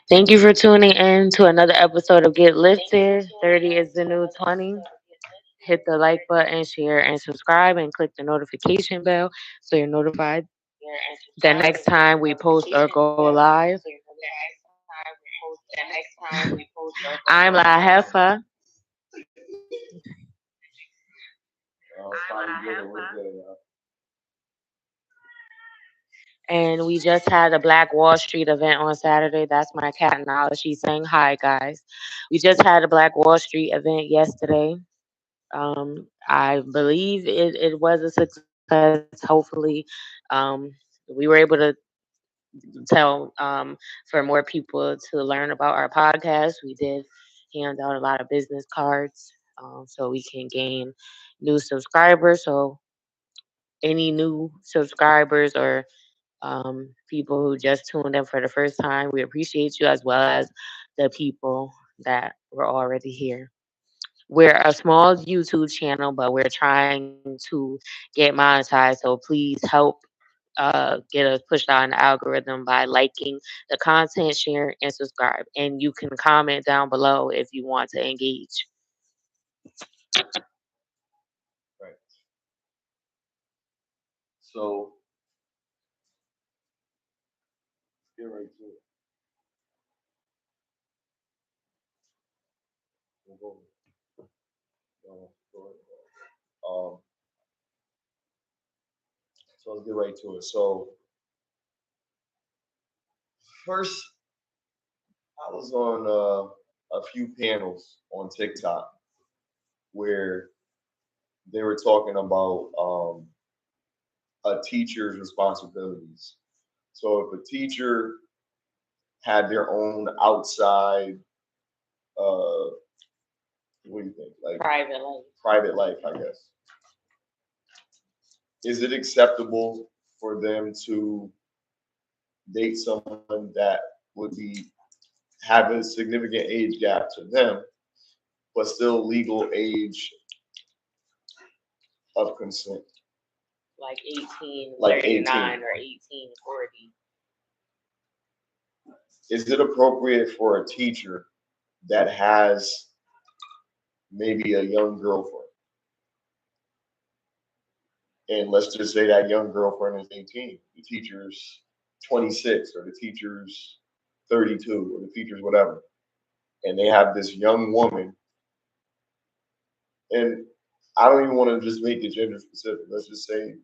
Thank you for tuning in to another episode of Get Lifted. 30 is the new 20. Hit the like button, share, and subscribe, and click the notification bell so you're notified the next time we post or go live. I'm La Hefa. And we just had a Black Wall Street event on Saturday. That's my cat now. She's saying hi, guys. We just had a Black Wall Street event yesterday. I believe it was a success. Hopefully, we were able to tell for more people to learn about our podcast. We did hand out a lot of business cards so we can gain new subscribers. So, any new subscribers or people who just tuned in for the first time, we appreciate you as well as the people that were already here. We're a small YouTube channel, but we're trying to get monetized. So please help get us pushed out in the algorithm by liking the content, share, and subscribe. And you can comment down below if you want to engage. Right. So get right to it. We'll go ahead. Um, so let's get right to it. So first, I was on a few panels on TikTok where they were talking about a teacher's responsibilities. So if a teacher had their own outside, what do you think? Like private life, I guess. Is it acceptable for them to date someone that would be have a significant age gap to them, but still legal age of consent? Like 1839 Like 18. or 1840. Is it appropriate for a teacher that has maybe a young girlfriend? And let's just say that young girlfriend is 18, the teacher's 26, or the teacher's 32, or the teacher's whatever. And they have this young woman, and I don't even want to just make it gender specific. Let's just say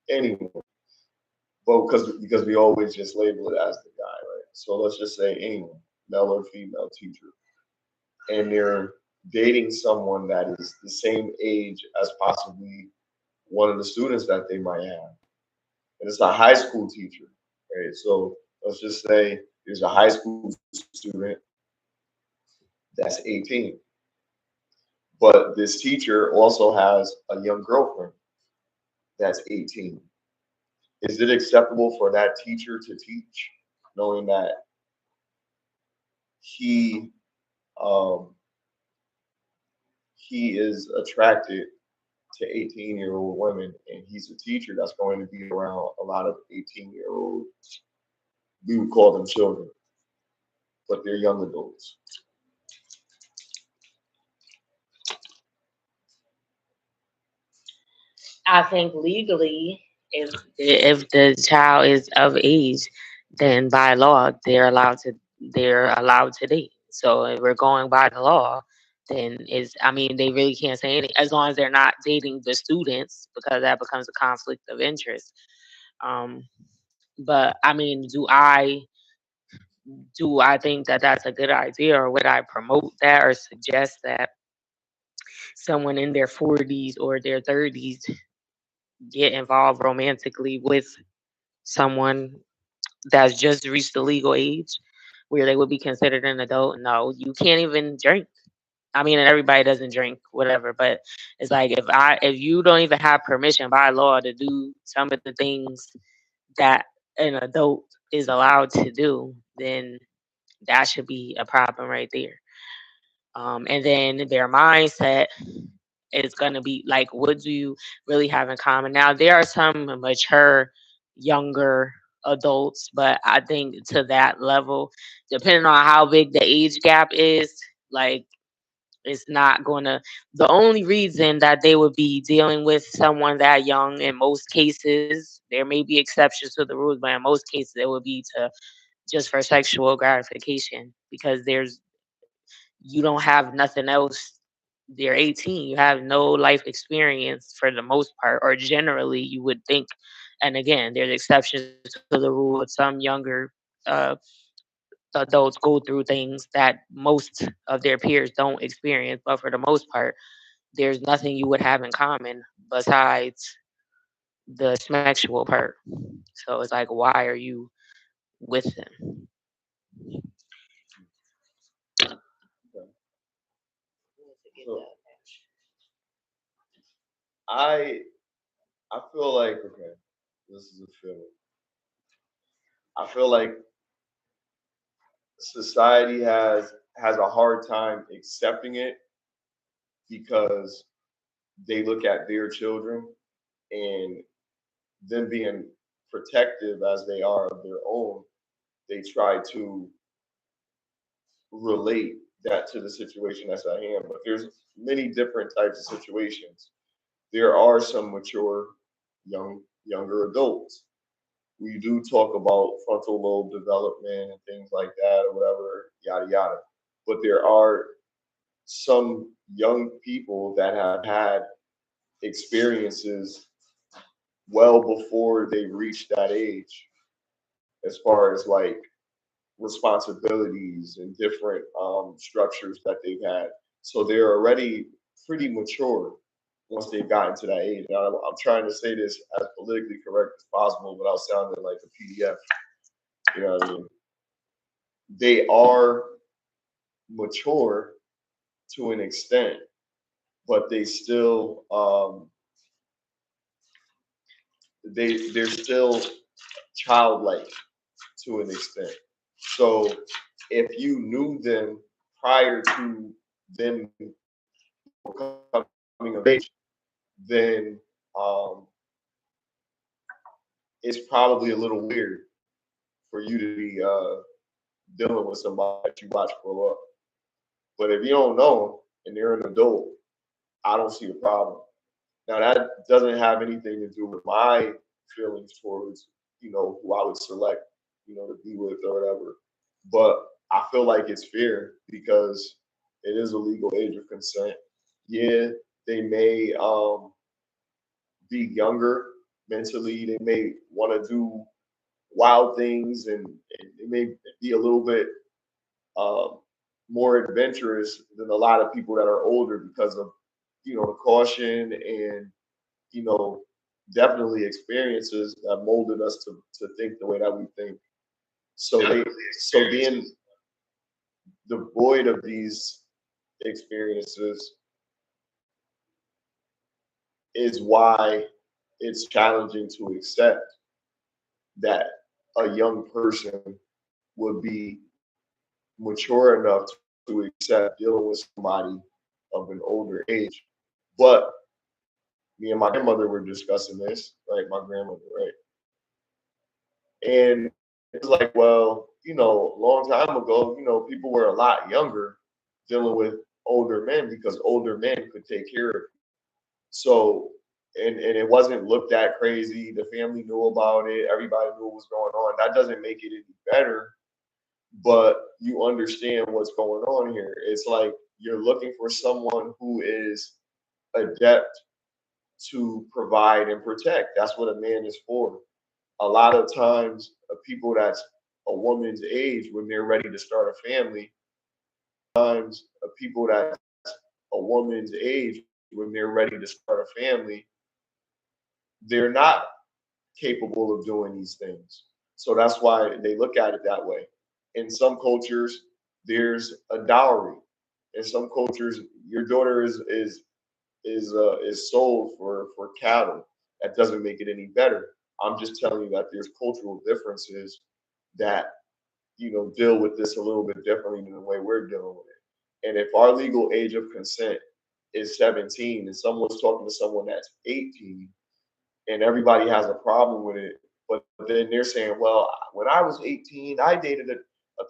anyone. But because we always just label it as the guy, right? So let's just say anyone, male or female teacher. And they're dating someone that is the same age as possibly one of the students that they might have. And it's a high school teacher, right? So let's just say there's a high school student that's 18. But this teacher also has a young girlfriend that's 18. Is it acceptable for that teacher to teach, knowing that he um, he is attracted to 18-year-old women, and he's a teacher that's going to be around a lot of 18-year-old, we would call them children, but they're young adults? I think legally, if the child is of age, then by law they're allowed to date. So if we're going by the law, then they really can't say anything as long as they're not dating the students because that becomes a conflict of interest. Um, but do I think that that's a good idea, or would I promote that or suggest that someone in their 40s or their 30s get involved romantically with someone that's just reached the legal age where they would be considered an adult? No, you can't even drink. And everybody doesn't drink, whatever. But it's like if you don't even have permission by law to do some of the things that an adult is allowed to do, then that should be a problem right there. And then their mindset it's gonna be like, what do you really have in common? Now there are some mature younger adults, but I think to that level, depending on how big the age gap is, like it's not gonna. The only reason that they would be dealing with someone that young, in most cases, there may be exceptions to the rules, but in most cases, it would be to just for sexual gratification because you don't have nothing else. They're 18. You have no life experience for the most part, or generally, you would think. And again, there's exceptions to the rule. Some younger uh, adults go through things that most of their peers don't experience, but for the most part, there's nothing you would have in common besides the sexual part. So it's like, why are you with them? Okay. So I I feel like okay, this is a feeling. I feel like society has a hard time accepting it because they look at their children and them being protective as they are of their own, they try to relate that to the situation that's at hand. But there's many different types of situations. There are some mature younger adults. We do talk about frontal lobe development and things like that or whatever, yada yada. But there are some young people that have had experiences well before they reach that age, as far as like responsibilities and different structures that they've had. So they're already pretty mature once they've gotten to that age. Now, I'm trying to say this as politically correct as possible without sounding like a PDF. You know what I mean? They are mature to an extent, but they still they're still childlike to an extent. So if you knew them prior to them, coming of age, then um, it's probably a little weird for you to be dealing with somebody that you watch grow up. But if you don't know them and they're an adult, I don't see a problem. Now that doesn't have anything to do with my feelings towards, who I would select, to be with or whatever. But I feel like it's fair because it is a legal age of consent. Yeah, they may be younger mentally. They may want to do wild things, and it may be a little bit um, more adventurous than a lot of people that are older because of the caution and you know definitely experiences that molded us to think the way that we think. So being devoid of these experiences is why it's challenging to accept that a young person would be mature enough to accept dealing with somebody of an older age. But me and my grandmother were discussing this, right? My grandmother, right? And it was like, well, a long time ago, people were a lot younger dealing with older men because older men could take care of you. So, and it wasn't looked at crazy. The family knew about it. Everybody knew what was going on. That doesn't make it any better, but you understand what's going on here. It's like you're looking for someone who is adept to provide and protect. That's what a man is for. A lot of times, people that's a woman's age when they're ready to start a family, times people that's a woman's age when they're ready to start a family, they're not capable of doing these things. So that's why they look at it that way. In some cultures, there's a dowry. In some cultures, your daughter is sold for cattle. That doesn't make it any better. I'm just telling you that there's cultural differences that deal with this a little bit differently than the way we're dealing with it. And if our legal age of consent is 17 and someone's talking to someone that's 18 and everybody has a problem with it, but then they're saying, well, when I was 18, I dated a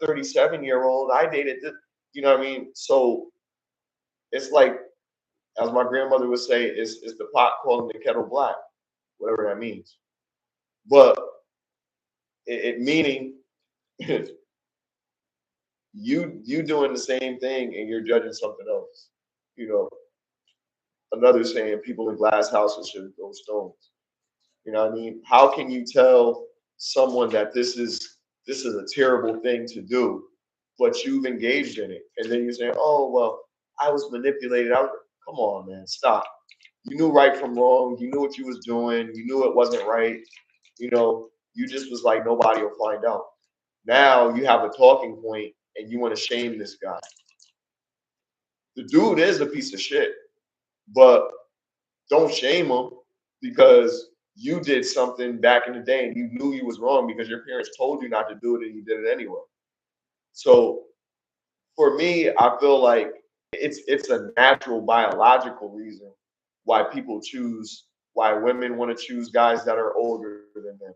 37-year-old. I dated this, you know what I mean? So it's like, as my grandmother would say, it's the pot calling the kettle black, whatever that means. But it meaning you doing the same thing and you're judging something else. You know, another saying, people in glass houses should throw stones. You know what I mean? How can you tell someone that this is a terrible thing to do, but you've engaged in it, and then you're saying, "Oh well, I was manipulated." Come on, man, stop. You knew right from wrong. You knew what you was doing. You knew it wasn't right. You know, you just was like, nobody will find out. Now you have a talking point, and you want to shame this guy. The dude is a piece of shit, but don't shame him because you did something back in the day and you knew you was wrong because your parents told you not to do it and you did it anyway. So for me, I feel like it's a natural biological reason why people choose, why women want to choose guys that are older than them,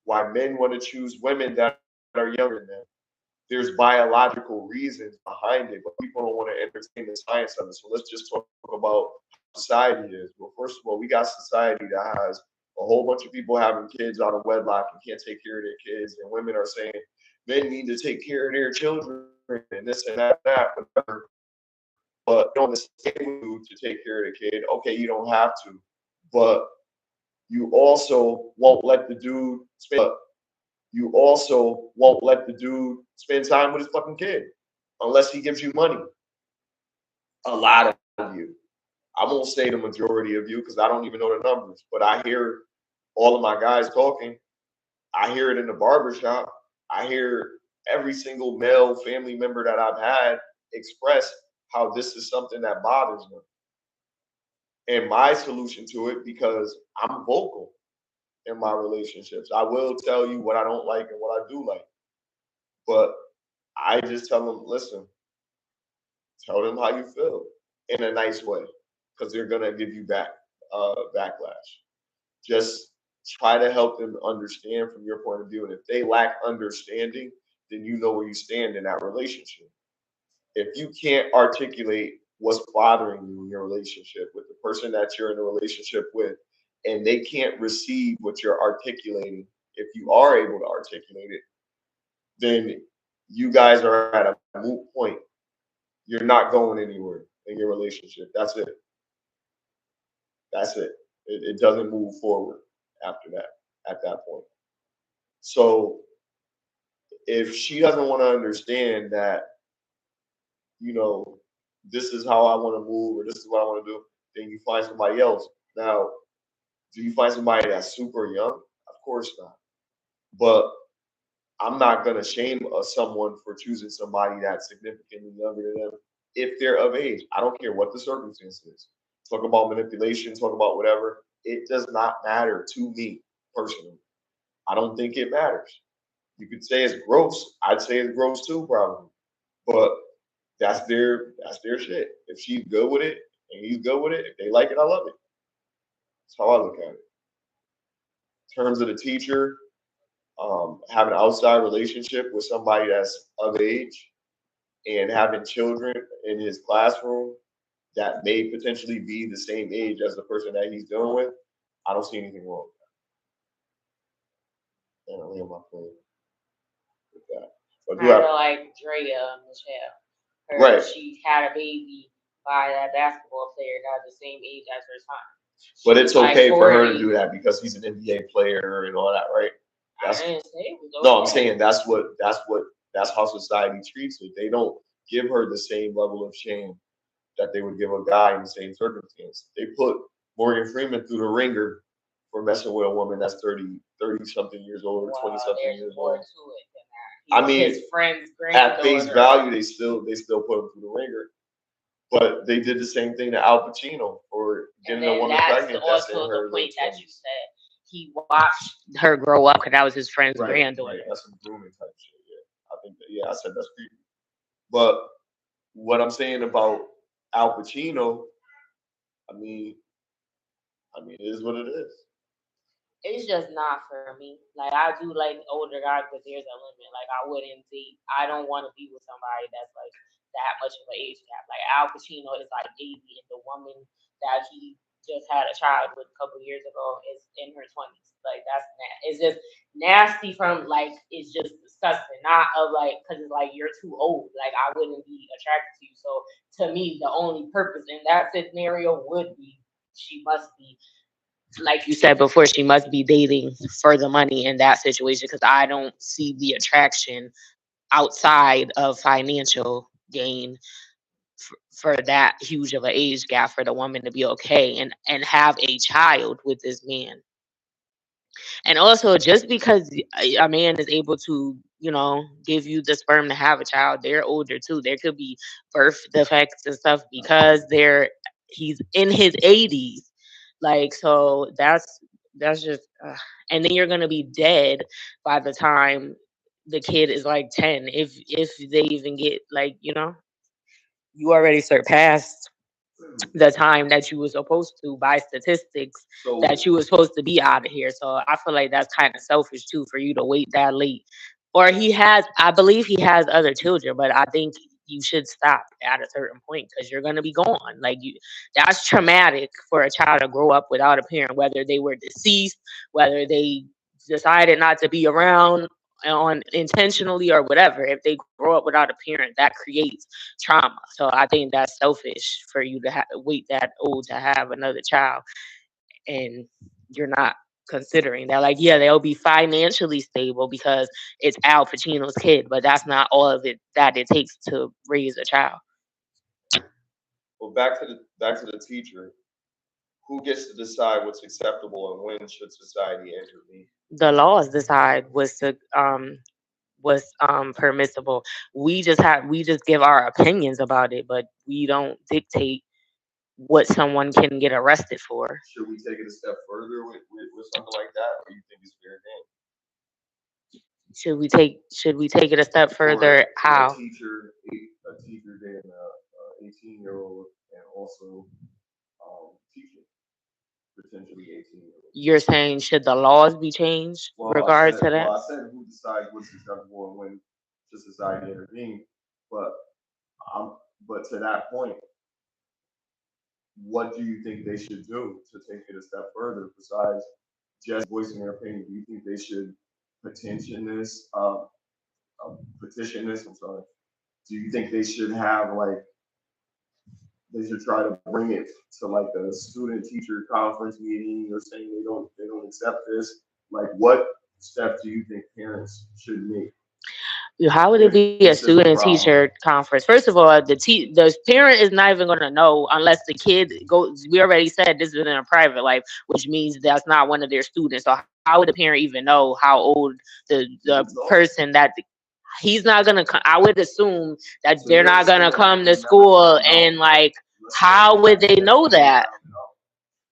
why men want to choose women that are younger than them. There's biological reasons behind it, but people don't want to entertain the science of it. So let's just talk about how society is. Well, first of all, we got society that has a whole bunch of people having kids out of wedlock and can't take care of their kids, and women are saying men need to take care of their children and this and that, whatever. But they don't stay with you to take care of the kid. Okay, you don't have to, but you also won't let the dude spend time with his fucking kid unless he gives you money. A lot of you. I won't say the majority of you because I don't even know the numbers, but I hear all of my guys talking. I hear it in the barbershop. I hear every single male family member that I've had express how this is something that bothers them. And my solution to it, because I'm vocal in my relationships, I will tell you what I don't like and what I do like. But I just tell them, listen, tell them how you feel in a nice way, because they're gonna give you backlash. Just try to help them understand from your point of view. And if they lack understanding, then you know where you stand in that relationship. If you can't articulate what's bothering you in your relationship with the person that you're in a relationship with, and they can't receive what you're articulating, if you are able to articulate it, then you guys are at a moot point. You're not going anywhere in your relationship. That's it. That's it. It doesn't move forward after that, at that point. So if she doesn't want to understand that, you know, this is how I want to move or this is what I want to do, then you find somebody else. Now, do you find somebody that's super young? Of course not. But I'm not going to shame someone for choosing somebody that's significantly younger than them if they're of age. I don't care what the circumstance is. Talk about manipulation, talk about whatever. It does not matter to me personally. I don't think it matters. You could say it's gross. I'd say it's gross too, probably. But that's their shit. If she's good with it and he's good with it, if they like it, I love it. That's how I look at it. In terms of the teacher, have an outside relationship with somebody that's of age and having children in his classroom that may potentially be the same age as the person that he's dealing with, I don't see anything wrong with that. And I land my plane with that. But do Kind have of like Drea Michelle. right. She had a baby by that basketball player that was the same age as her son. But She it's was like okay for her to 40. do that because he's an NBA player and all that, right? I That's didn't say it was no, I'm okay. saying that's how society treats it. They don't give her the same level of shame that they would give a guy in the same circumstance. They put Morgan Freeman through the ringer for messing with a woman that's 30 something years old or 20 something There's years more old. to it than that. I Was mean, his friend's at face granddaughter. value, they still put him through the ringer. But they did the same thing to Al Pacino for And getting a then woman that's pregnant that's in also the her late point that you 20s. said. He watched her grow up because that was his friend's Right, granddaughter. right. That's some grooming type shit. Yeah, I think that. Yeah, I said that's creepy. But what I'm saying about Al Pacino, I mean, it is what it is. It's just not for me. Like I do like older guys, but there's a limit. Like I wouldn't date. I don't want to be with somebody that's like that much of an age gap. Like Al Pacino is like 80, and the woman that he just had a child with a couple years ago is in her 20s. Like it's just nasty. From like it's just disgusting. Not of like because it's like you're too old. Like I wouldn't be attracted to you. So to me, the only purpose in that scenario would be she must be, like you said before, she must be dating for the money in that situation, because I don't see the attraction outside of financial gain for that huge of an age gap for the woman to be okay and have a child with this man. And also, just because a man is able to, give you the sperm to have a child, they're older too. There could be birth defects and stuff because he's in his 80s. Like, so that's just, and then you're gonna be dead by the time the kid is like 10, if they even get, like, you already surpassed the time that you were supposed to, by statistics, So that you were supposed to be out of here. So I feel like that's kind of selfish too, for you to wait that late. Or I believe he has other children, but I think you should stop at a certain point because you're going to be gone. Like, that's traumatic for a child to grow up without a parent, whether they were deceased, whether they decided not to be around on intentionally or whatever. If they grow up without a parent, that creates trauma. So I think that's selfish for you to wait that old to have another child, and you're not considering that. Like, yeah, they'll be financially stable because it's Al Pacino's kid, but that's not all of it that it takes to raise a child. well, back to the teacher. Who gets to decide what's acceptable and when should society intervene? The laws decide what's permissible. We just give our opinions about it, but we don't dictate what someone can get arrested for. Should we take it a step further with something like that, or you think it's fair game? Should we take it a step further? For How? a teacher dating a 18-year-old and also teaching potentially 18-year-old. You're saying, should the laws be changed regard to that? I said who decides what's acceptable and when should society intervene, but but to that point, what do you think they should do to take it a step further besides just voicing their opinion? Do you think they should petition this? Petition this. I'm sorry. Do you think they should have like they should try to bring it to like a student teacher conference meeting or saying they don't accept this? Like, what steps do you think parents should make? How would it be a student teacher conference? First of all, the parent is not even going to know unless the kid goes. We already said this is in a private life, which means that's not one of their students. So how would the parent even know how old the person that he's not gonna I would assume that they're not gonna come to school, and like, how would they know that?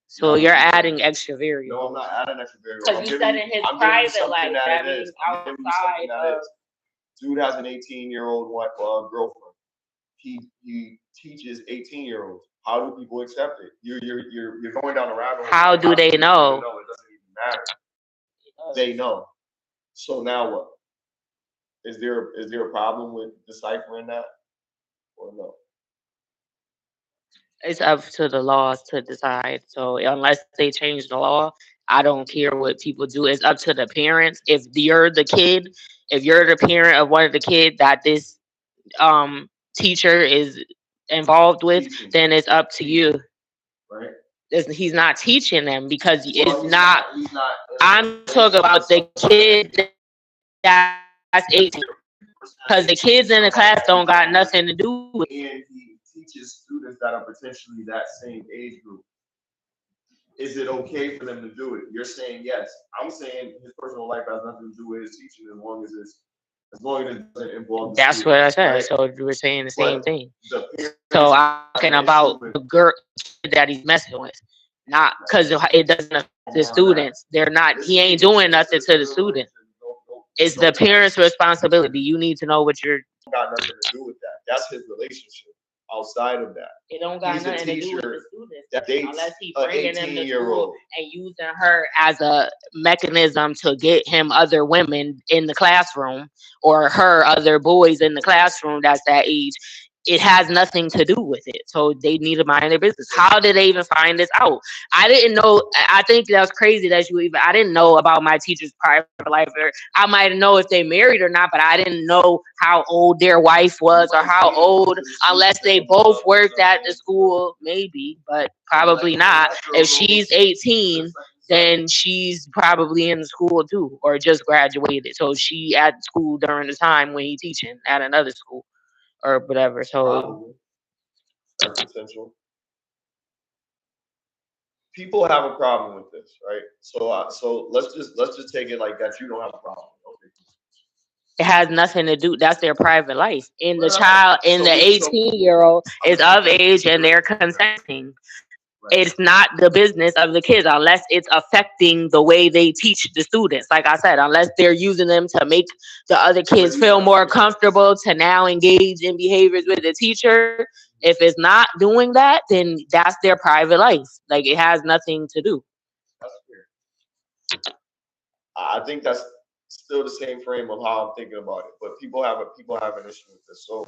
So you're adding extra variables. No, I'm not adding extra variables. Because you said in his private life, that means outside of. Dude has an 18-year-old girlfriend. He teaches 18-year-olds. How do people accept it? You're going down a rabbit hole. How do they know? It doesn't even matter. They know. So now what? Is there a problem with deciphering that, or no? It's up to the laws to decide. So unless they change the law, I don't care what people do. It's up to the parents. If you're the parent of one of the kids that this teacher is involved with, then it's up to you. Right. He's not teaching them because it's not. I'm talking about the kid that's 18, because the kids in the class don't got nothing to do with it. And he teaches students that are potentially that same age group. Is it okay for them to do it? You're saying yes. I'm saying his personal life has nothing to do with his teaching as long as it doesn't involve. That's what I said. Right? So you were saying the same thing. So I'm talking about the girl that he's messing with, not because it doesn't affect the students. They're not. He ain't doing nothing to the students. It's the parents' responsibility. You need to know what you're. Got nothing to do with that. That's his relationship. outside of that. It don't got He's a nothing to do with teacher the students that dates unless he an bringing them to school 18-year-old. and using her as a mechanism to get him other women in the classroom or her other boys in the classroom that's that age. It has nothing to do with it. So they need to mind their business. How did they even find this out? I didn't know. I think that's crazy that you even. I didn't know about my teacher's private life. Or I might know if they married or not, but I didn't know how old their wife was or how old, unless they both worked at the school, maybe, but probably not. If she's 18, then she's probably in school too, or just graduated. So she at school during the time when he teaching at another school or whatever. So Probably. That's potential. People have a problem with this, right? So let's just take it like that. You don't have a problem. Okay. it has nothing to do. That's their private life. And the Right. child, and So the we so 18-year-old I'm is gonna take of that age into and they're right. consenting. Right. It's not the business of the kids unless it's affecting the way they teach the students. Like I said, unless they're using them to make the other kids feel more comfortable to now engage in behaviors with the teacher. If it's not doing that, then that's their private life. Like it has nothing to do. That's weird. I think that's still the same frame of how I'm thinking about it. But people have an issue with this. So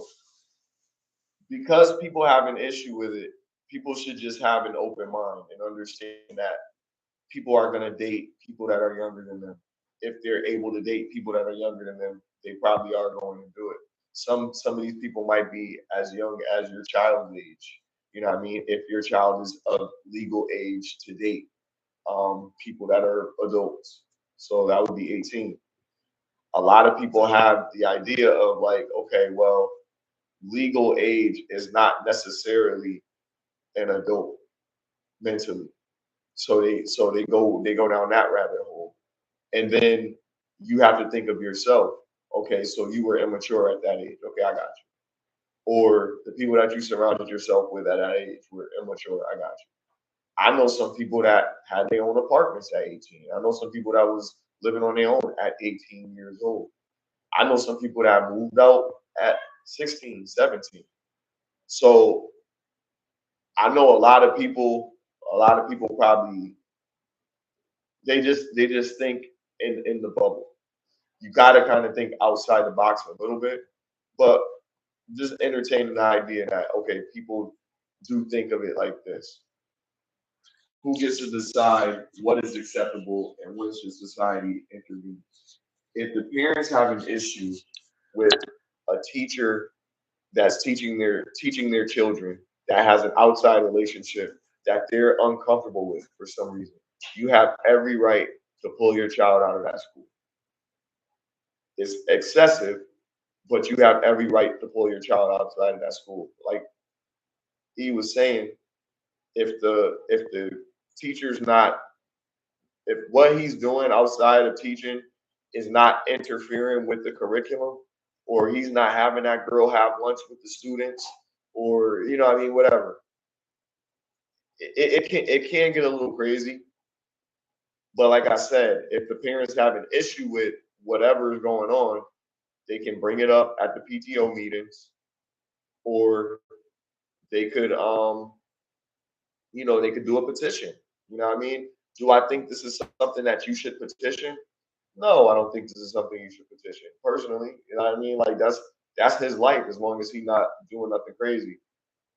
because people have an issue with it, people should just have an open mind and understand that people are going to date people that are younger than them. If they're able to date people that are younger than them, they probably are going to do it. Some of these people might be as young as your child's age. You know what I mean? If your child is of legal age to date people that are adults. So that would be 18. A lot of people have the idea of like, okay, well, legal age is not necessarily an adult mentally. So they go down that rabbit hole. And then you have to think of yourself. Okay, so you were immature at that age. Okay, I got you. Or the people that you surrounded yourself with at that age were immature. I got you. I know some people that had their own apartments at 18. I know some people that was living on their own at 18 years old. I know some people that moved out at 16, 17. So I know a lot of people probably they just think in the bubble. You got to kind of think outside the box a little bit, but just entertaining the idea that okay, people do think of it like this. Who gets to decide what is acceptable and when should society intervene? If the parents have an issue with a teacher that's teaching their children that has an outside relationship that they're uncomfortable with for some reason, you have every right to pull your child out of that school. It's excessive, but you have every right to pull your child outside of that school. Like he was saying, if the teacher's not if what he's doing outside of teaching is not interfering with the curriculum, or he's not having that girl have lunch with the students, or you know what I mean, whatever. It can get a little crazy, but like I said, if the parents have an issue with whatever is going on, they can bring it up at the PTO meetings, or they could do a petition. You know what I mean? Do I think this is something that you should petition? No, I don't think this is something you should petition. Personally, you know what I mean? Like that's his life as long as he's not doing nothing crazy.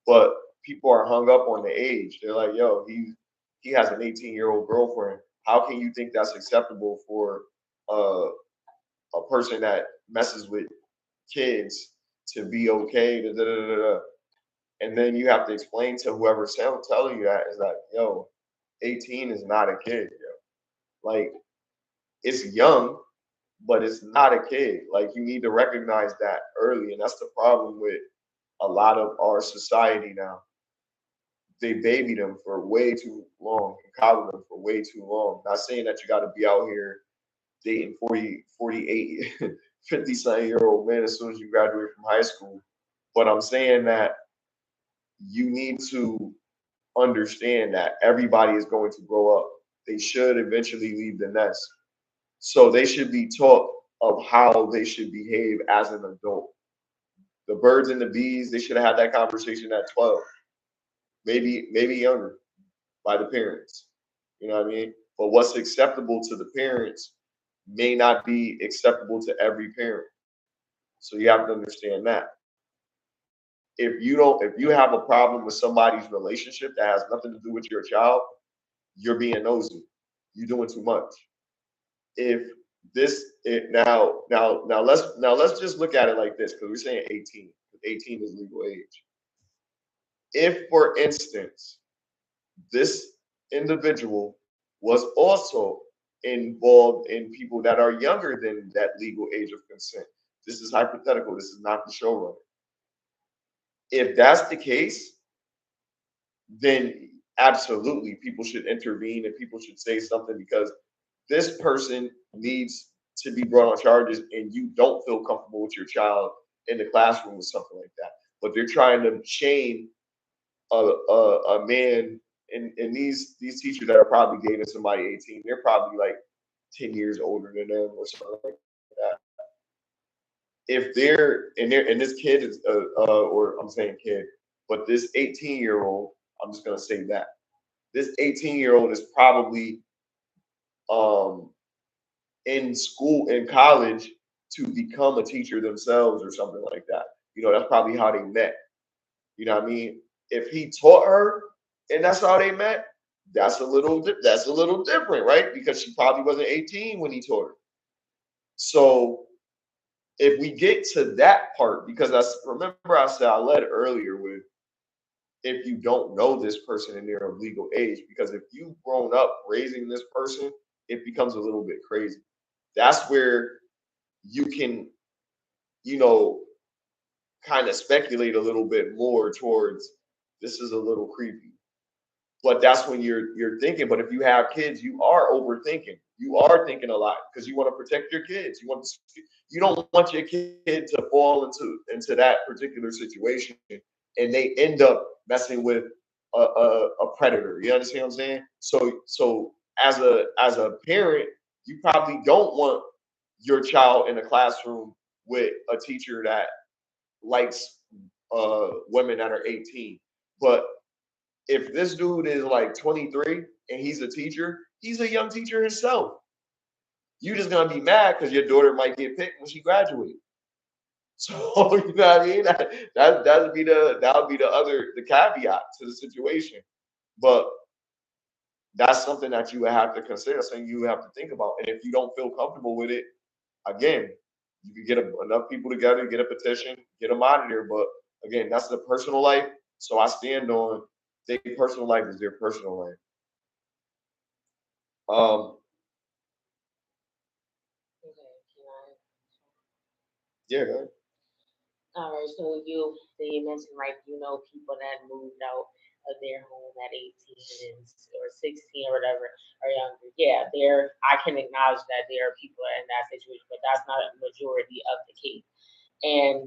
But people are hung up on the age. They're like, yo, he has an 18-year-old girlfriend. How can you think that's acceptable for uh, a person that messes with kids to be okay? Da, da, da, da, da. And then you have to explain to whoever's telling you that is like, yo, 18 is not a kid, yo. Like it's young, but it's not a kid. Like you need to recognize that early, and that's the problem with a lot of our society now. They baby them for way too long and coddle them for way too long. Not saying that you got to be out here dating 40, 48, 50 something year old men as soon as you graduate from high school, but I'm saying that you need to understand that everybody is going to grow up. They should eventually leave the nest. So they should be taught of how they should behave as an adult. The birds and the bees, they should have had that conversation at 12, maybe younger, by the parents. You know what I mean? But what's acceptable to the parents may not be acceptable to every parent. So you have to understand that. If you have a problem with somebody's relationship that has nothing to do with your child, you're being nosy. You're doing too much. If now let's just look at it like this because we're saying 18. 18 is legal age. If, for instance, this individual was also involved in people that are younger than that legal age of consent. This is hypothetical. This is not the showrunner. If that's the case, then absolutely people should intervene and people should say something because this person needs to be brought on charges and you don't feel comfortable with your child in the classroom or something like that. But they're trying to shame a man and these teachers that are probably dating somebody 18, they're probably like 10 years older than them or something like that. If they're and this kid is or I'm saying kid, but this 18-year-old, I'm just gonna say that this 18-year-old is probably um in school in college to become a teacher themselves or something like that. You know, that's probably how they met. You know what I mean? If he taught her and that's how they met, that's a little different, right? Because she probably wasn't 18 when he taught her. So if we get to that part, because I remember I said I led earlier with if you don't know this person and they're of legal age, because if you've grown up raising this person, it becomes a little bit crazy. That's where you can, you know, kind of speculate a little bit more towards this is a little creepy. But that's when you're thinking. But if you have kids, you are overthinking. You are thinking a lot because you want to protect your kids. You don't want your kid to fall into that particular situation and they end up messing with a predator. You understand what I'm saying? So as a parent, you probably don't want your child in a classroom with a teacher that likes women that are 18. But if this dude is like 23 and he's a teacher, he's a young teacher himself. You just gonna be mad because your daughter might get picked when she graduates. So you know what I mean? That would be the other the caveat to the situation. But that's something that you would have to consider, something you would have to think about. And if you don't feel comfortable with it, again, you can get enough people together, get a petition, get them out of there. But again, that's the personal life. So I stand on their personal life is their personal life. Um, Okay, can I? yeah, go ahead. All right, so you mentioned like people that moved out of their home at 18 or 16 or whatever or younger. Yeah, I can acknowledge that there are people in that situation, but that's not a majority of the case, and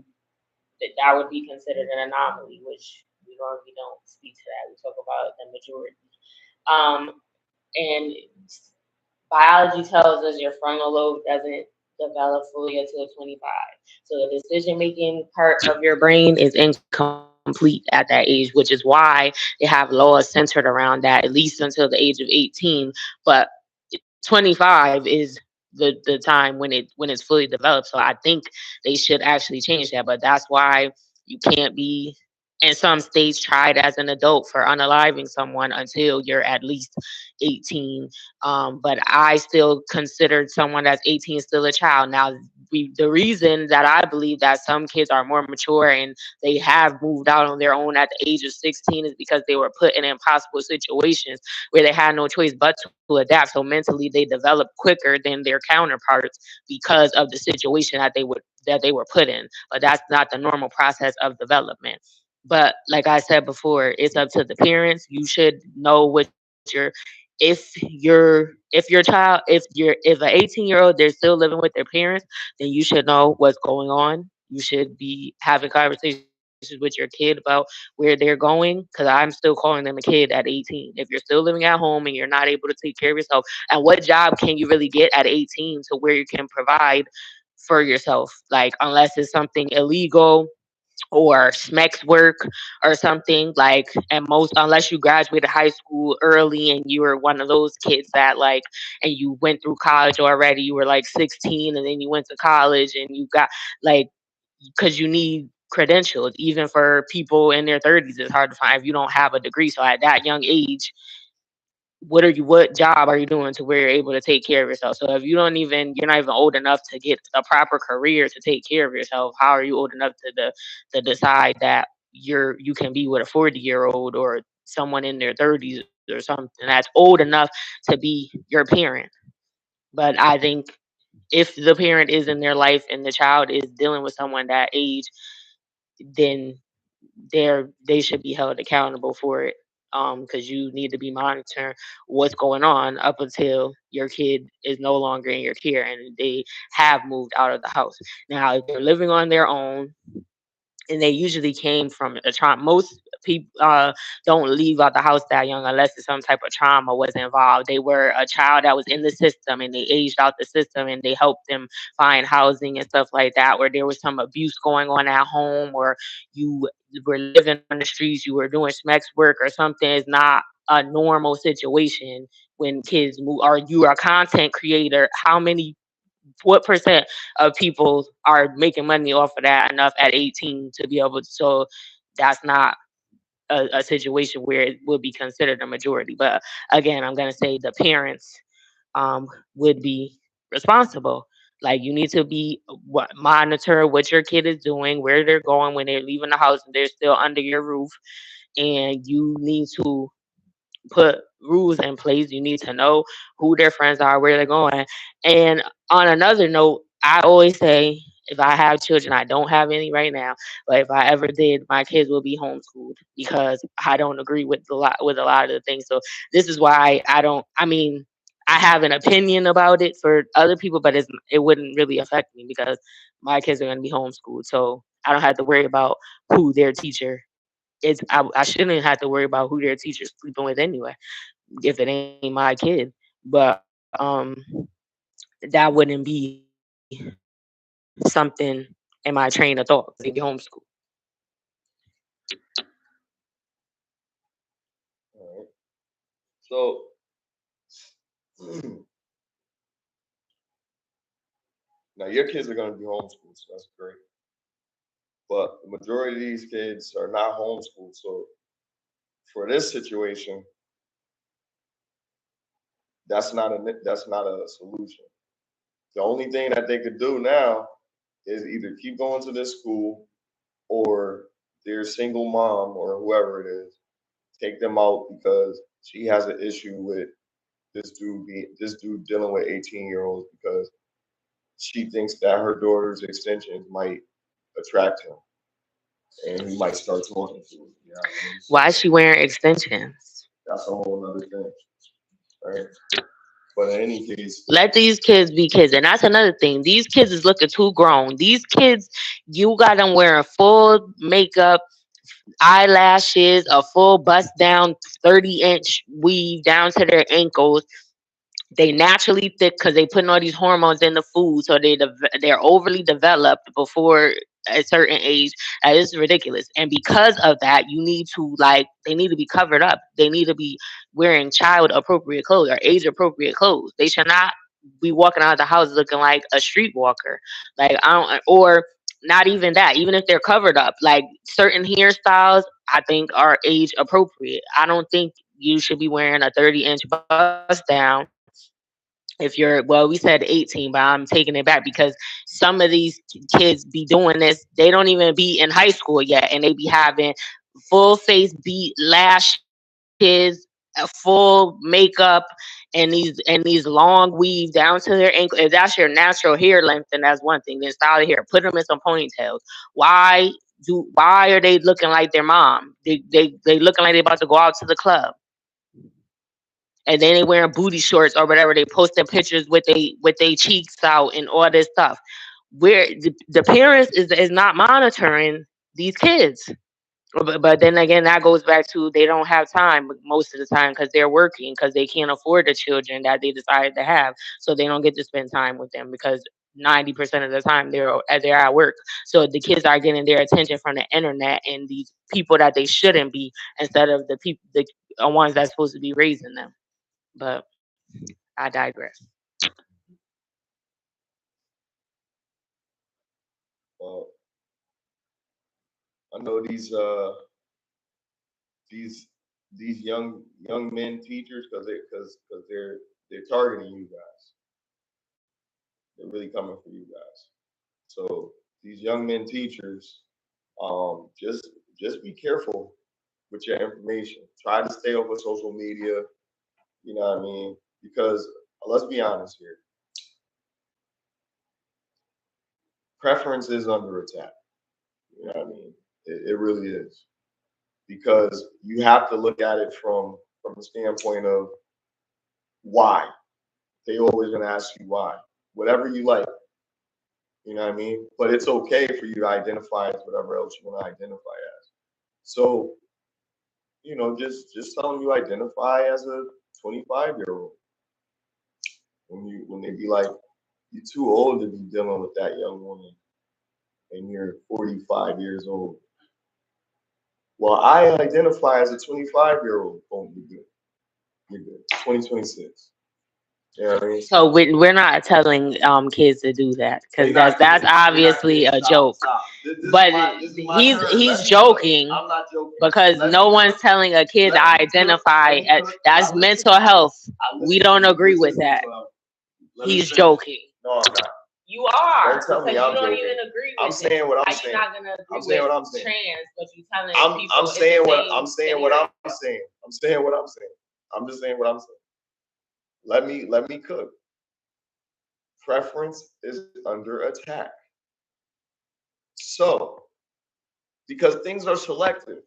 that would be considered an anomaly, which we normally don't speak to that. We talk about the majority. And biology tells us your frontal lobe doesn't develop fully until 25. So the decision making part of your brain is incomplete at that age, which is why they have laws centered around that, at least until the age of 18. But 25 is the time when it's fully developed. So I think they should actually change that. But that's why you can't be in some states tried as an adult for unaliving someone until you're at least 18. But I still considered someone that's 18 still a child. Now, the reason that I believe that some kids are more mature and they have moved out on their own at the age of 16 is because they were put in impossible situations where they had no choice but to adapt. So mentally, they develop quicker than their counterparts because of the situation that they were put in. But that's not the normal process of development. But like I said before, it's up to the parents. You should know what if your child if an 18-year-old they're still living with their parents, then you should know what's going on. You should be having conversations with your kid about where they're going, because I'm still calling them a kid at 18. If you're still living at home and you're not able to take care of yourself, and what job can you really get at 18 to where you can provide for yourself, like unless it's something illegal or SMEX work or something like, and most, unless you graduated high school early and you were one of those kids that like, and you went through college already, you were like 16 and then you went to college and you got like, because you need credentials. Even for people in their 30s, it's hard to find if you don't have a degree. So at that young age, what job are you doing to where you're able to take care of yourself? So if you're not even old enough to get a proper career to take care of yourself, how are you old enough to decide that you can be with a 40-year-old or someone in their 30s or something that's old enough to be your parent? But I think if the parent is in their life and the child is dealing with someone that age, then they should be held accountable for it, because you need to be monitoring what's going on up until your kid is no longer in your care and they have moved out of the house. Now if they're living on their own, and they usually came from a trauma. Most people don't leave out the house that young unless some type of trauma was involved. They were a child that was in the system and they aged out the system and they helped them find housing and stuff like that, where there was some abuse going on at home, or you were living on the streets, you were doing smex work or something. Is not a normal situation when kids move. Or you are a content creator. What percent of people are making money off of that enough at 18 to be able to? So that's not a situation where it would be considered a majority. But again, I'm going to say the parents would be responsible. Like, you need to be monitor what your kid is doing, where they're going when they're leaving the house and they're still under your roof, and you need to put rules in place. You need to know who their friends are, where they're going. And on another note, I always say, if I have children, I don't have any right now, but if I ever did, my kids will be homeschooled, because I don't agree with a lot of the things. So this is why I don't. I mean, I have an opinion about it for other people, but it wouldn't really affect me because my kids are going to be homeschooled. So I don't have to worry about who their teacher is. I shouldn't have to worry about who their teacher's sleeping with anyway, if it ain't my kid. But that wouldn't be something in my train of thought because they be homeschooled. All right. So now your kids are going to be homeschooled, so that's great. But the majority of these kids are not homeschooled. So for this situation, that's not a solution. The only thing that they could do now is either keep going to this school, or their single mom or whoever it is take them out because she has an issue with this dude dealing with 18-year-olds because she thinks that her daughter's extensions might attract him and he might start talking to her. You know what I mean? Why So is she wearing extensions? that's a whole other thing, right? But in any case, Let these kids be kids. And that's another thing. These kids is looking too grown. These kids, you got them wearing full makeup, eyelashes, a full bust down 30-inch weave down to their ankles. They naturally thick because they putting all these hormones in the food, so they're overly developed before a certain age. It's ridiculous, and because of that, you need to like they need to be covered up. They need to be wearing child appropriate clothes or age appropriate clothes. They should not be walking out of the house looking like a streetwalker. Like, I don't, or not even that. Even if they're covered up, like certain hairstyles, I think are age appropriate. I don't think you should be wearing a 30-inch bust down if you're, well, we said 18, but I'm taking it back because some of these kids be doing this. They don't even be in high school yet, and they be having full face beat lashes, full makeup, and these long weave down to their ankle. If that's your natural hair length, then that's one thing. Then style the hair, put them in some ponytails. Why why are they looking like their mom? They looking like they about to go out to the club, and then they wearing booty shorts or whatever. They post their pictures with they cheeks out and all this stuff. Where the parents is not monitoring these kids. But then again, that goes back to they don't have time most of the time because they're working, because they can't afford the children that they decided to have, so they don't get to spend time with them because 90% of the time they're at work. So the kids are getting their attention from the internet and these people that they shouldn't be, instead of the people, the ones that's supposed to be raising them. But I digress. Well, I know these young men teachers, because they're targeting you guys. They're really coming for you guys. So these young men teachers, just be careful with your information. Try to stay off of social media. You know what I mean? Because let's be honest here, preference is under attack. You know what I mean? It really is, because you have to look at it from the standpoint of why. They always gonna ask you why. Whatever you like, you know what I mean? But it's okay for you to identify as whatever else you want to identify as. So, just tell them you identify as a 25-year-old. When they be like, you're too old to be dealing with that young woman and you're 45 years old. Well, I identify as a 25-year-old. Oh, you're good. You're good. 2026. You know what I mean? So we're not telling kids to do that, because that's obviously a joke. But he's joking, I'm not joking. because no one's telling a kid to identify as that's mental health. We don't agree with that. He's joking. No, I'm not. You are. Don't tell me because I'm you don't joking. even agree with I'm saying what I'm How saying. you not gonna agree I'm saying with what I'm saying. trans, but you telling people I'm it's the saying what same I'm saying. What I'm saying. I'm saying what I'm saying. I'm just saying what I'm saying. Let me cook. Preference is under attack. So, because things are selective,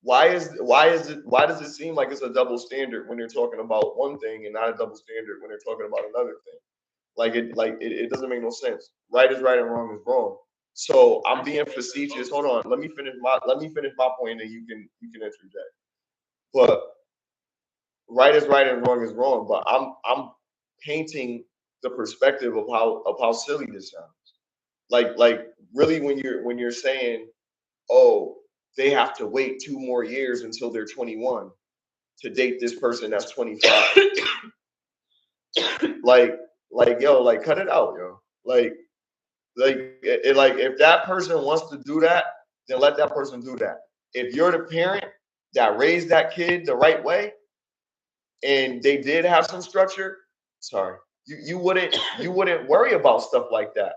why does it seem like it's a double standard when they're talking about one thing and not a double standard when they're talking about another thing? It doesn't make no sense. Right is right and wrong is wrong. So I'm being facetious. Hold on, let me finish my point and you can interject. But right is right and wrong is wrong. But I'm painting the perspective of how silly this sounds. Like really when you're saying, oh, they have to wait 2 more years until they're 21 to date this person that's 25. like yo, like cut it out, yo. Like if that person wants to do that, then let that person do that. If you're the parent that raised that kid the right way and they did have some structure, sorry, you wouldn't worry about stuff like that,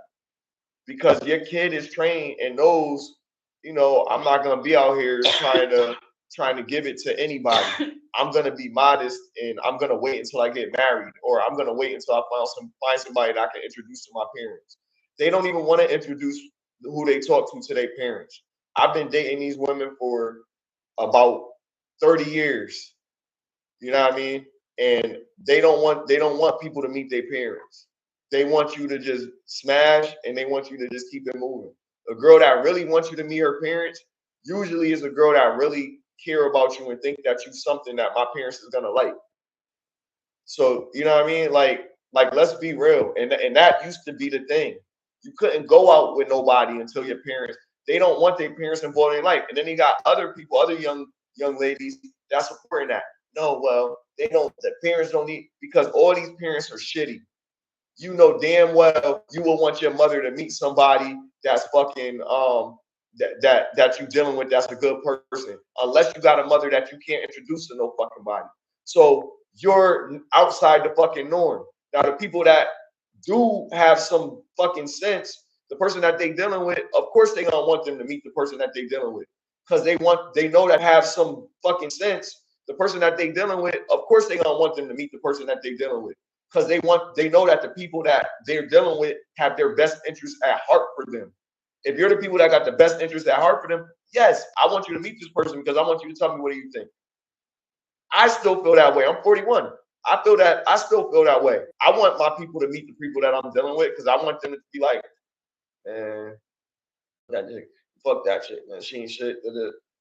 because your kid is trained and knows, I'm not gonna be out here trying to give it to anybody. I'm gonna be modest and I'm gonna wait until I get married, or I'm gonna wait until I find somebody that I can introduce to my parents. They don't even want to introduce who they talk to their parents. I've been dating these women for about 30 years. You know what I mean? And they don't want people to meet their parents. They want you to just smash and they want you to just keep it moving. A girl that really wants you to meet her parents usually is a girl that really care about you and think that you something that my parents is gonna like. So you know what I mean? Like let's be real. And that used to be the thing. You couldn't go out with nobody until your parents. They don't want their parents involved in their life. And then you got other people, other young ladies that's supporting that. No, well, they don't. The parents don't need, because all these parents are shitty. You know damn well you will want your mother to meet somebody that's fucking that you dealing with that's a good person, unless you got a mother that you can't introduce to no fucking body. So you're outside the fucking norm. Now the people that do have some fucking sense, the person that they dealing with, of course they gonna want them to meet the person that they dealing with, because they know that have some fucking sense. The person that they dealing with, of course they gonna want them to meet the person that they dealing with, because they know that the people that they're dealing with have their best interests at heart for them. If you're the people that got the best interests at heart for them, yes, I want you to meet this person because I want you to tell me what do you think. I still feel that way. I'm 41. I still feel that way. I want my people to meet the people that I'm dealing with because I want them to be like, man, that chick, fuck that shit, man. She ain't shit,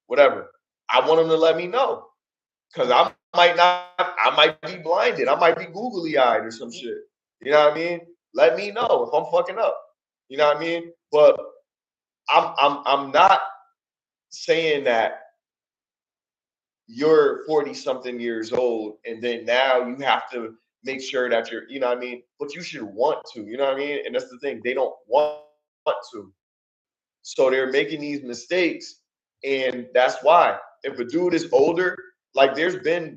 whatever. I want them to let me know, because I might be blinded. I might be googly eyed or some shit. You know what I mean? let me know if I'm fucking up. You know what I mean? But I'm not saying that you're 40 something years old and then now you have to make sure that you're, you know what I mean? But you should want to, you know what I mean? And that's the thing, they don't want to. So they're making these mistakes, and that's why if a dude is older, like there's been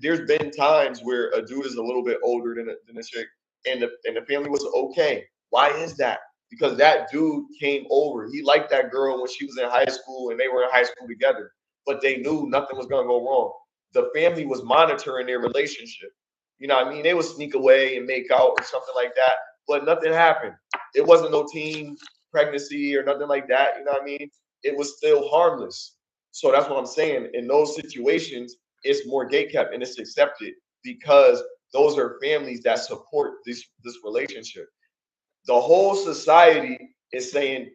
times where a dude is a little bit older than a chick, and the family was okay. Why is that? Because that dude came over. He liked that girl when she was in high school and they were in high school together, but they knew nothing was gonna go wrong. The family was monitoring their relationship. You know what I mean? They would sneak away and make out or something like that, but nothing happened. It wasn't no teen pregnancy or nothing like that. You know what I mean? It was still harmless. So that's what I'm saying. In those situations, it's more gate kept and it's accepted because those are families that support this relationship. The whole society is saying,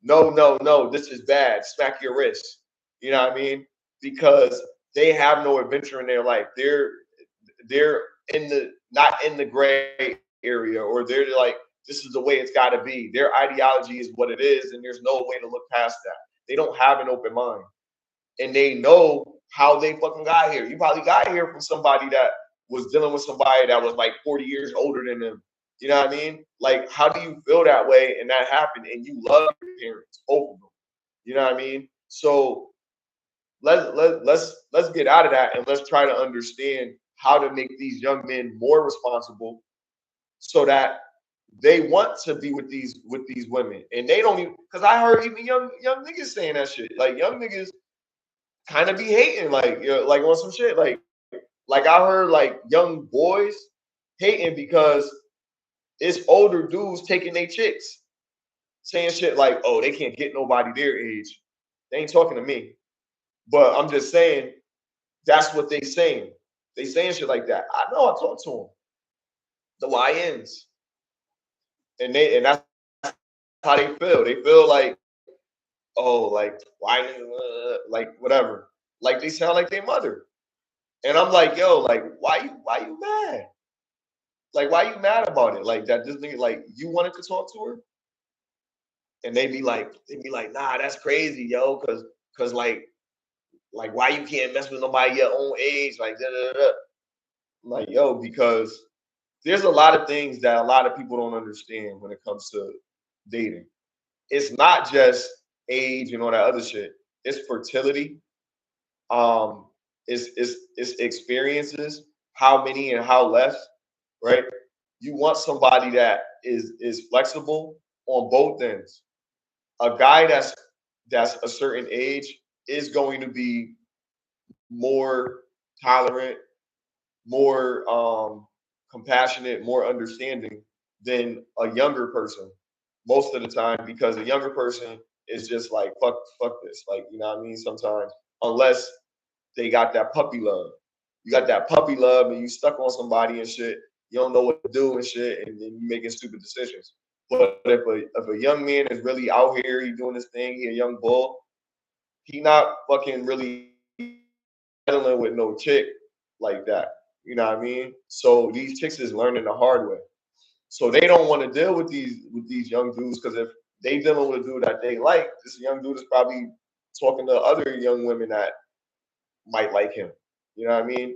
no, no, no, this is bad. Smack your wrist. You know what I mean? Because they have no adventure in their life. They're in the not in the gray area, or they're like, this is the way it's got to be. Their ideology is what it is, and there's no way to look past that. They don't have an open mind, and they know how they fucking got here. You probably got here from somebody that was dealing with somebody that was like 40 years older than them. You know what I mean? Like, how do you feel that way and that happened and you love your parents, both of them? You know what I mean? So let's get out of that and let's try to understand how to make these young men more responsible so that they want to be with these women and they don't even, because I heard even young niggas saying that shit. Like young niggas kind of be hating, like, you know, like on some shit. Like I heard like young boys hating because it's older dudes taking their chicks, saying shit like, "Oh, they can't get nobody their age." They ain't talking to me, but I'm just saying that's what they saying. They saying shit like that. I know. I talked to them, the YNs, and that's how they feel. They feel like, oh, like why, like whatever. Like they sound like their mother. And I'm like, yo, like why you mad? Like why you mad about it? Like that this nigga, like you wanted to talk to her? And they be like, nah, that's crazy, yo, cause like why you can't mess with nobody your own age, like da da da. Like, yo, because there's a lot of things that a lot of people don't understand when it comes to dating. It's not just age and all that other shit. It's fertility. Um, it's experiences, how many and how less, right? You want somebody that is flexible on both ends. A guy that's a certain age is going to be more tolerant, more compassionate, more understanding than a younger person most of the time, because a younger person is just like fuck this, like, you know what I mean, sometimes, unless they got that puppy love. You got that puppy love and you stuck on somebody and shit, you don't know what to do and shit, and then you making stupid decisions. But if a young man is really out here, he doing his thing, he a young bull, he not fucking really settling with no chick like that. You know what I mean? So these chicks is learning the hard way. So they don't want to deal with these young dudes, because if they dealing with a dude that they like, this young dude is probably talking to other young women that might like him. You know what I mean?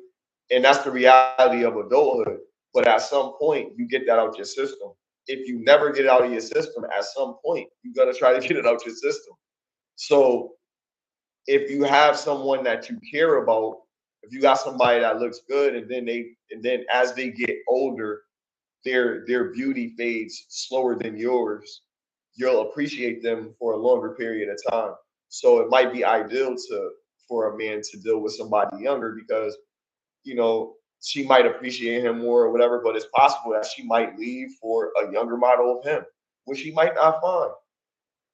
And that's the reality of adulthood. But at some point, you get that out your system. If you never get it out of your system, at some point, you got to try to get it out your system. So if you have someone that you care about, if you got somebody that looks good, and then as they get older, their beauty fades slower than yours, you'll appreciate them for a longer period of time. So it might be ideal to for a man to deal with somebody younger, because you know she might appreciate him more or whatever, but it's possible that she might leave for a younger model of him, which he might not find.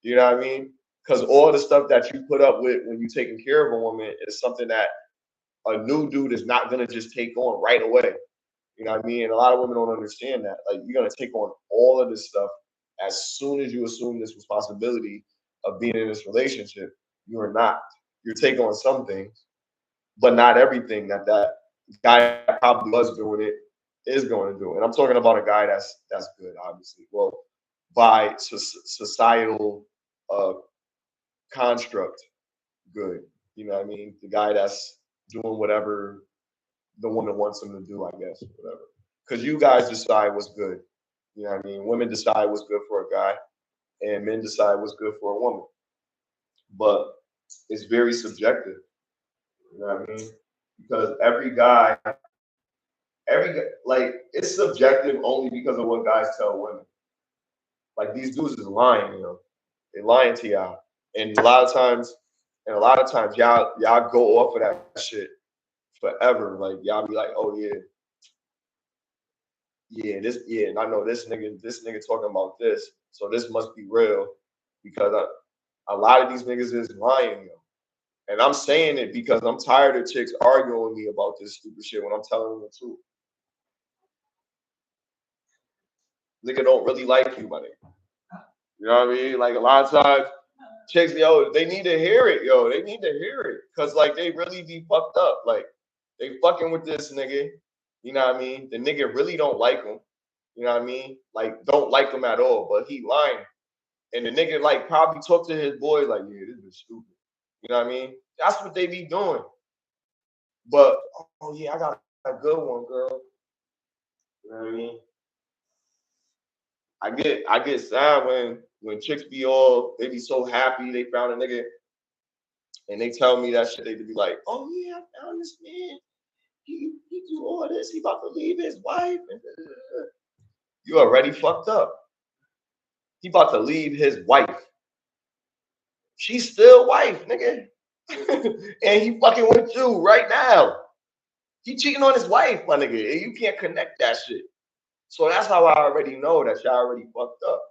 You know what I mean? Because all the stuff that you put up with when you're taking care of a woman is something that a new dude is not gonna just take on right away. You know what I mean? And a lot of women don't understand that. Like, you're gonna take on all of this stuff as soon as you assume this responsibility of being in this relationship. You are not. You're taking on some things, but not everything that guy that probably was doing it. is going to do. And I'm talking about a guy that's good, obviously. Well, by societal uh, construct, good. You know what I mean? The guy that's doing whatever the woman wants him to do, I guess, whatever. Because you guys decide what's good. You know what I mean? Women decide what's good for a guy, and men decide what's good for a woman. But it's very subjective. You know what I mean? Because like it's subjective only because of what guys tell women. Like these dudes is lying, you know. They lying to y'all. And a lot of times y'all go off of that shit forever. Like y'all be like, oh yeah, and I know this nigga talking about this, so this must be real because a lot of these niggas is lying, yo. And I'm saying it because I'm tired of chicks arguing with me about this stupid shit when I'm telling them the truth. Nigga don't really like you, my nigga. You know what I mean? Like a lot of times, chicks, yo, they need to hear it, yo. They need to hear it. Cause like they really be fucked up. Like they fucking with this nigga. You know what I mean? The nigga really don't like him. You know what I mean? Like don't like him at all, but he lying. And the nigga like probably talk to his boy like, yeah, this is stupid. You know what I mean? That's what they be doing. But oh yeah, I got a good one, girl. You know what I mean? I get sad when chicks be all they be so happy they found a nigga and they tell me that shit. They be like, oh yeah, I found this man. He do all this. He about to leave his wife. You already fucked up. He about to leave his wife. She's still wife, nigga. And he fucking with you right now. He cheating on his wife, my nigga. And you can't connect that shit. So that's how I already know that y'all already fucked up.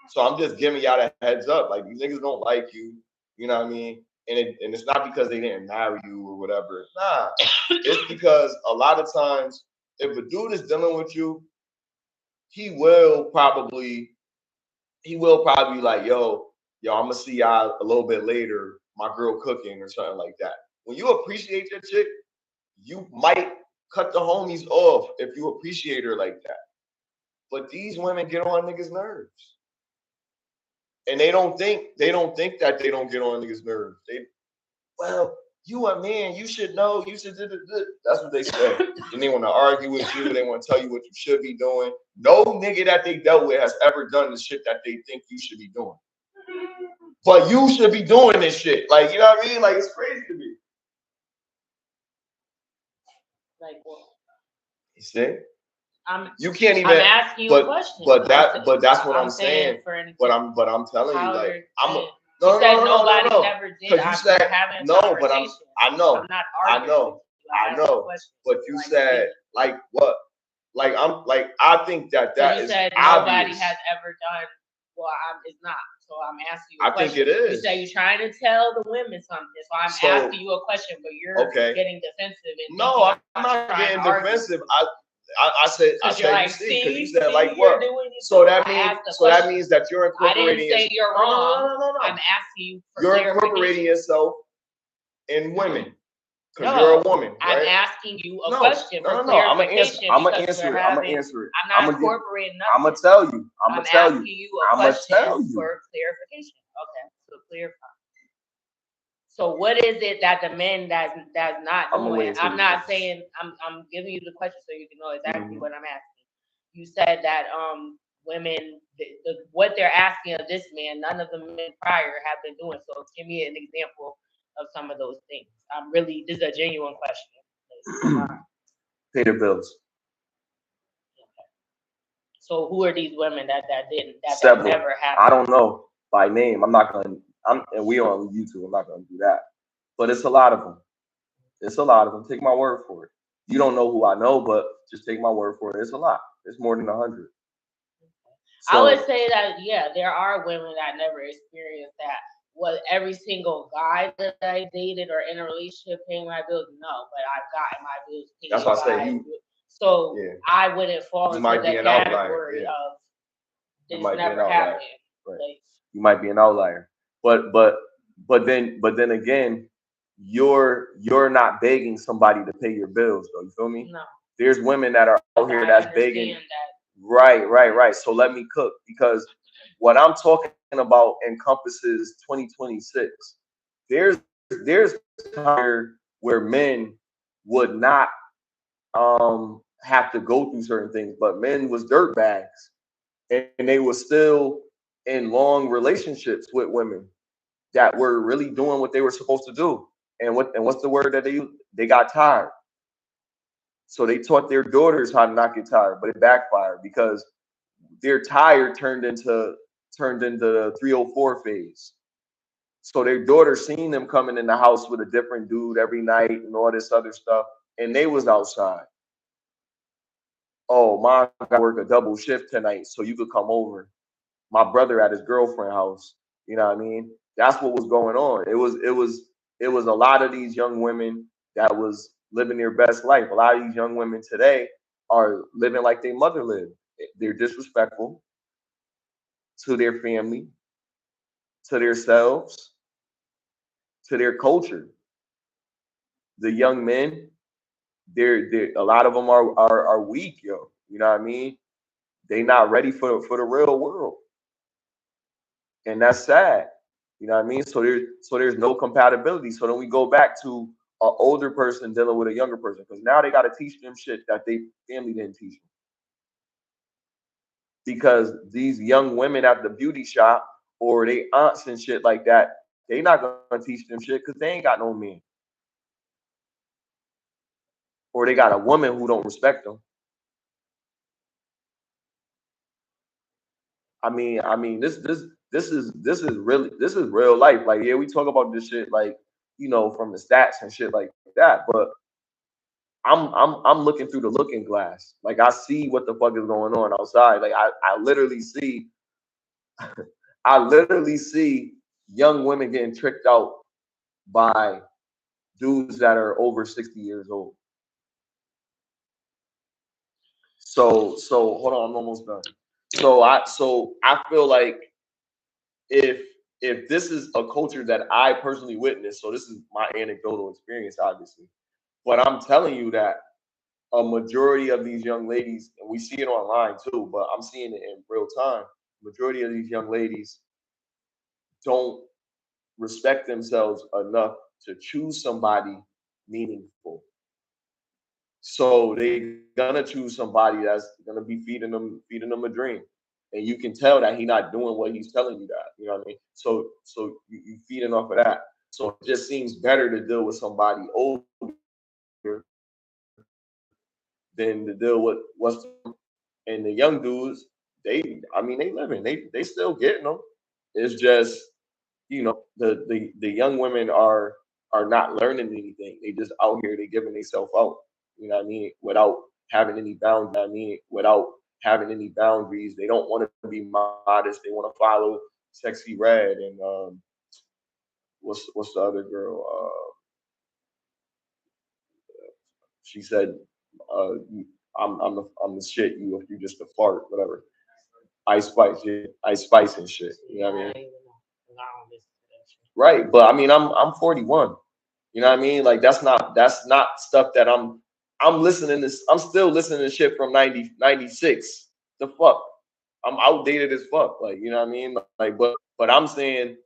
So I'm just giving y'all that heads up. Like these niggas don't like you. You know what I mean? And it's not because they didn't marry you or whatever. Nah. It's because a lot of times if a dude is dealing with you, he will probably be like, yo, I'm gonna see y'all a little bit later, my girl cooking or something like that. When you appreciate your chick, you might cut the homies off if you appreciate her like that. But these women get on niggas' nerves. And they don't think that they don't get on niggas' nerves. Well, you a man, you should know, you should do. That's what they say. And they want to argue with you, they want to tell you what you should be doing. No nigga that they dealt with has ever done the shit that they think you should be doing. But you should be doing this shit. Like, you know what I mean? Like, it's crazy to me. Like what? You see? You can't even. I'm asking you a question. But that's what I'm saying. But I'm telling you, like, I'm. No. Never did. Because you said no, but I know. I'm not arguing. I know. But you said like what? Like I think that you is said obvious. Nobody has ever done. Well, it's not. So I'm asking you. I think it is. You say you're trying to tell the women something. So I'm asking you a question, but you're getting defensive. No, I'm not getting defensive. I said you see because you said like what? So that means that you're incorporating. I didn't say you're wrong. No. I'm asking you. You're incorporating yourself in women because you're a woman, right? I'm asking you a question. No. I'm gonna answer it. I'm gonna answer it. I'm not incorporating nothing. I'm gonna tell you. I'm asking you a question for clarification. Okay, so clarify. So what is it that the men that's not doing? I'm not saying I'm giving you the question so you can know exactly what I'm asking. You said that women what they're asking of this man, none of the men prior have been doing. So give me an example of some of those things. This is a genuine question. Pay their bills. Okay. So who are these women that never happened? I don't know by name. And we on YouTube. I'm not gonna do that. But it's a lot of them. Take my word for it. You don't know who I know, but just take my word for it. It's a lot. It's more than 100. So, I would say that there are women that never experienced that. Was every single guy that I dated or in a relationship paying my bills? No, but I've gotten my bills paid. That's what I say. So I wouldn't fall into the category of this never happened. Right. Like, you might be an outlier, but then again, you're not begging somebody to pay your bills, though. You feel me? No. There's women that are out here that's begging. Right. So let me cook, because what I'm talking about encompasses 2026. There's where men would not have to go through certain things, but men was dirt bags, and they were still in long relationships with women that were really doing what they were supposed to do. And what's the word that they use? They got tired. So they taught their daughters how to not get tired, but it backfired because their tired turned into the 304 phase. So their daughter seen them coming in the house with a different dude every night and all this other stuff, and they was outside. Oh, mom got to work a double shift tonight, so you could come over. My brother at his girlfriend house. You know what I mean? That's what was going on. It was a lot of these young women that was living their best life. A lot of these young women today are living like their mother lived. They're disrespectful to their family, to themselves, to their culture. The young men, they're a lot of them are weak, yo. You know what I mean? They not ready for the real world, and that's sad. You know what I mean? So there's no compatibility. So then we go back to an older person dealing with a younger person, because now they got to teach them shit that they family didn't teach them. Because these young women at the beauty shop or they aunts and shit like that, they not gonna teach them shit because they ain't got no men, or they got a woman who don't respect them. I mean, this is real life. Like, yeah, we talk about this shit like, from the stats and shit like that, but I'm looking through the looking glass. Like, I see what the fuck is going on outside. Like, I literally see young women getting tricked out by dudes that are over 60 years old. So hold on, I'm almost done. So I feel like if if this is a culture that I personally witnessed, so this is my anecdotal experience, obviously, but I'm telling you that a majority of these young ladies, and we see it online too, but I'm seeing it in real time. Majority of these young ladies don't respect themselves enough to choose somebody meaningful. So they're gonna choose somebody that's gonna be feeding them a dream. And you can tell that he's not doing what he's telling you that. You know what I mean? So you feeding off of that. So it just seems better to deal with somebody older than to deal with what's and the young dudes, they living. They still getting them. It's just, the young women are not learning anything. They just out here, they giving themselves out. You know what I mean? Without having any boundaries. Without having any boundaries. They don't want to be modest. They want to follow Sexy Red and what's the other girl? She said, I'm the shit. You just a fart, whatever. Ice Spice, yeah, Ice Spice and shit. You know what I mean? Right, but I mean, I'm 41. You know what I mean? Like, that's not stuff that I'm listening to. I'm still listening to shit from 96. The fuck, I'm outdated as fuck. Like, you know what I mean? Like, but I'm saying,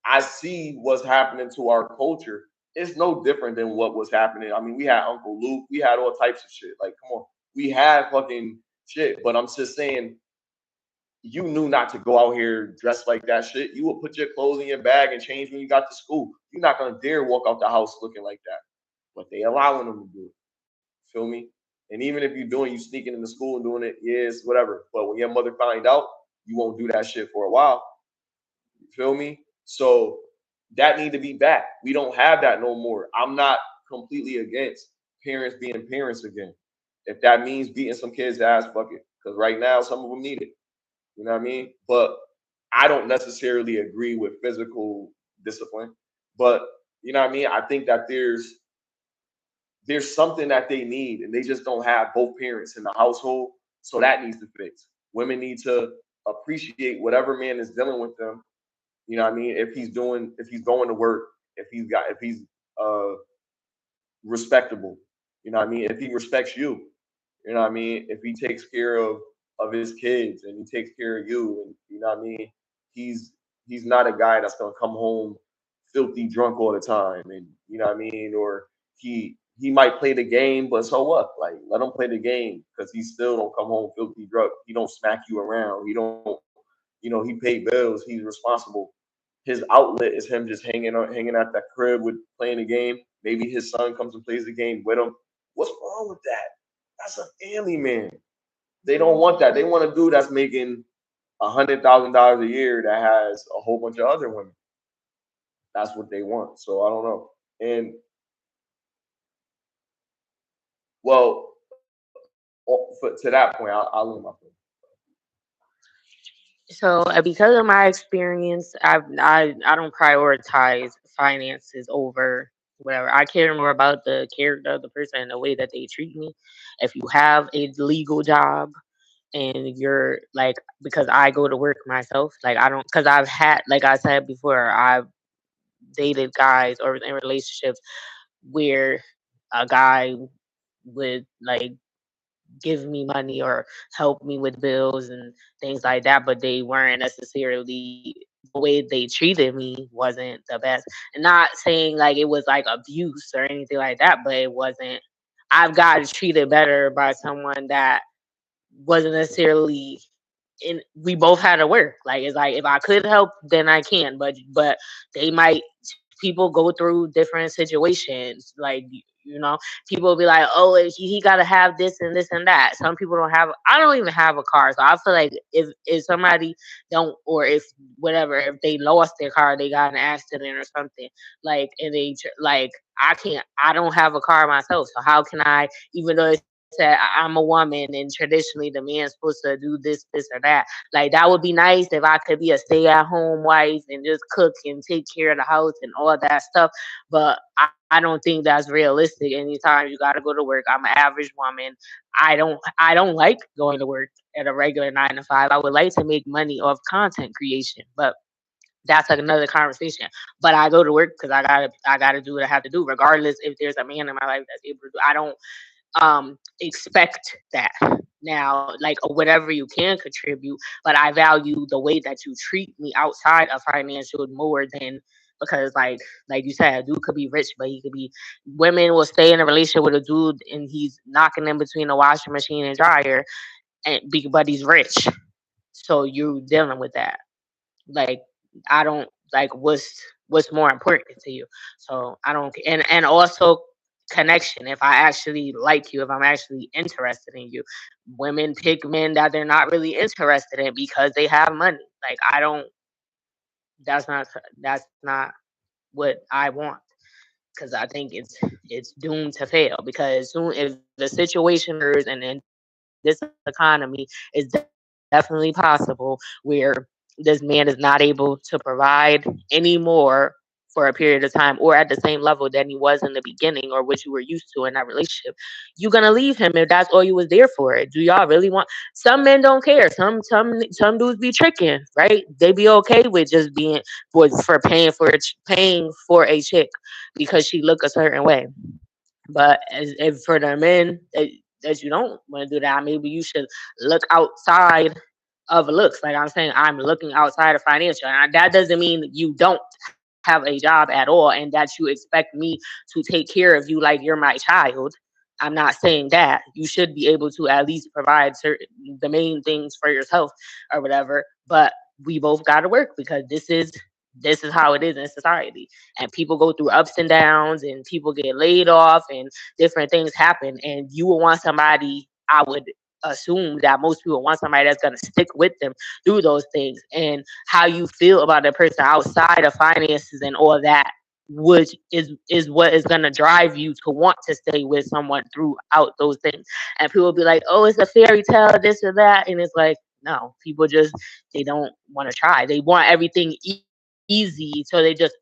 I see what's happening to our culture. It's no different than what was happening. I mean, we had Uncle Luke, we had all types of shit. Like, come on, we had fucking shit. But I'm just saying, you knew not to go out here dressed like that shit. You would put your clothes in your bag and change when you got to school. You're not gonna dare walk out the house looking like that. But they allowing them to do it. Feel me? And even if you're doing, you sneaking into school and doing it, yes, whatever. But when your mother find out, you won't do that shit for a while. You feel me? So that need to be back. We don't have that no more. I'm not completely against parents being parents again. If that means beating some kids' ass, fuck it. Because right now, some of them need it. You know what I mean? But I don't necessarily agree with physical discipline. But you know what I mean? I think that there's something that they need, and they just don't have both parents in the household. So that needs to fix. Women need to appreciate whatever man is dealing with them. You know what I mean? If he's going to work, if he's uh respectable. You know what I mean? If he respects you. You know what I mean? If he takes care of his kids and he takes care of you, and you know what I mean, he's he's not a guy that's gonna come home filthy drunk all the time, and you know what I mean, or he might play the game, but so what? Like let him play the game because he still don't come home filthy drunk. He don't smack you around. He don't, he paid bills. He's responsible. His outlet is him just hanging at that crib with playing the game. Maybe his son comes and plays the game with him. What's wrong with that? That's a family man. They don't want that. They want a dude that's making $100,000 a year that has a whole bunch of other women. That's what they want. So I don't know. And well, to that point, I'll leave my point. So because of my experience, I don't prioritize finances over whatever. I care more about the character of the person and the way that they treat me. If you have a legal job and you're like, because I go to work myself, like I don't, because I've had, like I said before, I've dated guys or in relationships where a guy would like give me money or help me with bills and things like that, but they weren't necessarily the way they treated me wasn't the best. And not saying like it was like abuse or anything like that, but it wasn't. I've got treated better by someone that wasn't necessarily and we both had to work. Like it's like if I could help, then I can. But they might people go through different situations. Like people will be like, oh, he got to have this and this and that. Some people don't have. I don't even have a car, so I feel like if somebody don't or if whatever if they lost their car, they got in an accident or something. Like and like I can't. I don't have a car myself, so how can I? Even though it said I'm a woman and traditionally the man's supposed to do this or that. Like that would be nice if I could be a stay-at-home wife and just cook and take care of the house and all that stuff. But I don't think that's realistic. Anytime you got to go to work, I'm an average woman. I don't like going to work at a regular 9 to 5. I would like to make money off content creation, but that's like another conversation. But I go to work because I gotta do what I have to do, regardless if there's a man in my life that's able to do. I don't expect that now like or whatever you can contribute, but I value the way that you treat me outside of financial more than because like you said, a dude could be rich but he could be women will stay in a relationship with a dude and he's knocking in between a washing machine and dryer but he's rich, so you dealing with that. Like I don't like what's more important to you. So I don't and also connection. If I actually like you, if I'm actually interested in you, women pick men that they're not really interested in because they have money. Like I don't. That's not what I want because I think it's doomed to fail because soon if the situation occurs and in this economy it's definitely possible where this man is not able to provide anymore for a period of time or at the same level that he was in the beginning or what you were used to in that relationship, you're gonna leave him if that's all you was there for. Do y'all really want? Some men don't care. Some dudes be tricking, right? They be okay with just being for paying for a chick because she look a certain way. But as if for the men that you don't want to do that, maybe you should look outside of looks. Like I'm saying, I'm looking outside of financial, and that doesn't mean you don't have a job at all, and that you expect me to take care of you like you're my child. I'm not saying that. You should be able to at least provide certain the main things for yourself or whatever. But we both got to work because this is how it is in society, and people go through ups and downs, and people get laid off, and different things happen. And you will want somebody. I would assume that most people want somebody that's going to stick with them through those things. And how you feel about a person outside of finances and all that, which is what is going to drive you to want to stay with someone throughout those things. And people will be like, oh, it's a fairy tale, this or that. And it's like, no, people just, they don't want to try. They want everything easy. So they just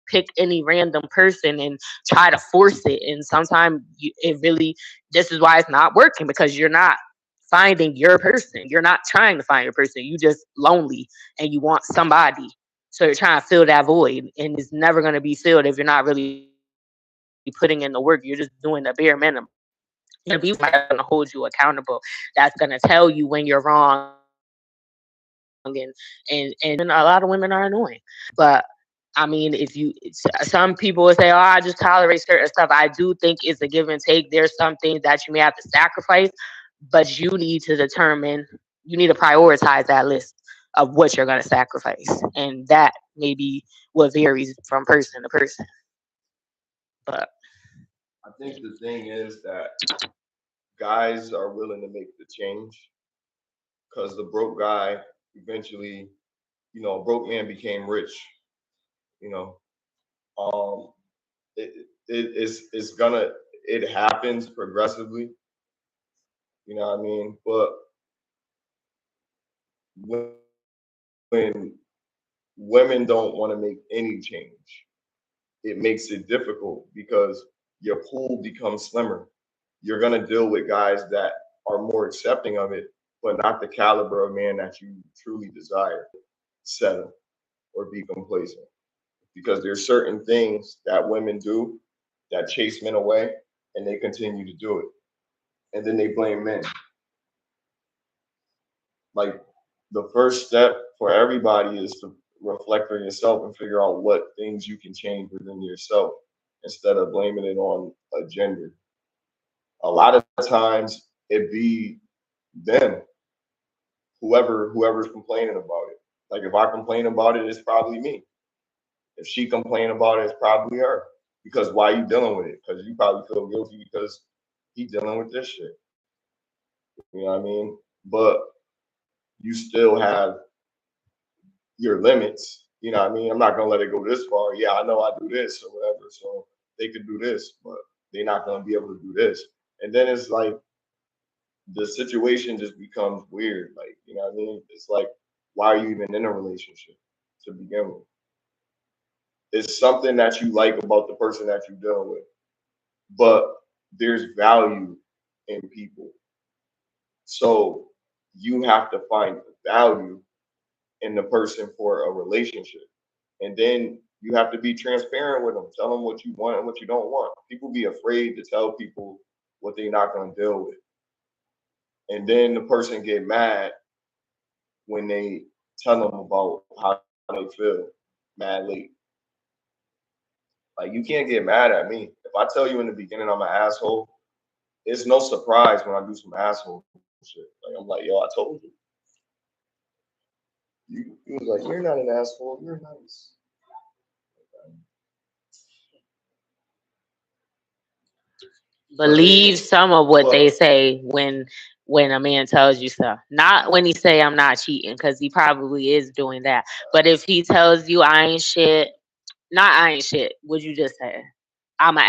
pick any random person and try to force it. And sometimes this is why it's not working because you're not finding your person. You're not trying to find your person. You just lonely and you want somebody. So you're trying to fill that void, and it's never going to be filled if you're not really putting in the work. You're just doing the bare minimum. So You're gonna be with somebody that's gonna hold you accountable. That's gonna tell you when you're wrong, and a lot of women are annoying, but I mean, some people will say, "Oh, I just tolerate certain stuff." I do think it's a give and take. There's some things that you may have to sacrifice, but you need to determine, you need to prioritize that list of what you're going to sacrifice, and that may be what varies from person to person. But I think the thing is that guys are willing to make the change because the broke guy eventually, a broke man became rich. You know, um, it's gonna it happens progressively. You know what I mean? But when women don't want to make any change, it makes it difficult because your pool becomes slimmer. You're gonna deal with guys that are more accepting of it, but not the caliber of man that you truly desire. Settle or be complacent because there's certain things that women do that chase men away, and they continue to do it, and then they blame men. Like the first step for everybody is to reflect on yourself and figure out what things you can change within yourself instead of blaming it on a gender. A lot of times it be them, whoever's complaining about it. Like if I complain about it, it's probably me. If she complain about it, it's probably her. Because why you dealing with it? Because you probably feel guilty because he dealing with this shit. You know what I mean? But you still have your limits. You know what I mean? I'm not gonna let it go this far. Yeah, I know I do this or whatever, so they could do this, but they're not gonna be able to do this. And then it's like the situation just becomes weird. Like, you know what I mean? It's like, why are you even in a relationship to begin with? It's something that you like about the person that you deal with, but there's value in people. So you have to find value in the person for a relationship. And then you have to be transparent with them. Tell them what you want and what you don't want. People be afraid to tell people what they're not going to deal with. And then the person get mad when they tell them about how they feel mad late. Like you can't get mad at me. If I tell you in the beginning I'm an asshole, it's no surprise when I do some asshole shit. Like I'm like, yo, I told you. You was like, you're not an asshole. You're nice. But believe some of what they but say when a man tells you stuff. Not when he say I'm not cheating, because he probably is doing that. But if he tells you I ain't shit, not I ain't shit, what you just said. I'm an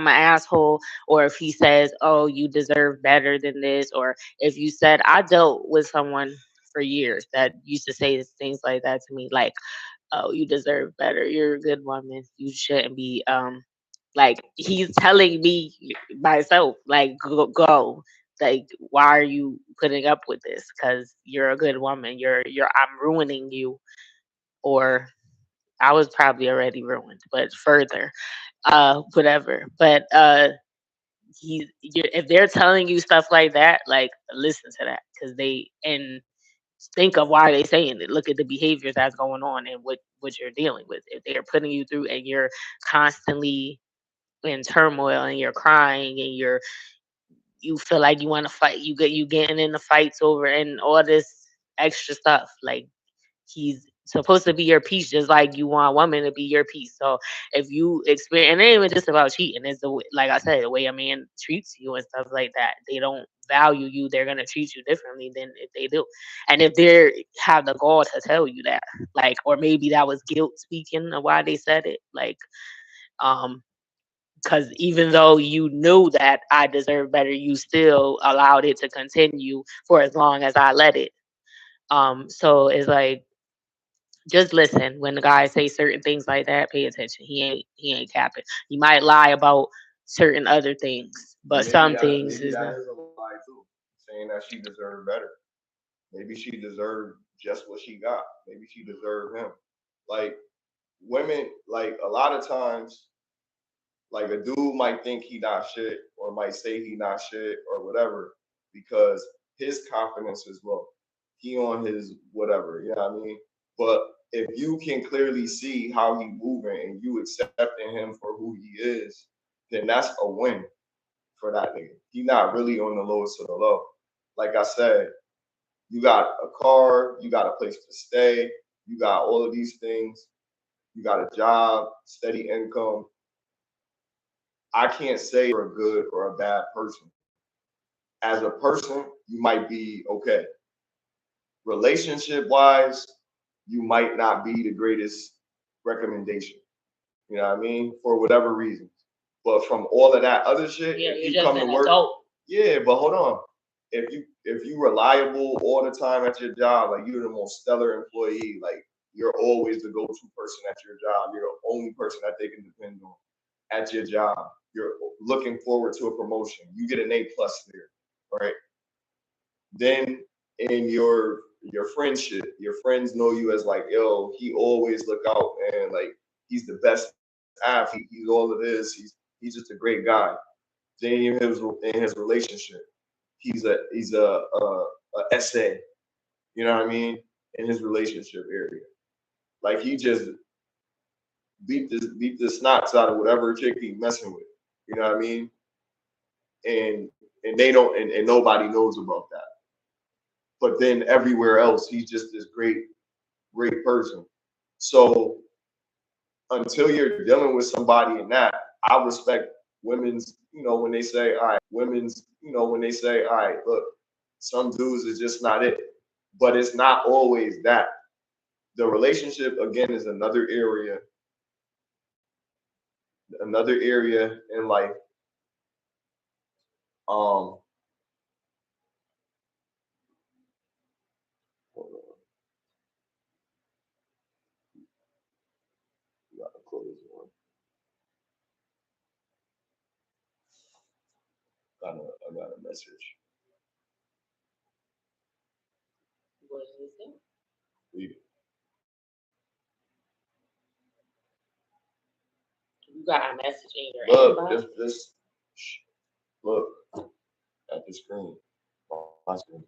asshole, or if he says, "Oh, you deserve better than this," or if you said, I dealt with someone for years that used to say things like that to me, like, "Oh, you deserve better. You're a good woman. You shouldn't be like he's telling me myself, like, go. Like, why are you putting up with this? Because you're a good woman. I'm ruining you, or I was probably already ruined, but further, whatever. But if they're telling you stuff like that, like, listen to that, because and think of why they saying it. Look at the behaviors that's going on and what you're dealing with. If they're putting you through and you're constantly in turmoil and you're crying and you feel like you want to fight, you getting in the fights over and all this extra stuff, like, he's supposed to be your piece, just like you want a woman to be your piece. So if you experience, and it ain't even just about cheating, it's like I said, the way a man treats you and stuff like that. They don't value you, they're gonna treat you differently than if they do. And if they have the gall to tell you that, like, or maybe that was guilt speaking of why they said it, like, um because even though you knew that I deserve better, you still allowed it to continue for as long as I let it. So it's like, just listen when the guy say certain things like that. Pay attention. He ain't capping. He might lie about certain other things, but some things maybe is that not. is a lie too, saying that she deserved better. Maybe she deserved just what she got. Maybe she deserved him. Like women, like a lot of times Like a dude might think he not shit or might say he not shit or whatever because his confidence is low. He on his whatever, you know what I mean? But if you can clearly see how he moving and you accepting him for who he is, then that's a win for that nigga. He not really on the lowest of the low. Like I said, you got a car, you got a place to stay, you got all of these things, you got a job, steady income. I can't say you're a good or a bad person. As a person, you might be okay. Relationship wise, you might not be the greatest recommendation. You know what I mean? For whatever reasons. But from all of that other shit, Yeah, if you're you just come to an work, adult. yeah, but hold on. If you reliable all the time at your job, like you're the most stellar employee, like you're always the go-to person at your job. You're the only person that they can depend on at your job. You're looking forward to a promotion. You get an A+ there, right? Then in your friendship, your friends know you as like, yo, he always look out, man. Like he's the best athlete. He's all of this. He's just a great guy. Then in his relationship, he's a essay. You know what I mean? In his relationship area, like he just beat the snots out of whatever chick he messing with. You know what I mean? And they don't and nobody knows about that. But then everywhere else, he's just this great person. So until you're dealing with somebody in that, I respect women's, when they say, all right, look, some dudes is just not it. But it's not always that. The relationship again is another area in life. Um hold on, gotta close one. I got a message. What is it? Read it. You got a message in your Look, inbox? just look at the screen. My screen.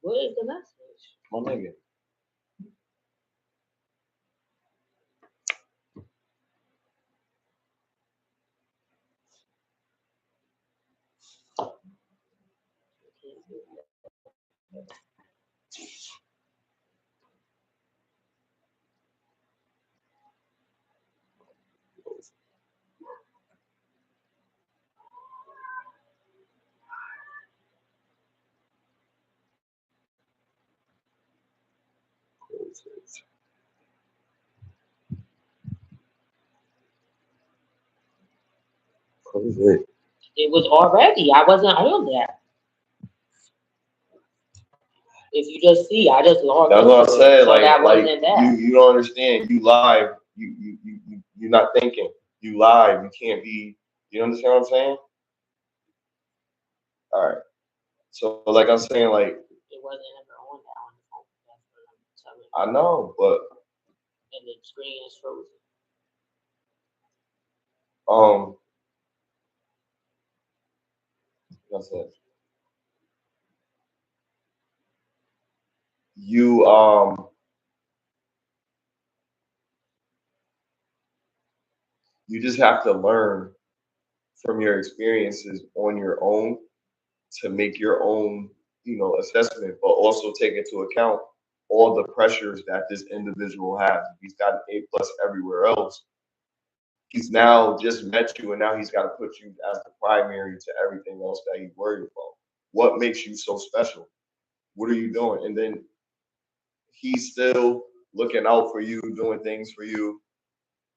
What is the message? My nigga. Close it. Close it. It was already. I wasn't on that. If you just see, I just logged That's what I into it, said. so that wasn't that. You don't understand. You live. You're not thinking. You live. You can't be. You understand what I'm saying? All right. So like I'm saying, like It wasn't ever on that on the phone. That's what I'm telling you. I know, but And the screen is frozen. um, like I said, you you just have to learn from your experiences on your own to make your own, assessment, but also take into account all the pressures that this individual has. If he's got an A+ everywhere else, he's now just met you and now he's got to put you as the primary to everything else that he's worried about. What makes you so special? What are you doing? And then he's still looking out for you, doing things for you.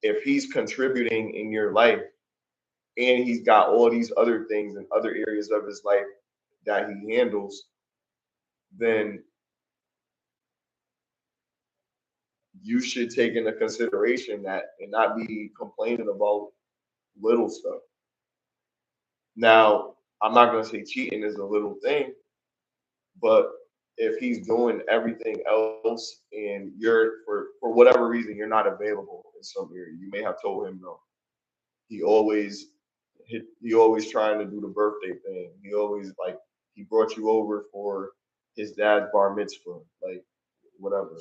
If he's contributing in your life and he's got all these other things and other areas of his life that he handles, then you should take into consideration that and not be complaining about little stuff. Now, I'm not going to say cheating is a little thing, But if he's doing everything else and you're for whatever reason you're not available in some area, you may have told him no. He always he always trying to do the birthday thing. He always like he brought you over for his dad's bar mitzvah, like whatever,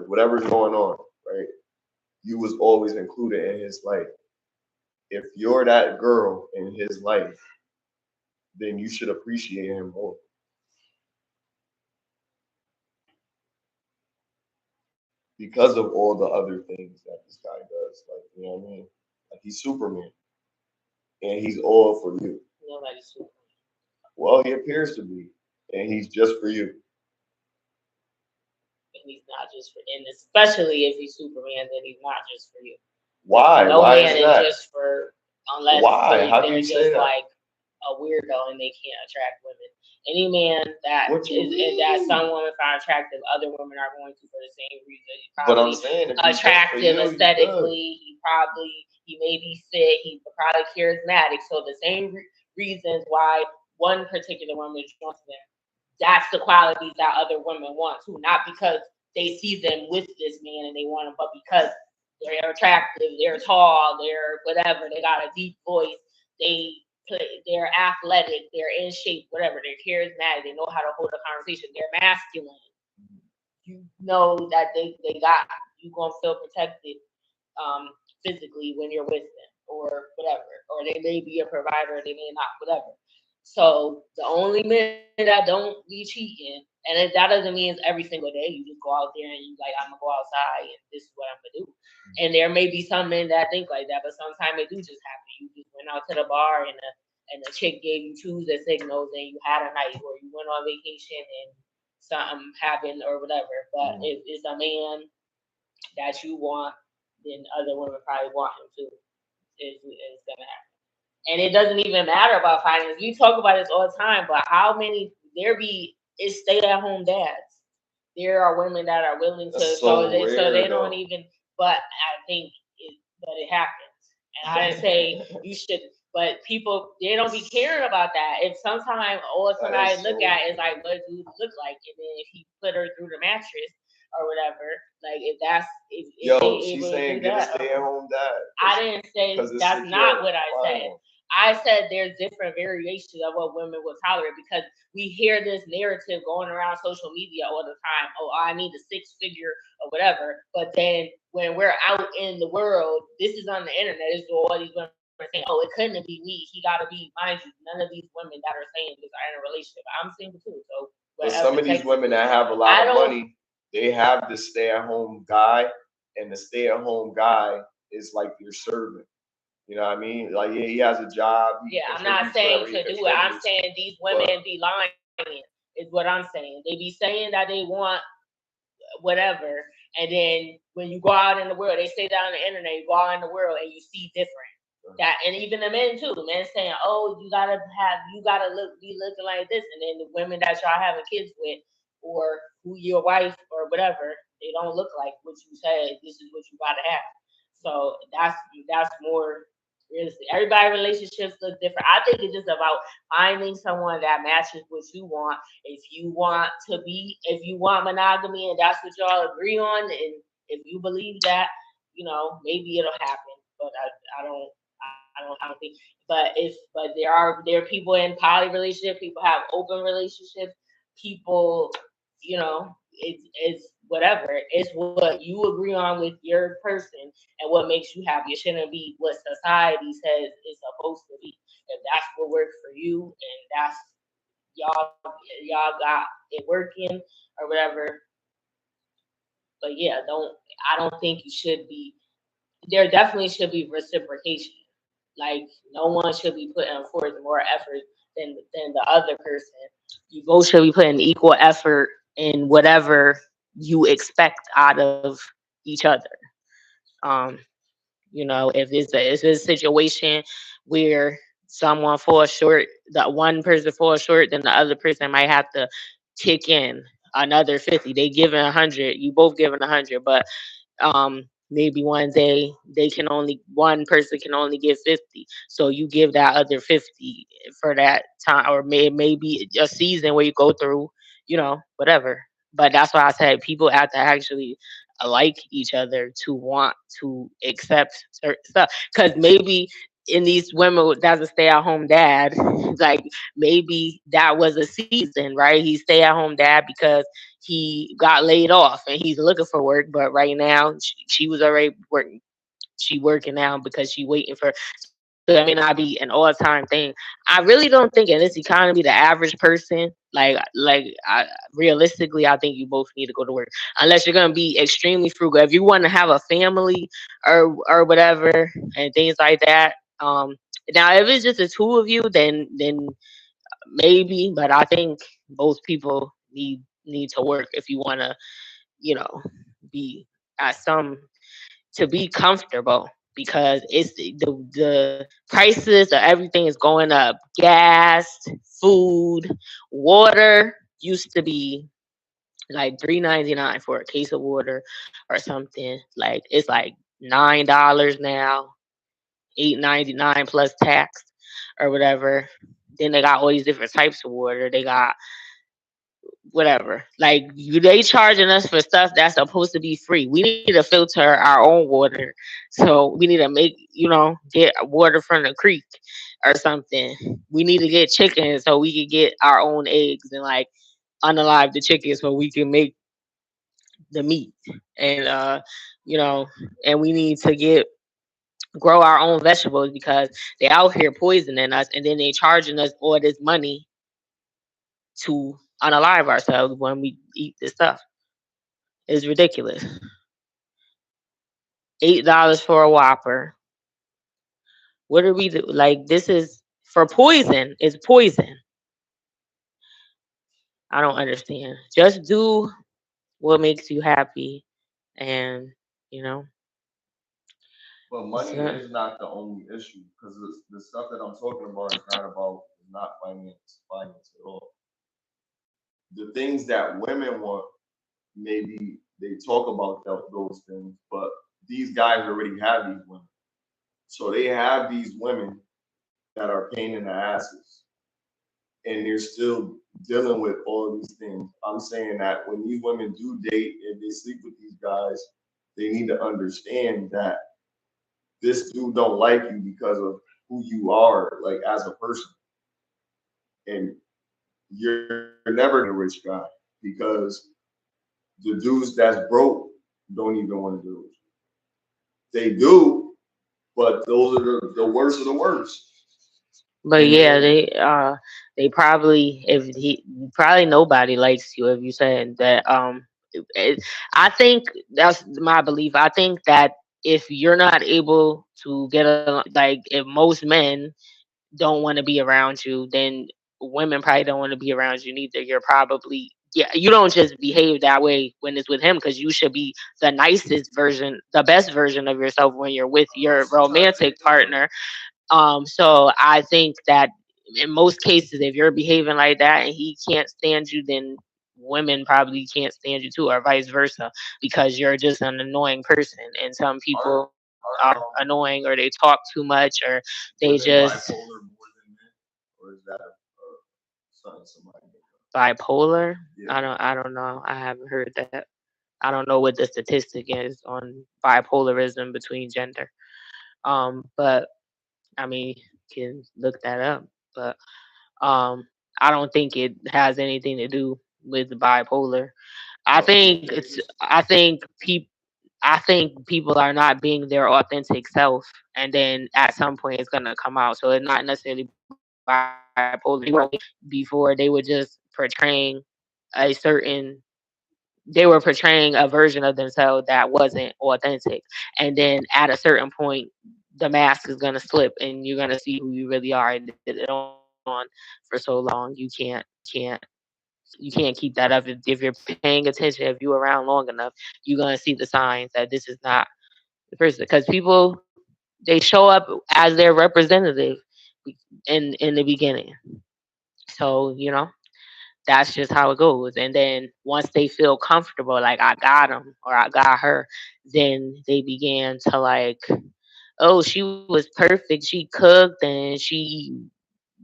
whatever's going on, right? You was always included in his life. If you're that girl in his life, then you should appreciate him more because of all the other things that this guy does. Like, you know what I mean? Like he's Superman and he's all for you. Nobody's Superman. Well, he appears to be, and he's just for you. And he's not just for, and especially if he's Superman, then he's not just for you. Why? No Why man is that? just for, unless Why? How do they're you say just that? like a weirdo and they can't attract women. Any man that What you is that mean? some women find attractive, other women are going to for the same reason. He's But I'm probably saying if he's just for attractive you, he's good. aesthetically. He may be fit. He's probably charismatic. So the same reasons why one particular woman is drawn to them, that's the qualities that other women want too. Not because they see them with this man and they want him, but because they're attractive, they're tall, they're whatever, they got a deep voice, they're athletic, they're in shape, whatever, they're charismatic, they know how to hold a conversation, they're masculine. You know that they got you gonna feel protected physically when you're with them or whatever. Or they may be a provider, they may not, whatever. So the only men that don't be cheating, and that doesn't mean it's every single day. You just go out there and you like, I'm gonna go outside and this is what I'm gonna do. And there may be some men that think like that, but sometimes it do just happen. You just went out to the bar and the chick gave you Tuesday signals and you had a night, or you went on vacation and something happened or whatever. But if it's a man that you want, then other women probably want him too. Is gonna happen. And it doesn't even matter about finance. We talk about this all the time, but how many is stay at home dads. There are women that are willing to That's so they rare, don't though. even, but I think it happens. And I didn't say you should, but people, they don't be caring about that. If sometimes all somebody look at is like, what do you look like? And then if he put her through the mattress or whatever, like if that's if Yo, they she's able to saying do get a that, stay-at-home dad. I didn't say Because it's that's secure. not what I said. Wow. I said there's different variations of what women will tolerate because we hear this narrative going around social media all the time. Oh, I need a six-figure or whatever. But then when we're out in the world, this is on the internet. This is all these women are saying, oh, it couldn't be me. He got to be, mind you, none of these women that are saying this are in a relationship. I'm single too. So, but some of these women that have a lot of money, they have the stay-at-home guy, and the stay-at-home guy is like your servant. You know what I mean? Like, yeah, he has a job. Yeah, I'm not saying to do it. I'm saying these women be lying, is what I'm saying. They be saying that they want whatever, and then when you go out in the world, they say that on the internet, you go out in the world and you see different. That, and even the men too. The men saying, "Oh, you gotta be looking like this," and then the women that y'all having kids with, or who your wife or whatever, they don't look like what you said. This is what you gotta have. So that's more realistic. Everybody relationships look different. I think it's just about finding someone that matches what you want. If you want monogamy and that's what y'all agree on, and if you believe that, maybe it'll happen. But I don't think. But there are people in poly relationships. People have open relationships. People, it's whatever. It's what you agree on with your person and what makes you happy. It shouldn't be what society says it's supposed to be. If that's what works for you, and that's y'all got it working or whatever. But yeah, I don't think you should be. There definitely should be reciprocation. Like no one should be putting forth more effort than the other person. You both should be putting equal effort in whatever you expect out of each other. Um, if it's a situation where someone falls short, that one person falls short, then the other person might have to kick in another 50. They giving 100, you both giving 100, but Maybe one day one person can only give 50. So you give that other 50 for that time, or maybe a season where you go through, whatever. But that's why I said people have to actually like each other to want to accept certain stuff. Because maybe in these women that's a stay at home dad, like maybe that was a season, right? He stay at home dad because he got laid off and he's looking for work, but right now she was already working. She working now because she waiting for. So that may not be an all time thing. I really don't think in this economy the average person, realistically, I think you both need to go to work unless you're gonna be extremely frugal. If you want to have a family or whatever and things like that. Now if it's just the two of you, then maybe, but I think both people need to work if you want to, you know, be at some to be comfortable because it's the prices of everything is going up. Gas, food, water used to be like $3.99 for a case of water or something. Like it's like $9 now, $8.99 plus tax or whatever. Then they got all these different types of water. They got whatever. Like they charging us for stuff that's supposed to be free. We need to filter our own water. So we need to get water from the creek or something. We need to get chicken so we can get our own eggs and like unalive the chicken so we can make the meat. And you know, and we need to get grow our own vegetables because they out here poisoning us and then they charging us all this money to unalive ourselves when we eat this stuff. It's ridiculous. $8 for a Whopper. What are we do? Like this is for poison. It's poison. I don't understand. Just do what makes you happy, and you know. But It's money not, is not the only issue because the stuff that I'm talking about is not finance at all. The things that women want, maybe they talk about those things, but these guys already have these women. So they have these women that are pain in the asses, and they're still dealing with all these things. I'm saying that when these women do date and they sleep with these guys, they need to understand that this dude don't like you because of who you are, like as a person, and you're never gonna get a rich guy because the dudes that's broke don't even want to do it. They do, but those are the worst of the worst. but And yeah, then they probably if he probably nobody likes you if you said that. It, I think that's my belief. I think that if you're not able to get like if most men don't want to be around you, then women probably don't want to be around you neither. You're probably yeah, you don't just behave that way when it's with him because you should be the nicest version, the best version of yourself when you're with your sometimes they romantic do. partner. So I think that in most cases, if you're behaving like that and he can't stand you, then women probably can't stand you too, or vice versa, because you're just an annoying person. And some Are people are are annoying, or they talk too much, or they women just bipolar more than men, or is that something somebody made up? bipolar. Yeah. I don't know. I haven't heard that. I don't know what the statistic is on bipolarism between gender. But I mean, can look that up. But Um, I don't think it has anything to do with bipolar. I Well, in think the it's. case, I think people are not being their authentic self, and then at some point it's gonna come out. So it's not necessarily bipolar. Before they were just portraying a certain. They were portraying a version of themselves that wasn't authentic, and then at a certain point, the mask is gonna slip, and you're gonna see who you really are. And it only goes on for so long. You can't keep that up. If you're paying attention, if you're around long enough, you're gonna see the signs that this is not the person. Because people they show up as their representative in the beginning. So that's just how it goes. And then once they feel comfortable, like I got him or I got her, then they began to like, oh, she was perfect. She cooked and she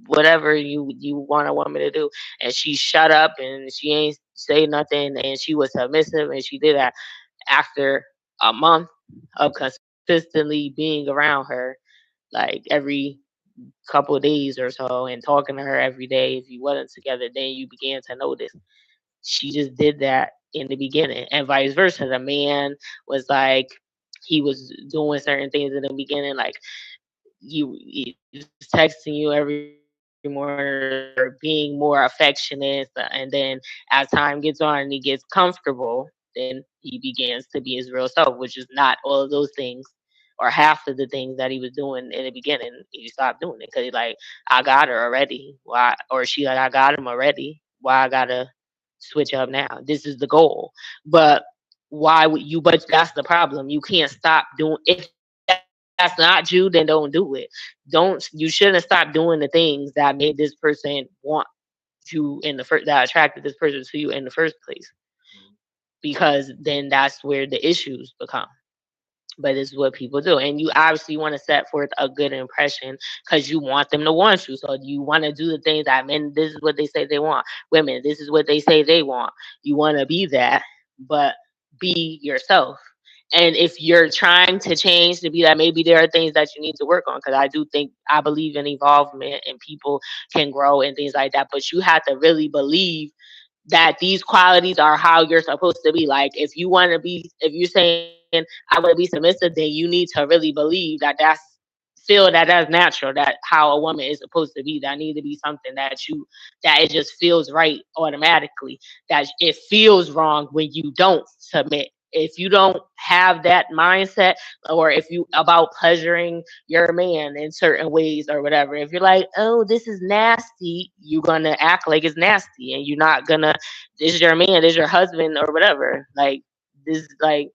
whatever you want a woman to do, and she shut up and she ain't say nothing and she was submissive and she did that after a month of consistently being around her, like every couple of days or so, and talking to her every day. If you wasn't together, then you began to notice she just did that in the beginning, and vice versa. The man was like, he was doing certain things in the beginning, like he was texting you every morning or being more affectionate, and then as time gets on and he gets comfortable, then he begins to be his real self, which is not all of those things or half of the things that he was doing in the beginning. He stopped doing it because he like, I got her already. Why? Or she like, I got him already. Why I gotta switch up now? This is the goal. But why would you? But that's the problem. You can't stop doing. If that's not you, then don't do it. You shouldn't stop doing the things that made this person want you in the first, that attracted this person to you in the first place, because then that's where the issues become. But it's what people do, and you obviously want to set forth a good impression because you want them to want you. So you want to do the things that men, this is what they say they want. Women, this is what they say they want. You want to be that, but be yourself. And if you're trying to change to be that, maybe there are things that you need to work on, because I do think, I believe in evolvement and people can grow and things like that, but you have to really believe that these qualities are how you're supposed to be. Like if you want to be, if you're saying I want to be submissive, then you need to really believe that that's, feel that that's natural, that how a woman is supposed to be. That need to be something that you, that it just feels right automatically. That it feels wrong when you don't submit. If you don't have that mindset, or if you about pleasuring your man in certain ways or whatever, if you're like, oh, this is nasty, you're gonna act like it's nasty, and you're not gonna, this is your man, this is your husband or whatever. Like this, like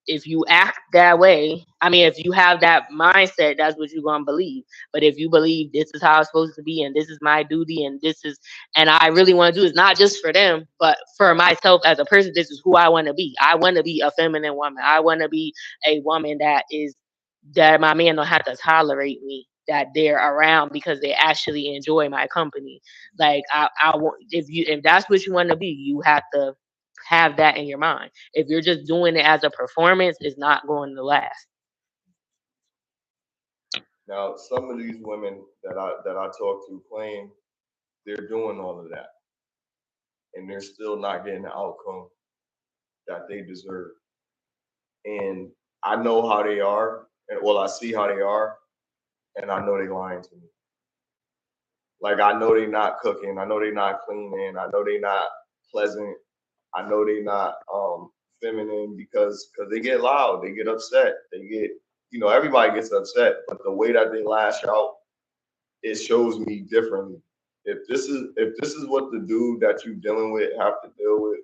if you act that way, I mean, if you have that mindset, that's what you're gonna believe. But if you believe this is how it's supposed to be, and this is my duty, and this is, and I really want to do, is not just for them, but for myself as a person. This is who I want to be. I want to be a feminine woman. I want to be a woman that is, that my man don't have to tolerate me. That they're around because they actually enjoy my company. Like I want, if you, if that's what you want to be, you have to have that in your mind. If you're just doing it as a performance, it's not going to last. Now, some of these women that I talk to claim they're doing all of that, and they're still not getting the outcome that they deserve. And I know how they are, and well, I see how they are, and I know they lying to me. Like I know they not cooking, I know they not cleaning, I know they not pleasant, I know they not feminine, because they get loud, they get upset, they get, everybody gets upset, but the way that they lash out, it shows me differently. If this is what the dude that you dealing with have to deal with,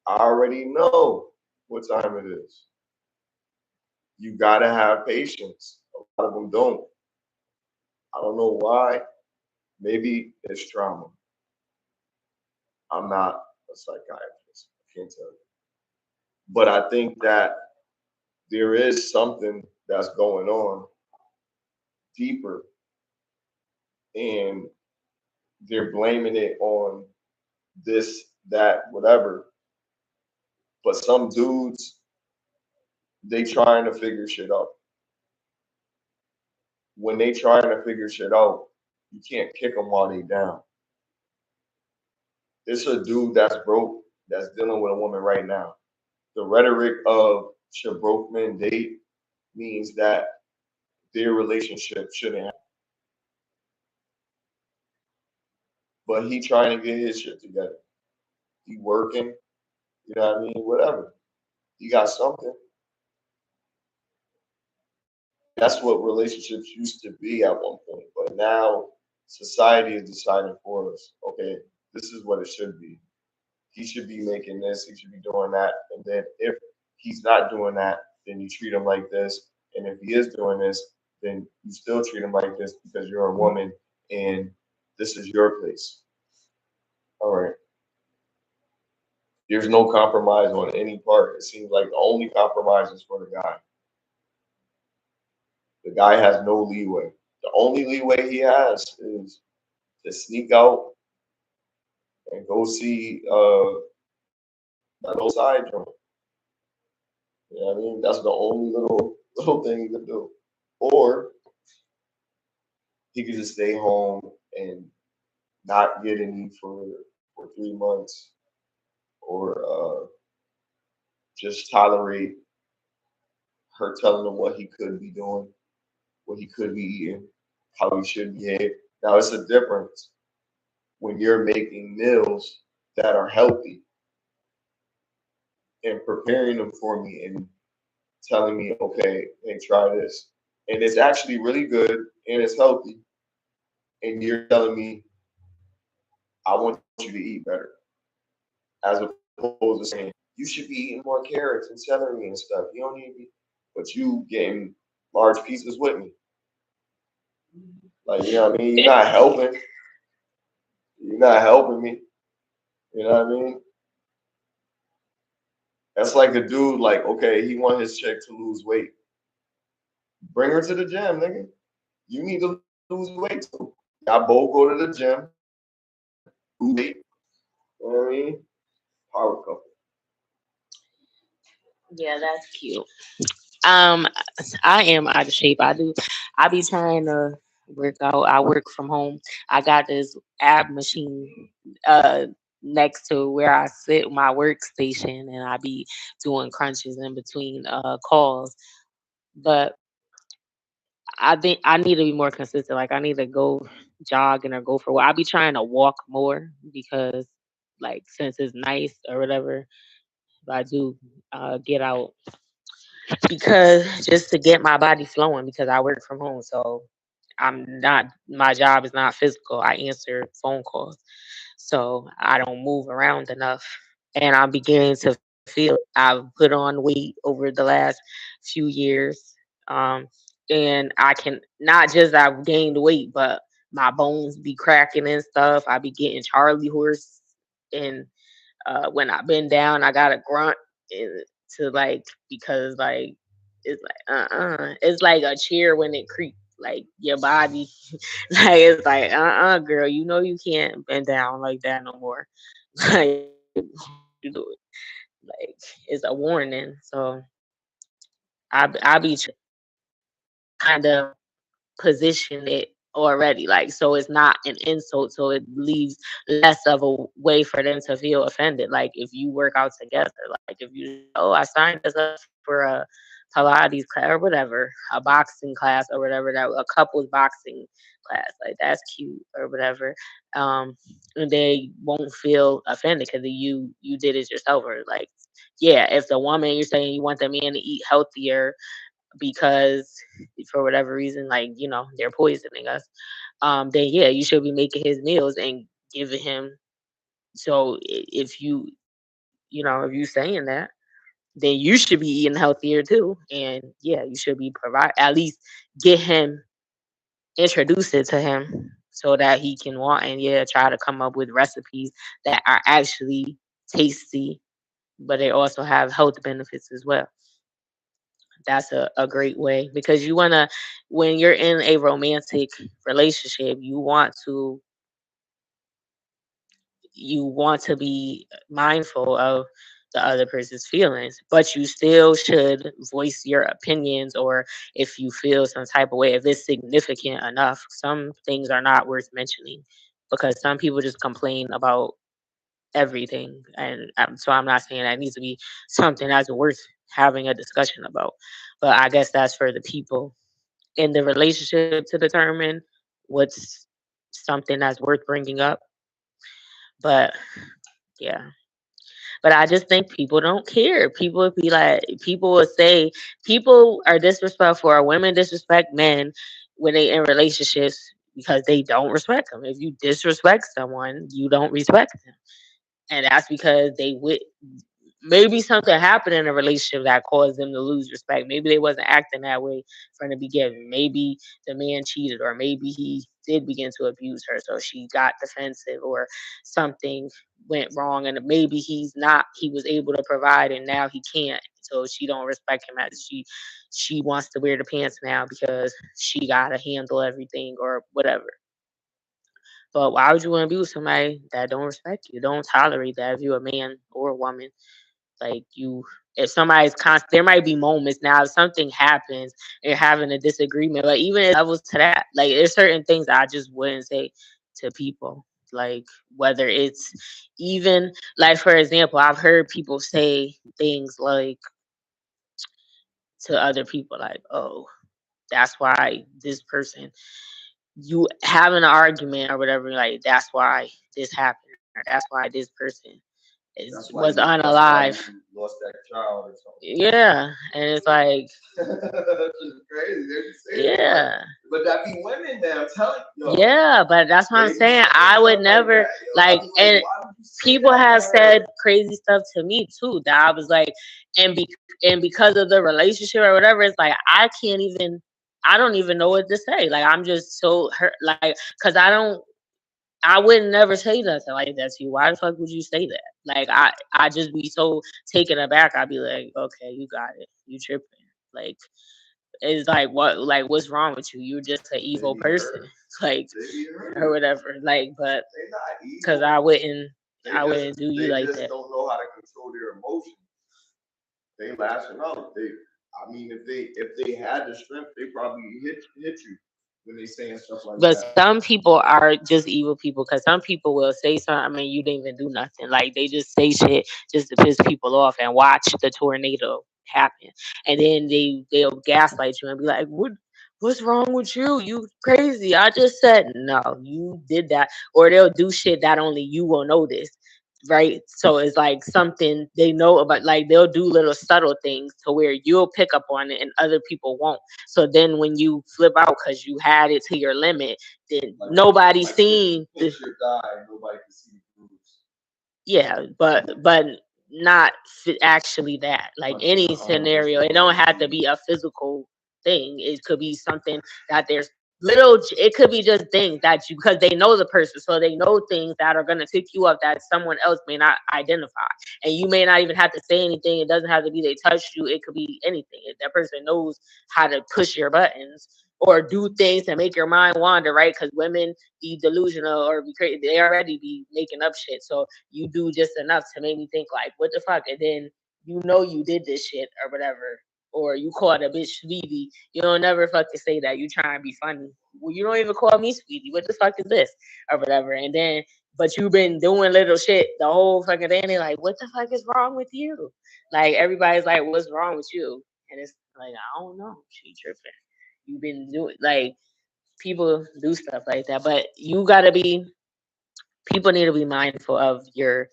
I already know what time it is. You gotta have patience. A lot of them don't. I don't know why. Maybe it's trauma. I'm not a psychiatrist. I can't tell you. But I think that there is something that's going on deeper, and they're blaming it on this, that, whatever. But some dudes, they trying to figure shit out. When they trying to figure shit out, you can't kick them while they down. It's a dude that's broke that's dealing with a woman right now. The rhetoric of should broke men date means that their relationship shouldn't happen. But he trying to get his shit together. He working, you know what I mean? Whatever. He got something. That's what relationships used to be at one point. But now society is deciding for us, okay, this is what it should be. He should be making this, he should be doing that. And then if he's not doing that, then you treat him like this. And if he is doing this, then you still treat him like this because you're a woman and this is your place. All right. There's no compromise on any part. It seems like the only compromise is for the guy. The guy has no leeway. The only leeway he has is to sneak out and go see that little side joint. You know what I mean? That's the only little thing he could do. Or he could just stay home and not get any for 3 months, or just tolerate her telling him what he could be doing, what he could be eating, how he should behave. Now it's a difference when you're making meals that are healthy and preparing them for me and telling me, okay, hey, try this. And it's actually really good and it's healthy. And you're telling me, I want you to eat better, as opposed to saying, you should be eating more carrots and celery and stuff. You don't need to be, but you getting large pieces with me. Like, you know what I mean? You're not helping. You're not helping me. You know what I mean? That's like a dude, like, okay, he want his chick to lose weight. Bring her to the gym, nigga. You need to lose weight too. Y'all both go to the gym, lose weight. You know what I mean? Power couple. Yeah, that's cute. Um, I am out of shape. I be trying to work out. I work from home. I got this ab machine uh next to where I sit my workstation, and I be doing crunches in between calls. But I think I need to be more consistent. Like I need to go jogging or go for a walk. I be trying to walk more because like since it's nice or whatever, I do get out because just to get my body flowing because I work from home. So I'm not my job is not physical. I answer phone calls. So I don't move around enough. And I'm beginning to feel it. I've put on weight over the last few years. Um and I can not just I've gained weight, but my bones be cracking and stuff. I be getting Charlie horse and when I bend down, I gotta grunt to like because like it's like it's like a chair when it creaks. Like your body, like it's like girl, you know you can't bend down like that no more. Like you do it. Like it's a warning. So I be kind of position it already like so it's not an insult so it leaves less of a way for them to feel offended like if you work out together like if you say, oh I signed us up for a pilates class or whatever a boxing class or whatever that a couples boxing class like that's cute or whatever and they won't feel offended because you did it yourself or like yeah if the woman you're saying you want the man to eat healthier because for whatever reason, like, you know, they're poisoning us, then yeah, you should be making his meals and giving him. So if you know, if you saying that, then you should be eating healthier too. And yeah, you should be provide at least get him introduce it to him so that he can want and yeah, try to come up with recipes that are actually tasty, but they also have health benefits as well. That's a great way because you want to when you're in a romantic relationship you want to be mindful of the other person's feelings but you still should voice your opinions or if you feel some type of way if it's significant enough some things are not worth mentioning because some people just complain about everything and so I'm not saying that needs to be something that's worth having a discussion about but I guess that's for the people in the relationship to determine what's something that's worth bringing up. But yeah, but I just think people don't care. People would be like, people will say, people are disrespectful or women disrespect men when they in relationships because they don't respect them. If you disrespect someone, you don't respect them. And that's because maybe something happened in a relationship that caused them to lose respect. Maybe they wasn't acting that way from the beginning. Maybe the man cheated, or maybe he did begin to abuse her, so she got defensive or something. went wrong, and maybe he was able to provide and now he can't, so she don't respect him as she wants to wear the pants now because she gotta handle everything or whatever. But why would you want to be with somebody that don't respect you, don't tolerate that if you're a man or a woman? Like you, if somebody's constant, there might be moments now. If something happens, and you're having a disagreement, but even if levels to that, like there's certain things I just wouldn't say to people. Like whether it's even like for example, I've heard people say things like to other people, like, "Oh, that's why this person." You having an argument or whatever, like that's why this happened, or that's why this person was That's why unalive. you lost that child or something. Yeah, and it's like, It's crazy. They're just saying it, yeah, but that be women now telling yo. yeah, but that's what I'm They be saying. saying I would stuff like never that, yo. I like, be like, and why would you say people that to have her? said crazy stuff to me too. That I was like, and and because of the relationship or whatever, it's like I can't even. I don't even know what to say. Like I'm just so hurt. Like, cause I don't. I would never say nothing like that to you. Why the fuck would you say that? Like I just be so taken aback. I'd be like, okay, you got it. You tripping. Like it's like what's wrong with you? You're just an They evil be person. hurt. Like They be or hurt. whatever. Like but They not cause evil. I wouldn't do you They like just that. don't know how to control their emotions. They lashing out. I mean, if they had the strength, they probably hit you when they saying stuff like But that. some people are just evil people because some people will say something and you didn't even do nothing. Like they just say shit just to piss people off and watch the tornado happen. And then they'll gaslight you and be like, what's wrong with you? You crazy. I just said no, you did that. Or they'll do shit that only you will notice. Right. So it's like something they know about, like they'll do little subtle things to where you'll pick up on it and other people won't. So then when you flip out because you had it to your limit, then Like nobody's like seen the picture die, nobody can see the bruise. yeah, but not actually that. Like any Just scenario, it don't nobody have to see. be a physical thing. It could be something that there's little. It could be just things that you because they know the person, so they know things that are gonna pick you up that someone else may not identify, and you may not even have to say anything. It doesn't have to be they touched you. It could be anything. If that person knows how to push your buttons or do things to make your mind wander, right? Because women be delusional or be crazy. They already be making up shit. So you do just enough to make me think like, what the fuck? And then you know you did this shit or whatever. Or you called a bitch sweetie. You don't never fucking say that. You try and be funny. Well, you don't even call me sweetie. What the fuck is this? Or whatever. And then but you've been doing little shit the whole fucking day and they're like, what the fuck is wrong with you? Like everybody's like, what's wrong with you? And it's like, I don't know. She tripping. You've been doing like people do stuff like that. But you gotta be people need to be mindful of your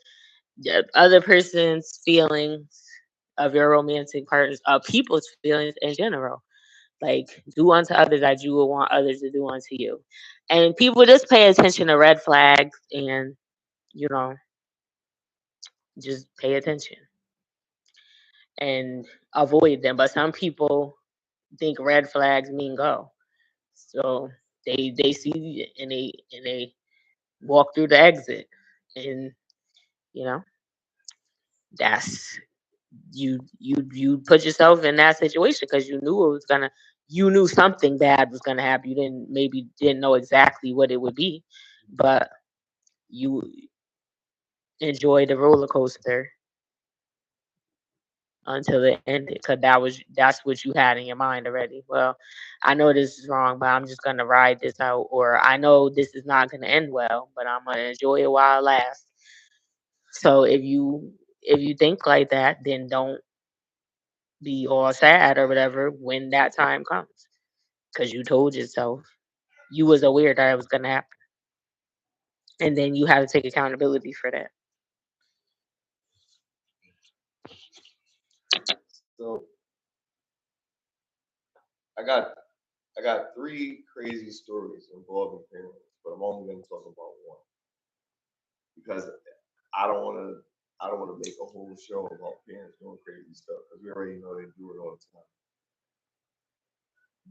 the other person's feelings, of your romantic partners, of people's feelings in general. Like, do unto others as you would want others to do unto you. And people just pay attention to red flags and, you know, just pay attention and avoid them. But some people think red flags mean go. So they see it and they walk through the exit. And, you know, that's you put yourself in that situation because you knew it was gonna you knew something bad was gonna happen. You didn't know exactly what it would be, but you enjoyed the roller coaster until it ended because that's what you had in your mind already. Well, I know this is wrong, but I'm just gonna ride this out, or I know this is not gonna end well, but I'm gonna enjoy it while it lasts. So if you think like that, then don't be all sad or whatever when that time comes because you told yourself you was aware that it was gonna happen, and then you have to take accountability for that. So I got I got three crazy stories involving parents, but I'm only going to talk about one because I don't want to. I don't want to make a whole show about parents doing crazy stuff because we already know they do it all the time.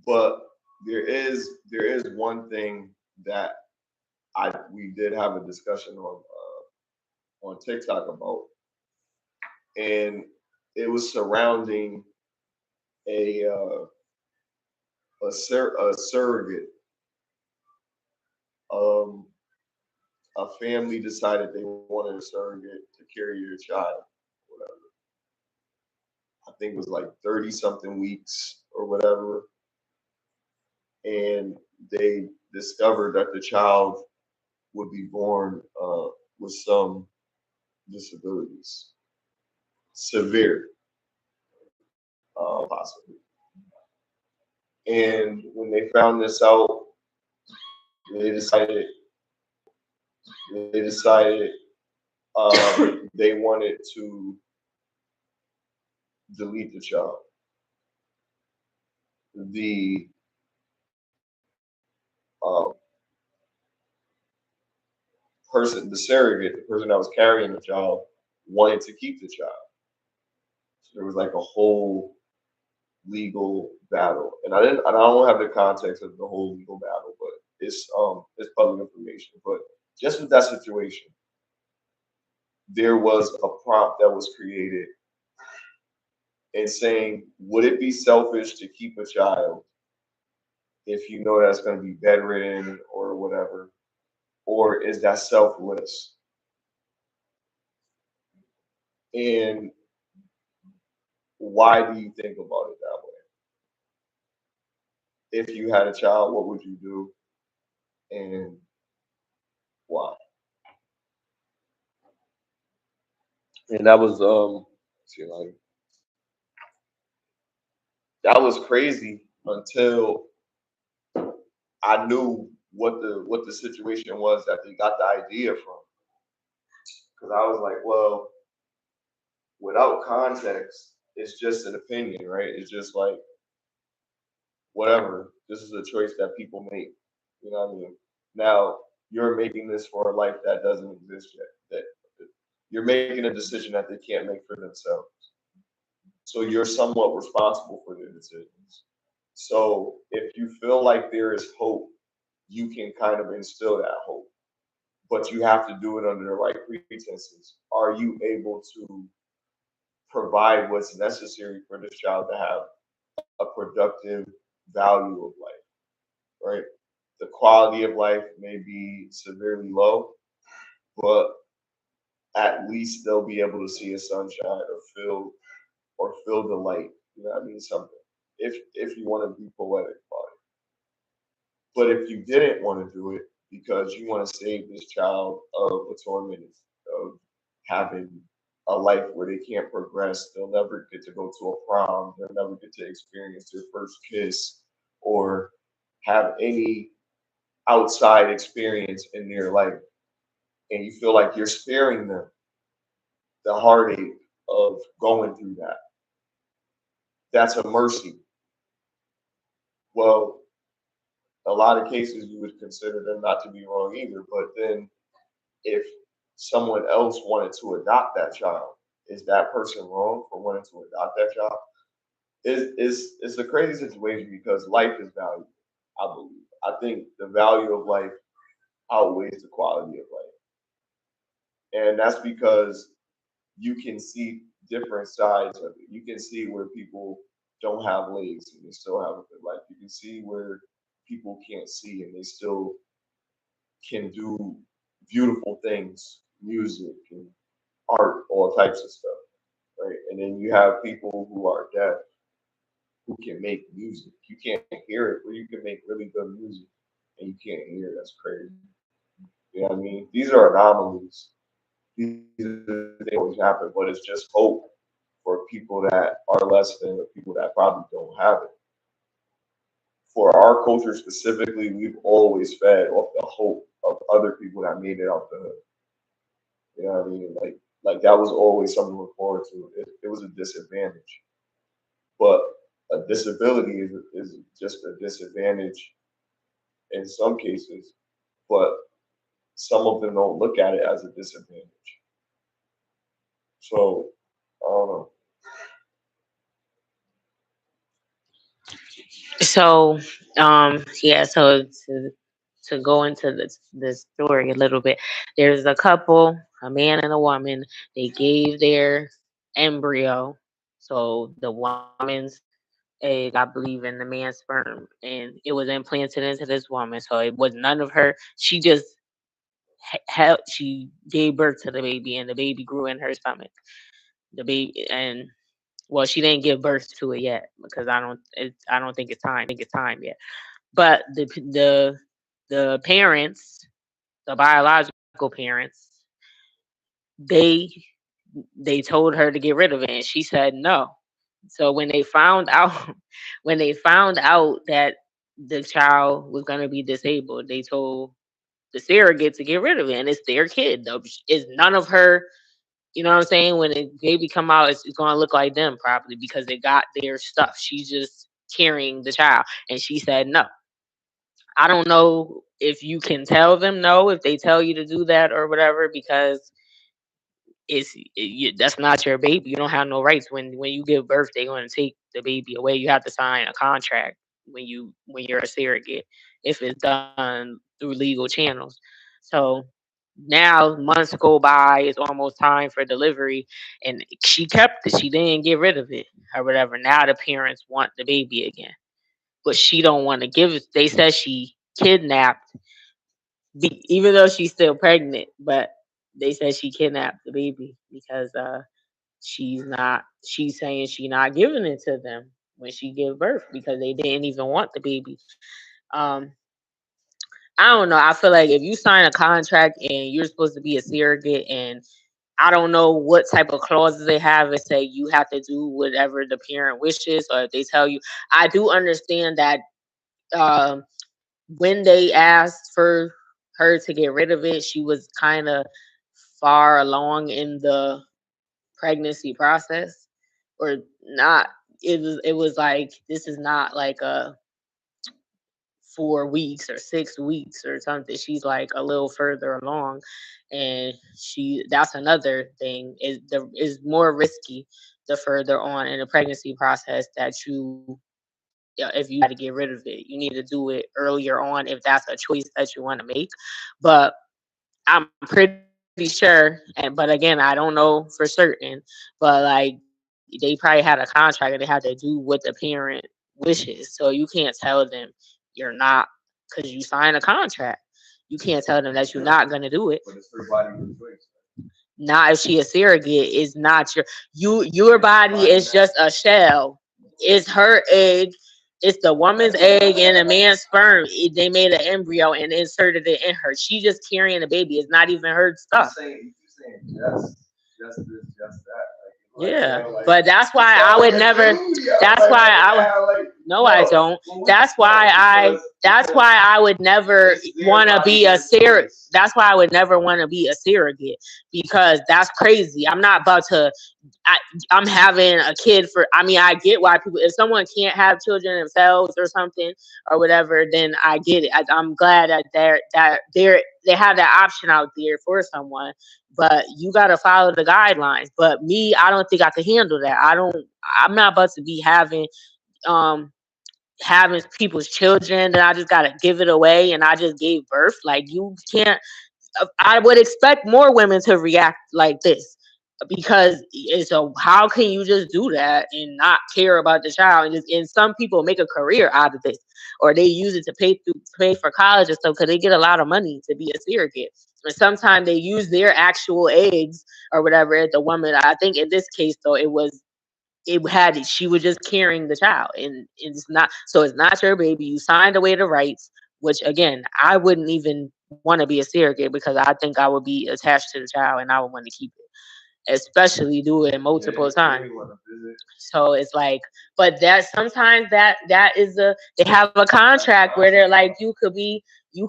But there is one thing that I we did have a discussion on. on TikTok about, and it was surrounding a a surrogate. Um, a family decided they wanted a surrogate to carry their child, whatever. I think it was like 30 something weeks or whatever, and they discovered that the child would be born with some disabilities, severe, possibly. And when they found this out, they decided they decided they wanted to delete the child. The person, the surrogate, the person that was carrying the child, wanted to keep the child. So there was like a whole legal battle, and I don't have the context of the whole legal battle, but it's public information. But just with that situation, there was a prompt that was created and saying, would it be selfish to keep a child if you know that's going to be bedridden or whatever, or is that selfless? And why do you think about it that way? If you had a child, what would you do and why? And that was see, like, that was crazy until I knew what the situation was that they got the idea from. Because I was like, well, without context, it's just an opinion, right? It's just like whatever. This is a choice that people make. You know what I mean? Now you're making this for a life that doesn't exist yet. That you're making a decision that they can't make for themselves. So you're somewhat responsible for their decisions. So if you feel like there is hope, you can kind of instill that hope. But you have to do it under the right pretenses. Are you able to provide what's necessary for this child to have a productive value of life, right? The quality of life may be severely low, but at least they'll be able to see a sunshine or feel the light. You know what I mean? Something. If you want to be poetic about it. But if you didn't want to do it because you want to save this child of a torment of having a life where they can't progress, they'll never get to go to a prom, they'll never get to experience their first kiss or have any outside experience in their life, and you feel like you're sparing them the heartache of going through that. That's a mercy. Well, a lot of cases you would consider them not to be wrong either, but then if someone else wanted to adopt that child, is that person wrong for wanting to adopt that child? It's a crazy situation because life is valuable, I believe. I think the value of life outweighs the quality of life. And that's because you can see different sides of it. You can see where people don't have legs and they still have a good life. You can see where people can't see and they still can do beautiful things, music and art, all types of stuff, right? And then you have people who are deaf who can make music. You can't hear it, but you can make really good music and you can't hear it. That's crazy. You know what I mean? These are anomalies. These are things that always happen, but it's just hope for people that are less than the people that probably don't have it. For our culture specifically, we've always fed off the hope of other people that made it out the hood. You know what I mean? Like that was always something to look forward to. It was a disadvantage, but a disability is just a disadvantage in some cases, but some of them don't look at it as a disadvantage. So I don't know. So, yeah, so to go into this story a little bit, there's a couple. a man and a woman. They gave their embryo, so the woman's egg, I believe, in the man's sperm, and it was implanted into this woman. So it was none of her. She just she gave birth to the baby, and the baby grew in her stomach. The baby, and well, she didn't give birth to it yet because I don't think it's time yet. But the parents, the biological parents, they they told her to get rid of it, and she said no. So when they found out, when they found out that the child was going to be disabled, they told the surrogate to get rid of it, and it's their kid. Though it's none of her. You know what I'm saying? When the baby come out, it's going to look like them probably because they got their stuff. She's just carrying the child, and she said no. I don't know if you can tell them no if they tell you to do that or whatever because that's not your baby. You don't have no rights when you give birth. They're going to take the baby away. You have to sign a contract when you're a surrogate if it's done through legal channels. So now months go by. It's almost time for delivery, and she kept it. She didn't get rid of it or whatever. Now the parents want the baby again, but she don't want to give it. They said she kidnapped even though she's still pregnant, but they said she kidnapped the baby because she's saying she not giving it to them when she give birth because they didn't even want the baby. Um, I don't know. I feel like if you sign a contract and you're supposed to be a surrogate, and I don't know what type of clauses they have and say you have to do whatever the parent wishes, or if they tell you. I do understand that um, when they asked for her to get rid of it, she was kind of far along in the pregnancy process, or not. It was like this is not like a 4 weeks or 6 weeks or something. She's like a little further along, and that's another thing is more risky the further on in the pregnancy process that you yeah, if you got to get rid of it, you need to do it earlier on if that's a choice that you want to make. But I'm pretty sure, but again, I don't know for certain. But like they probably had a contract and they had to do what the parent wishes. So you can't tell them you're not because you signed a contract. You can't tell them that you're not gonna do it. But it's her body with choice. Not if she a surrogate. Is not your body is just a shell. It's her egg. It's the woman's egg and a man's sperm. They made an embryo and inserted it in her. She just carrying a baby. It's not even her stuff. You just this, just that. Yeah, but that's why I would never. That's why I would. No, I don't. That's why I would never want to be a surrogate. That's why I would never want to be a surrogate because that's crazy. I'm not about to. I, I'm having a kid for. I mean, I get why people. If someone can't have children themselves or something or whatever, then I get it. I'm glad that they have that option out there for someone. But you got to follow the guidelines. But me, I don't think I could handle that. I'm not about to be um having people's children and I just gotta give it away and I just gave birth. Like you can't. I would expect more women to react like this because so how can you just do that and not care about the child? And some people make a career out of this, or they use it to pay for college and stuff because they get a lot of money to be a surrogate. And sometimes they use their actual eggs or whatever at the woman. I think in this case though, she was just carrying the child, and it's not so it's not your baby. You signed away the rights, which again I wouldn't even want to be a surrogate because I think I would be attached to the child and I would want to keep it, especially do it multiple times. So it's like, but that sometimes that is they have a contract where they're like you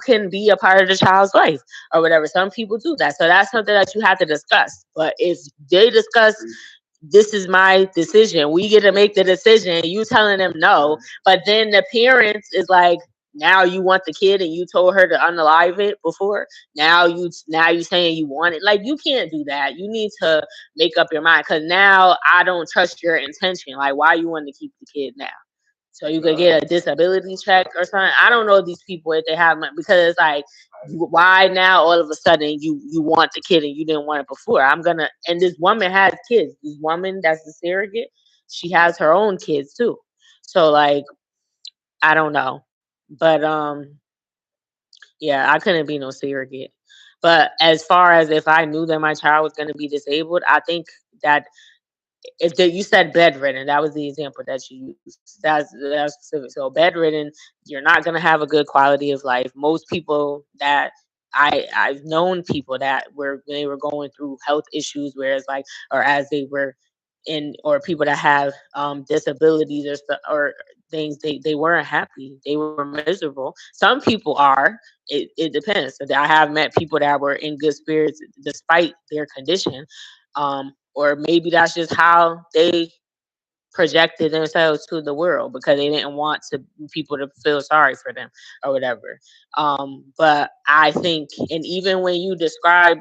can be a part of the child's life or whatever. Some people do that, so that's something that you have to discuss. But if they discuss this is my decision. We get to make the decision. You telling them no, but then the parents is like, now you want the kid, and you told her to unalive it before. Now you saying you want it. Like you can't do that. You need to make up your mind because now I don't trust your intention. Like why you want to keep the kid now? so you could get a disability check or something. I don't know these people if they have money, because it's like, why now all of a sudden you want the kid and you didn't want it before? And this woman has kids. This woman that's the surrogate, she has her own kids too. So like, I don't know, but yeah, I couldn't be no surrogate. But as far as if I knew that my child was going to be disabled, I think that if you said bedridden, that was the example that you used. That's specific. So bedridden, you're not gonna have a good quality of life. Most people that I've known people that were when they were going through health issues, whereas like, or as they were in, or people that have disabilities or or things, they weren't happy. They were miserable. Some people are. It depends. So I have met people that were in good spirits despite their condition, or maybe that's just how they projected themselves to the world because they didn't want to people to feel sorry for them or whatever. But I think, and even when you describe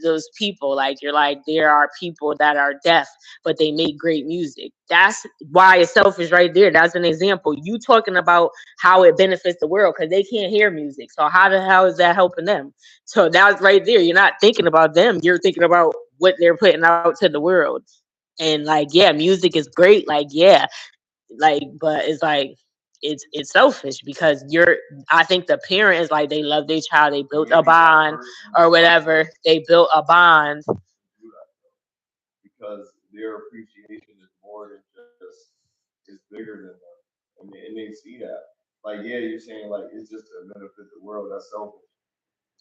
those people, like you're like, there are people that are deaf but they make great music. That's why it's selfish right there. That's an example. You talking about how it benefits the world because they can't hear music, so how the hell is that helping them? So that's right there. You're not thinking about them, you're thinking about what they're putting out to the world. And like, yeah, music is great, like, yeah, like, but it's like, it's selfish because you're, I think the parent is like, they love their child, they built a bond or whatever, they built a bond. Because their appreciation is more than just, it's bigger than them, and they see that. Like, yeah, you're saying like it's just to benefit the world. That's selfish.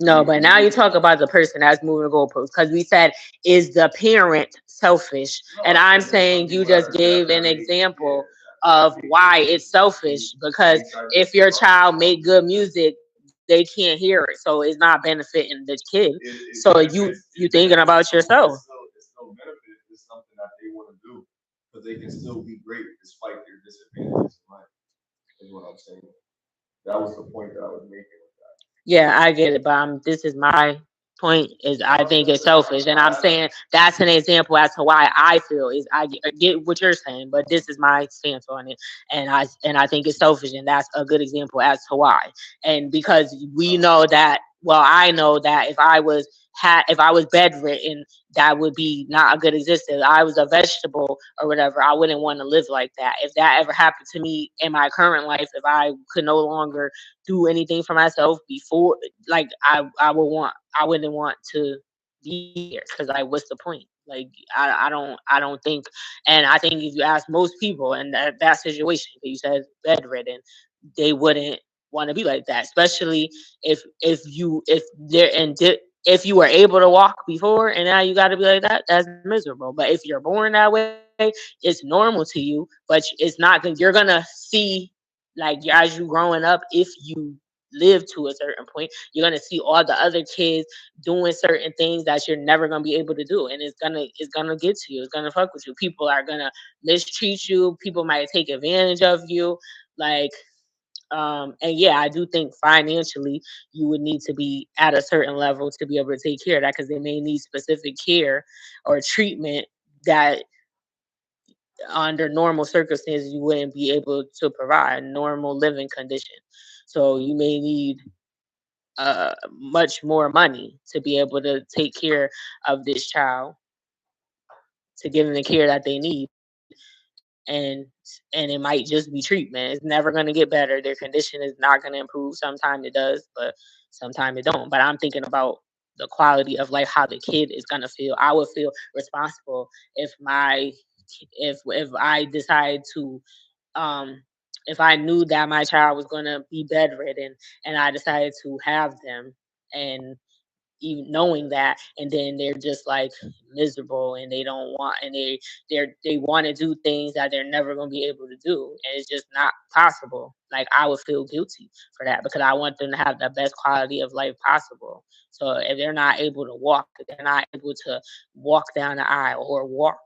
No, but now you talk about the person that's moving the goalposts, because we said, is the parent selfish? And I'm saying you just gave an example of why it's selfish, because if your child make good music, they can't hear it, so it's not benefiting the kid. So you thinking about yourself. It's still benefit. It's something that they want to do because they can still be great despite their disadvantages in life. Is what I'm saying. That was the point that I was making with that. Yeah, I get it, but this is my point. Is I think it's selfish, and I'm saying that's an example as to why I feel is I get what you're saying, but this is my stance on it, and I think it's selfish, and that's a good example as to why. And because we know that, well, I know that if I was bedridden, that would be not a good existence. I was a vegetable or whatever. I wouldn't want to live like that. If that ever happened to me in my current life, if I could no longer do anything for myself before, like, I wouldn't want to be here, because like, what's the point? Like, I don't think. And I think if you ask most people in that situation, you said bedridden, they wouldn't want to be like that, especially if you were able to walk before and now you got to be like that. That's miserable. But if you're born that way, it's normal to you, but it's not good. You're gonna see, like, as you growing up, if you live to a certain point, you're gonna see all the other kids doing certain things that you're never gonna be able to do, and it's gonna get to you. It's gonna fuck with you. People are gonna mistreat you. People might take advantage of you. Like, and yeah, I do think financially you would need to be at a certain level to be able to take care of that, because they may need specific care or treatment that under normal circumstances you wouldn't be able to provide normal living condition. So you may need much more money to be able to take care of this child, to give them the care that they need. and and it might just be treatment. It's never going to get better. Their condition is not going to improve. Sometimes it does, but sometimes it don't. But I'm thinking about the quality of life, how the kid is going to feel. I would feel responsible if I decide to, um if I knew that my child was going to be bedridden and I decided to have them, and even knowing that, and then they're just like miserable, and they don't want, and they want to do things that they're never going to be able to do, and it's just not possible. Like, I would feel guilty for that, because I want them to have the best quality of life possible. So if they're not able to walk, if they're not able to walk down the aisle or walk,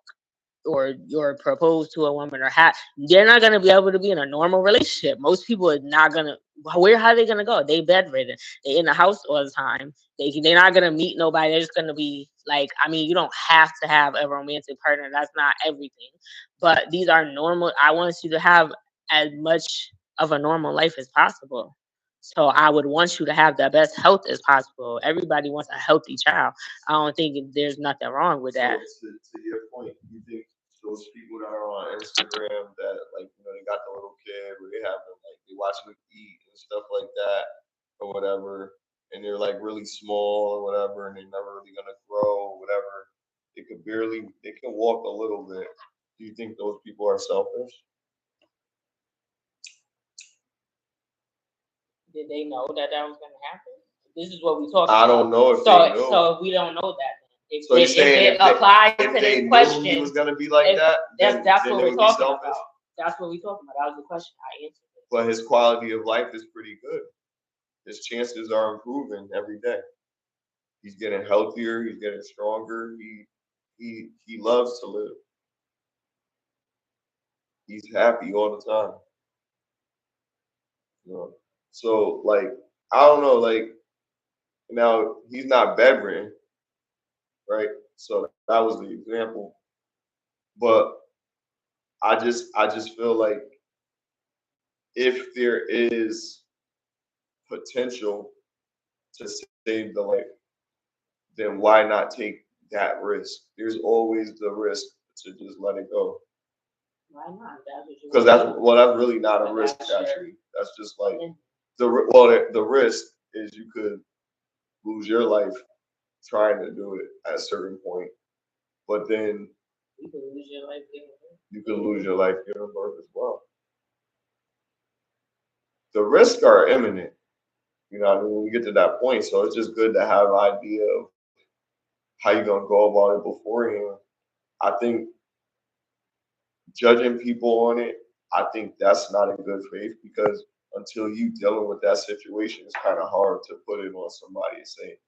or propose to a woman, or have, they're not gonna be able to be in a normal relationship. Most people are not gonna. Where how are they gonna go? They bedridden. They in the house all the time. They're not gonna meet nobody. They're just gonna be like. I mean, you don't have to have a romantic partner. That's not everything. But these are normal. I want you to have as much of a normal life as possible. So I would want you to have the best health as possible. Everybody wants a healthy child. I don't think there's nothing wrong with So that. to your point, you think those people that are on Instagram that like they got the little kid where they have them like they watch them eat and stuff like that or whatever, and they're like really small or whatever, and they're never really gonna grow or whatever. They can walk a little bit. Do you think those people are selfish? Did they know that was going to happen? This is what we talk I about. don't know if so, they knew. So we don't know that. So you're saying if they knew question, he was gonna be like that, that's then what it we're would be talking selfish. about. That's what we're talking about. That was the question I answered. But his quality of life is pretty good. His chances are improving every day. He's getting healthier. He's getting stronger. He loves to live. He's happy all the time. So like I don't know. Like now he's not bedridden, right? So that was the example. But I just feel like if there is potential to save the life, then why not take that risk? There's always the risk to just let it go. Why not? Because that's really not a risk actually. That's just like the risk is you could lose your life trying to do it at a certain point, but then you can lose your life giving birth. You can lose your life giving birth as well. The risks are imminent. When we get to that point, so it's just good to have an idea of how you're gonna go about it beforehand. I think judging people on it, I think that's not in good faith because until you dealing with that situation, it's kind of hard to put it on somebody and say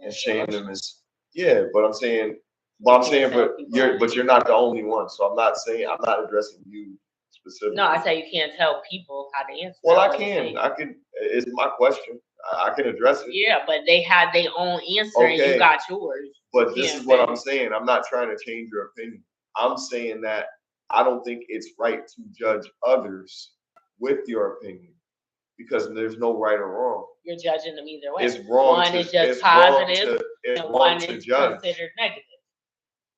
and shame them as but you're not the only one. So I'm not addressing you specifically. No, I say you can't tell people how to answer. Well, I can. It's my question. I can address it. Yeah, but they had their own answer and you got yours. But this is what I'm saying. I'm not trying to change your opinion. I'm saying that I don't think it's right to judge others with your opinion because there's no right or wrong. You're judging them either way. It's wrong. One is just positive, and one is considered negative.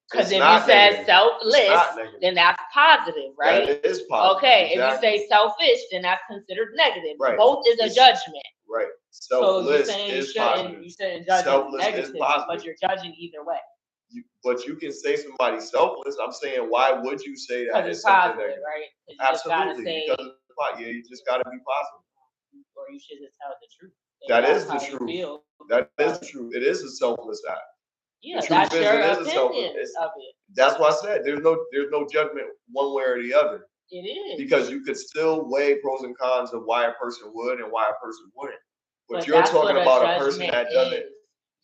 Because if you said selfless, then that's positive, right? That is positive. Okay, exactly. If you say selfish, then that's considered negative. Right. Both is a judgment. Right. Selfless is positive. You shouldn't judge negatively, but you're judging either way. But you can say somebody's selfless. I'm saying, why would you say that? Because it's positive, right? Absolutely. You just got to be positive. Or you should just tell the truth. That is the truth. That is the truth. It is a selfless act. Yeah, that's your opinion of it. That's why I said there's no judgment one way or the other. It is. Because you could still weigh pros and cons of why a person would and why a person wouldn't. But you're talking about a person that doesn't.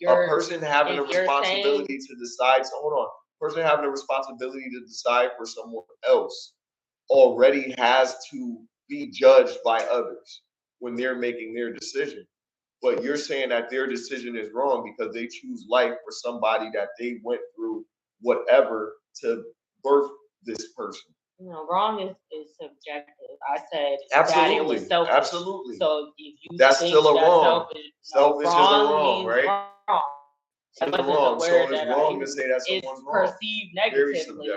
A person having a responsibility to decide. So hold on. A person having a responsibility to decide for someone else already has to be judged by others when they're making their decision. But you're saying that their decision is wrong because they choose life for somebody that they went through whatever to birth this person. Wrong is subjective. I said absolutely. That it was selfish. Absolutely. So if you that's think still a wrong. Selfish is a wrong, right? Wrong. It's wrong. So it's wrong to say that someone's wrong. It's perceived negatively.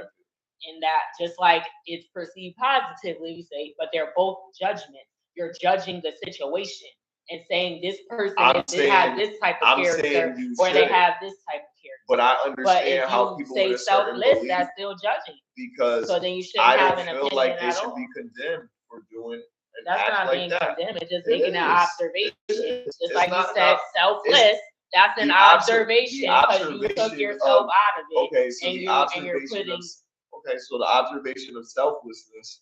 In that, just like it's perceived positively, you say, but they're both judgments. You're judging the situation and saying this person has this type of character, or they have this type of character. But I understand how people say selfless, that's still judging. Because so then you shouldn't have an opinion feel like they should be condemned for doing an that's act not like being that. Condemned. It's just making an observation. Just like you said, selfless. That's an observation because you took yourself out of it. Okay, so so the observation of selflessness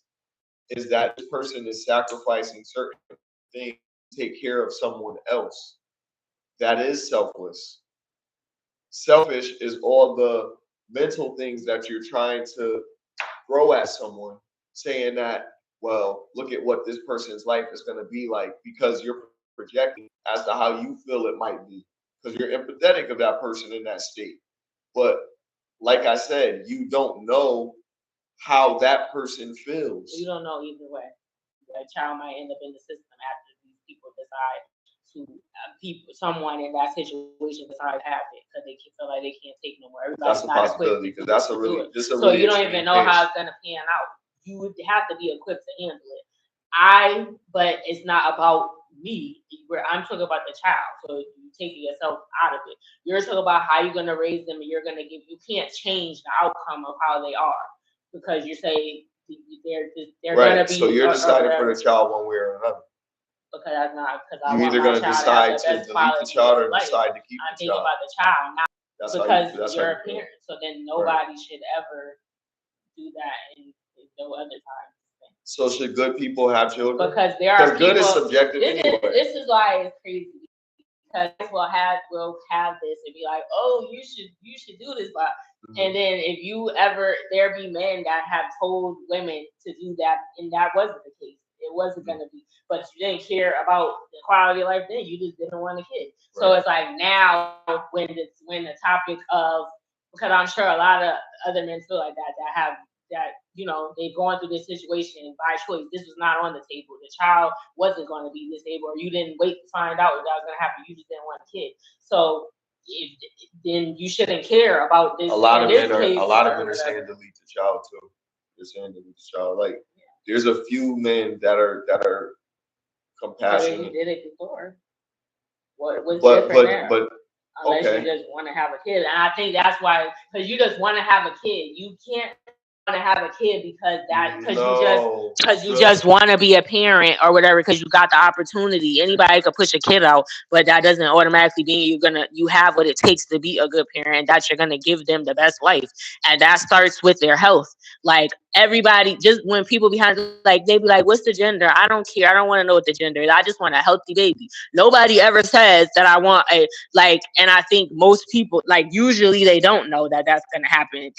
is that this person is sacrificing certain things to take care of someone else. That is selfless. Selfish is all the mental things that you're trying to throw at someone, saying that, well, look at what this person's life is going to be like because you're projecting as to how you feel it might be because you're empathetic of that person in that state. But like I said, you don't know how that person feels. You don't know either way. a child might end up in the system after these people decide to someone in that situation decides to have it because they feel like they can't take no more. Everybody's That's a not equipped possibility because that's a really so you don't even know how it's gonna pan out. You would have to be equipped to handle it. But it's not about me. Where I'm talking about the child. So you taking yourself out of it. You're talking about how you're gonna raise them, and you're gonna give. You can't change the outcome of how they are because you say they're right. Gonna be. So you're deciding for the child one way or another. Because that's not because I you're want either my going to child decide to to delete the child or decide to keep I'm the thinking child. about the child, not That's because how you're you a parent. So then nobody should ever do that in no other time. So should good people have children? Because there are people. Good is subjective anyway. This is why it's crazy. Because will have this and be like, oh, you should do this, but and then if you ever there be men that have told women to do that, and that wasn't the case. It wasn't gonna be, but you didn't care about the quality of life then. You just didn't want a kid. So it's like now when the topic of, because I'm sure a lot of other men feel like that have that, they've gone through this situation by choice. This was not on the table. The child wasn't going to be disabled, or you didn't wait to find out that was going to happen. You just didn't want a kid. So then you shouldn't care about this. A lot of men are saying delete the child too. They're saying delete the child. Like there's a few men that are compassionate. But if you did it before, what's different there? But unless you just want to have a kid, and I think that's why, because you just want to have a kid. You can't want to have a kid because you just want to be a parent or whatever, because you got the opportunity. Anybody could push a kid out, but that doesn't automatically mean you have what it takes to be a good parent, and that you're gonna give them the best life. And that starts with their health. Like everybody, just when people behind, like they be like, what's the gender? I don't care. I don't want to know what the gender is. I just want a healthy baby. Nobody ever says that I want and I think most people, like, usually they don't know that that's going to happen.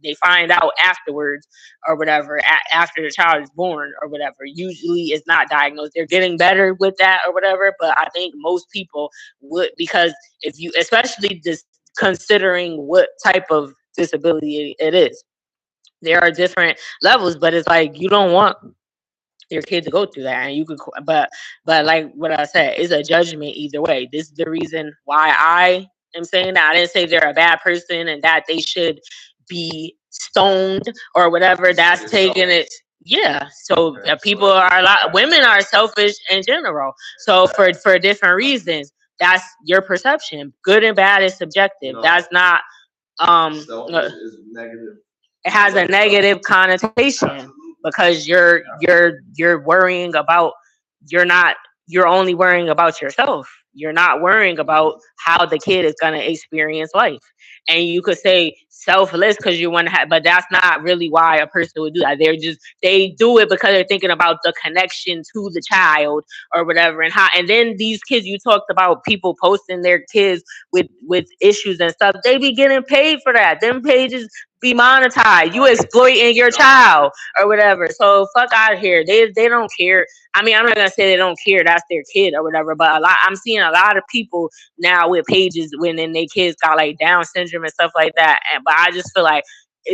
They find out afterwards or whatever, after the child is born or whatever. Usually it's not diagnosed. They're getting better with that or whatever. But I think most people would, because if you, especially just considering what type of disability it is, there are different levels, but it's like you don't want your kid to go through that, and you could, but like what I said, it's a judgment either way. This is the reason why I am saying that. I didn't say they're a bad person and that they should be stoned or whatever. That's taking it. Yeah. So people are women are selfish in general. So for different reasons, that's your perception. Good and bad is subjective. That's not selfish is negative. It has a negative connotation because you're worrying about, you're only worrying about yourself. You're not worrying about how the kid is going to experience life. And you could say selfless because you want to have, but that's not really why a person would do that. They do it because they're thinking about the connection to the child or whatever. And then these kids, you talked about people posting their kids with issues and stuff. They be getting paid for that. Them pages be monetized. You exploiting your child or whatever. So fuck out of here. They don't care. I mean, I'm not gonna say they don't care. That's their kid or whatever. But I'm seeing a lot of people now with pages when then their kids got like Down syndrome and stuff like that. But I just feel like,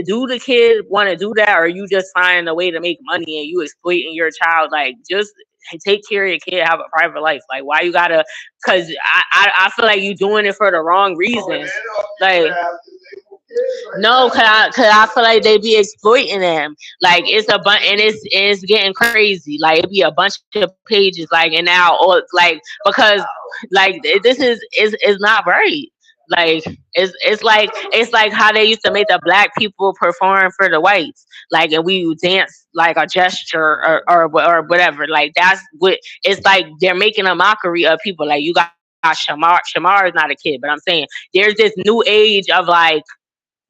do the kid want to do that, or you just finding a way to make money and you exploiting your child? Like, just take care of your kid, have a private life. Like, why you gotta? Because I feel like you doing it for the wrong reasons. Like. No, cause I feel like they be exploiting them. Like it's a bunch, and it's getting crazy. Like it be a bunch of pages, like, and now, or like, because like this is not right. Like it's like how they used to make the black people perform for the whites, like, and we would dance like a gesture or whatever. Like that's what it's like. They're making a mockery of people. Like you got Shamar. Shamar is not a kid, but I'm saying there's this new age of like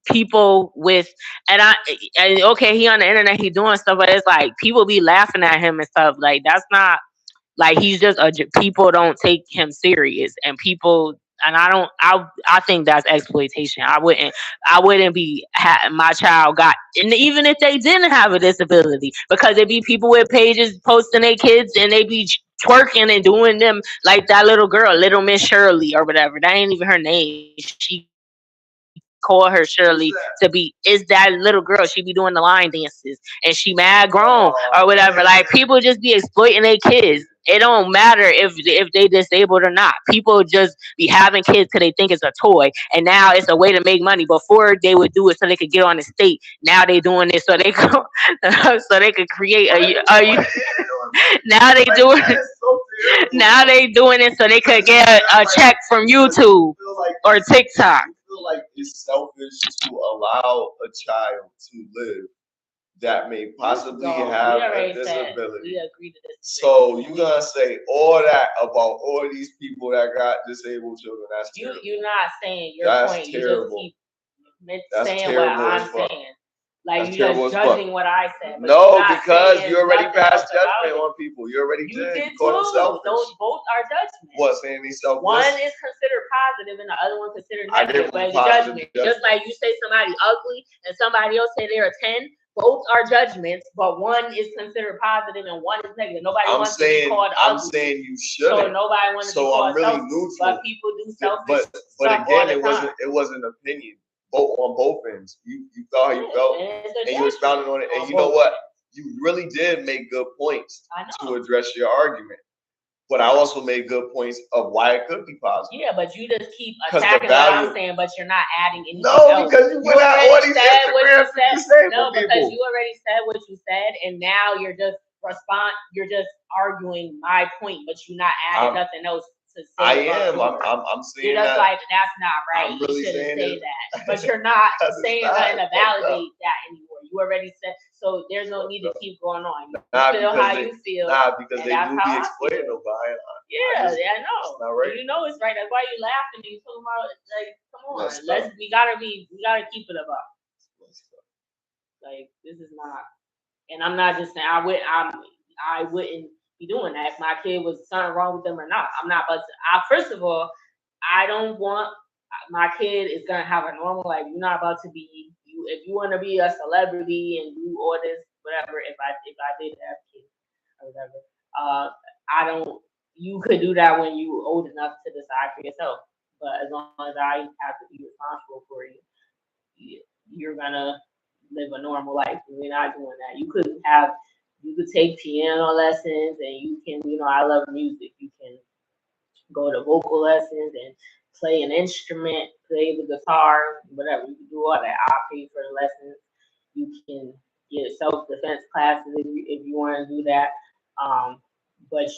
people with, and okay, he on the internet, he doing stuff, but it's like people be laughing at him and stuff. Like that's not, like, he's just people don't take him serious, and people, and I think that's exploitation. I wouldn't be my child got, and even if they didn't have a disability, because it be people with pages posting their kids and they be twerking and doing them like that little girl, Little Miss Shirley or whatever. That ain't even her name. She call her Shirley to be is that little girl. She be doing the line dances and she mad grown or whatever. Like people just be exploiting their kids. It don't matter if they disabled or not. People just be having kids because they think it's a toy, and now it's a way to make money. Before they would do it so they could get on the state. Now they doing it so they could so they could create a now they doing now they doing it so they could get a check from YouTube or TikTok. Feel like it's selfish to allow a child to live that may possibly have a disability. We agree to this. So you gonna say all that about all these people that got disabled children? That's terrible. You're not saying your That's point. terrible. You just keep That's saying terrible what as I'm fuck. saying. Like That's you terrible just as fuck. judging what I said. But No, you're not because saying you already nothing passed else about judgment it. on people. You already You did You called them too. selfish. Those both are judgments. What, saying they selfish? One is considered positive and the other one considered I didn't negative. But it's positive judgment. Just like you say somebody ugly and somebody else say they're a 10, both are judgments, but one is considered positive and one is negative. Nobody wants to be called ugly. I'm saying you shouldn't. So nobody wants to be called really selfish. neutral. But people do selfish But stuff again, all the time. it wasn't an opinion. Both on both ends. You felt how you felt, and you expounded on it. And you know what? You really did make good points to address your argument. But I also made good points of why it could be positive. Yeah, but you just keep attacking what I'm saying, but you're not adding anything else. No, because you went out all these Instagrams to say no, because you already said what you said, and now you're just arguing my point, but you're not adding nothing else to say. I am. I'm saying you're just that. like that's not right. I'm really you shouldn't say saying that, but you're not saying nothing to validate that anymore. You already said, so there's no need to keep going on. You feel how you feel. Nah, because they do be exploiting nobody. Yeah, I know. It's not right. You know it's right. That's why you laughing. You talking about like, come on, we gotta keep it above. Like this is not, and I'm not just saying I wouldn't be doing that if my kid was something wrong with them or not. I'm not, but first of all, I don't want my kid is gonna have a normal life. You're not about to be you if you want to be a celebrity and do all this whatever. If I did have kids or whatever, I don't. You could do that when you're old enough to decide for yourself. But as long as I have to be responsible for you, you're gonna live a normal life. We're not doing that. You could take piano lessons, and you can, I love music. You can go to vocal lessons and play an instrument, play the guitar, whatever. You can do all that. I'll pay for the lessons. You can get self-defense classes if you want to do that. But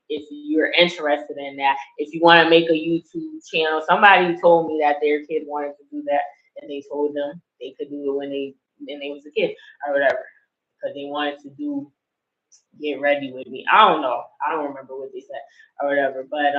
if you're interested in that, if you want to make a YouTube channel, somebody told me that their kid wanted to do that, and they told them they could do it when they was a kid or whatever, because they wanted to get ready with me. I don't know. I don't remember what they said or whatever. But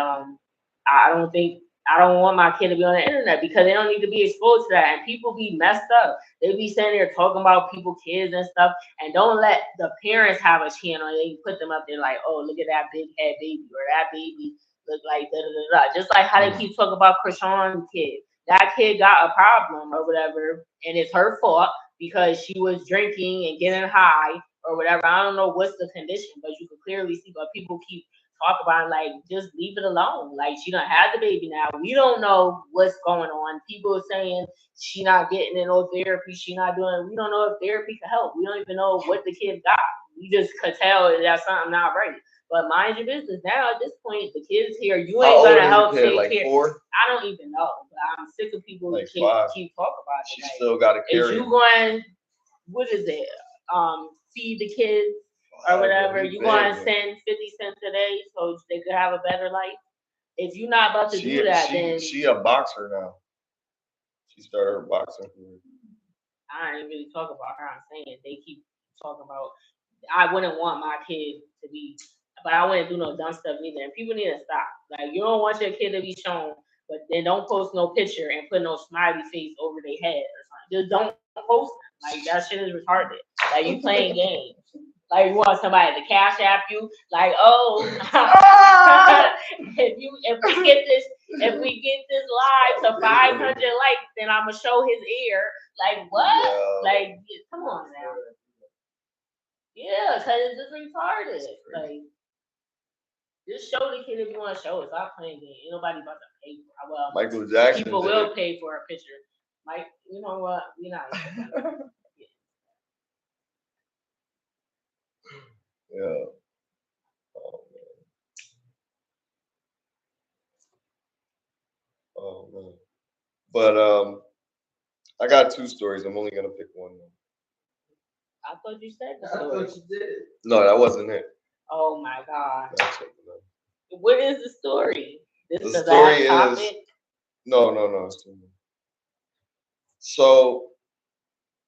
I don't want my kid to be on the internet because they don't need to be exposed to that. And people be messed up. They be sitting there talking about people's kids and stuff, and don't let the parents have a channel and they put them up there like, oh, look at that big head baby, or that baby look like da da da da. Just like how they keep talking about Krishan's kid. That kid got a problem or whatever, and it's her fault because she was drinking and getting high or whatever. I don't know what's the condition, but you can clearly see. But people keep talk about it, like, just leave it alone. Like, she done had the baby now. We don't know what's going on. People are saying she not getting in no therapy. She not doing. We don't know if therapy can help. We don't even know what the kid got. We just could tell that something not right. But mind your business. Now at this point, the kid's here. You ain't gonna help take care. 4? I don't even know. But I'm sick of people like keep talking about it. She still got to carry. Is you going? What is it? Feed the kids or whatever. You want to send 50 cents a day so they could have a better life. If you're not about to do that, then she a boxer now. She started her boxing career. I ain't really talk about her. I'm saying they keep talking about. I wouldn't want my kid to be, but I wouldn't do no dumb stuff either. And people need to stop. Like, you don't want your kid to be shown, but then don't post no picture and put no smiley face over their head or something. Just don't post them. Like, that shit is retarded. Like, you playing games. Like, you want somebody to cash app you, like, oh, if we get this live to 500 likes, then I'm gonna show his ear. Like, what? Yeah. Like, come on now. Yeah, because it's just retarded. Like, just show the kid if you want to show it. Stop playing games. Ain't nobody about to pay for it. Well, Michael Jackson. People will pay for a picture. Like, you know what? We're not even gonna Yeah. Oh man. Oh man. But I got two stories. I'm only gonna pick one. I thought you said the I story. thought you did. No, that wasn't it. Oh my god. That's something else. What is the story? This The the story last is topic? no, it's too much. So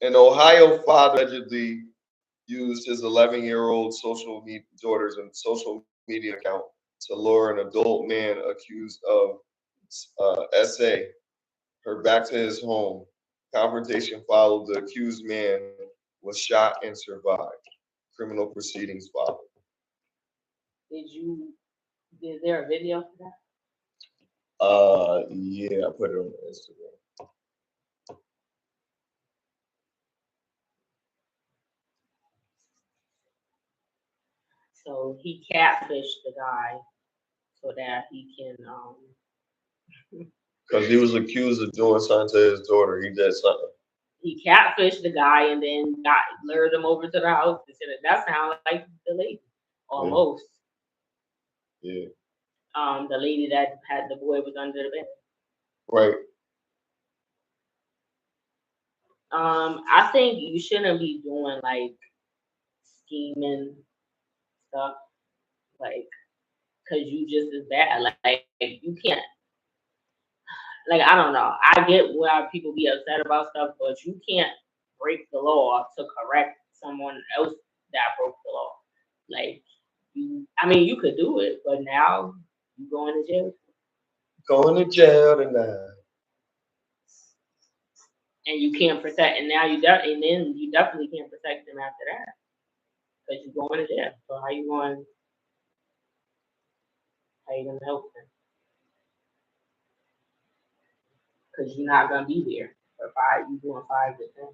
an Ohio father allegedly used his 11-year-old daughter's social media account to lure an adult man accused of SA her back to his home. Confrontation followed. The accused man was shot and survived. Criminal proceedings followed. Did you is there a video for that? Yeah, I put it on Instagram. So he catfished the guy so that he can Because he was accused of doing something to his daughter. He did something. he catfished the guy and then got lured him over to the house. That sounds like the lady. Almost. Yeah. The lady that had the boy was under the bed. Right. I think you shouldn't be doing like scheming stuff, like, cause you just as bad. Like you can't. Like I don't know. I get why people be upset about stuff, but you can't break the law to correct someone else that broke the law. Like you, I mean, you could do it, but now you going to jail, Going to jail tonight. and you can't protect. And now and then you definitely can't protect them after that because you're going to jail. So how you gonna help them? Because you're not gonna be there for five. You doing 5 to 10.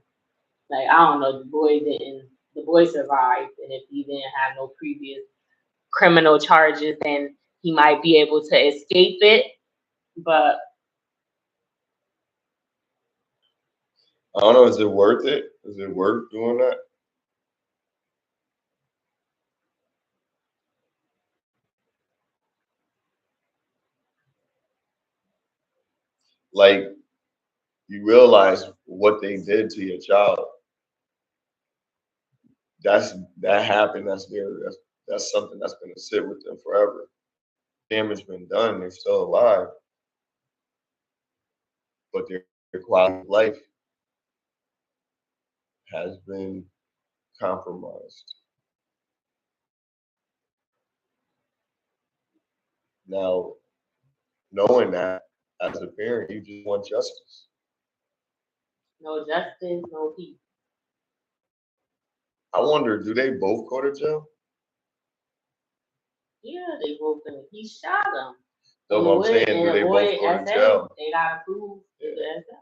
Like I don't know. The boy didn't. The boy survived, and if he didn't have no previous criminal charges, then he might be able to escape it. But I don't know. Is it worth it? Is it worth doing that? Like you realize what they did to your child. That happened. That's there. That's something that's gonna sit with them forever. Damage been done. They're still alive, but their quality of life has been compromised. Now, knowing that as a parent, you just want justice. no justice, no peace. I wonder, do they both go to jail? Yeah, they both. He shot him. No, but I'm saying, do And the they both boy go to SA, jail? they gotta prove Yeah. the SA.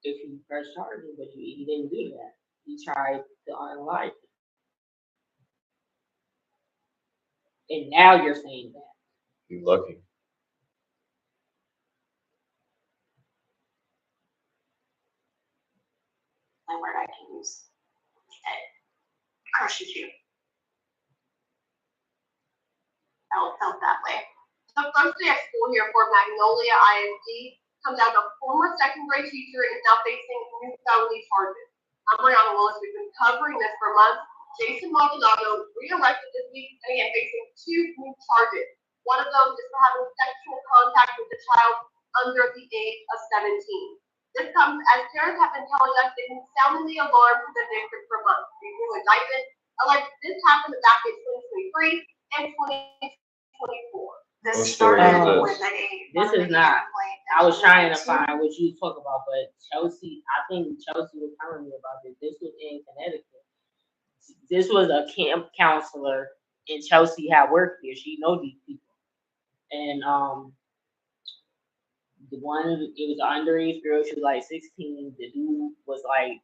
If you press charges, but he didn't do that. He tried to unalive him. And now you're saying that. You lucky. My word I can use. It crushes you. I will felt that way. The first day of school here for Magnolia ISD comes out a former second grade teacher is now facing new felony charges. I'm Brianna Willis. We've been covering this for months. Jason Maldonado reelected this week and again facing 2 new charges. One of them is for having sexual contact with a child under the age of 17. This comes as parents have been telling us they've been sounding the alarm to the district for months. The new indictment alleged this happened back in 2023 and 2024. What story is this? This is not. I was trying to find what you talk about, but Chelsea, I think Chelsea was telling me about this. This was in Connecticut. This was a camp counselor, and Chelsea had worked there. She know these people, and the one it was an underage girl. She was like 16. The dude was like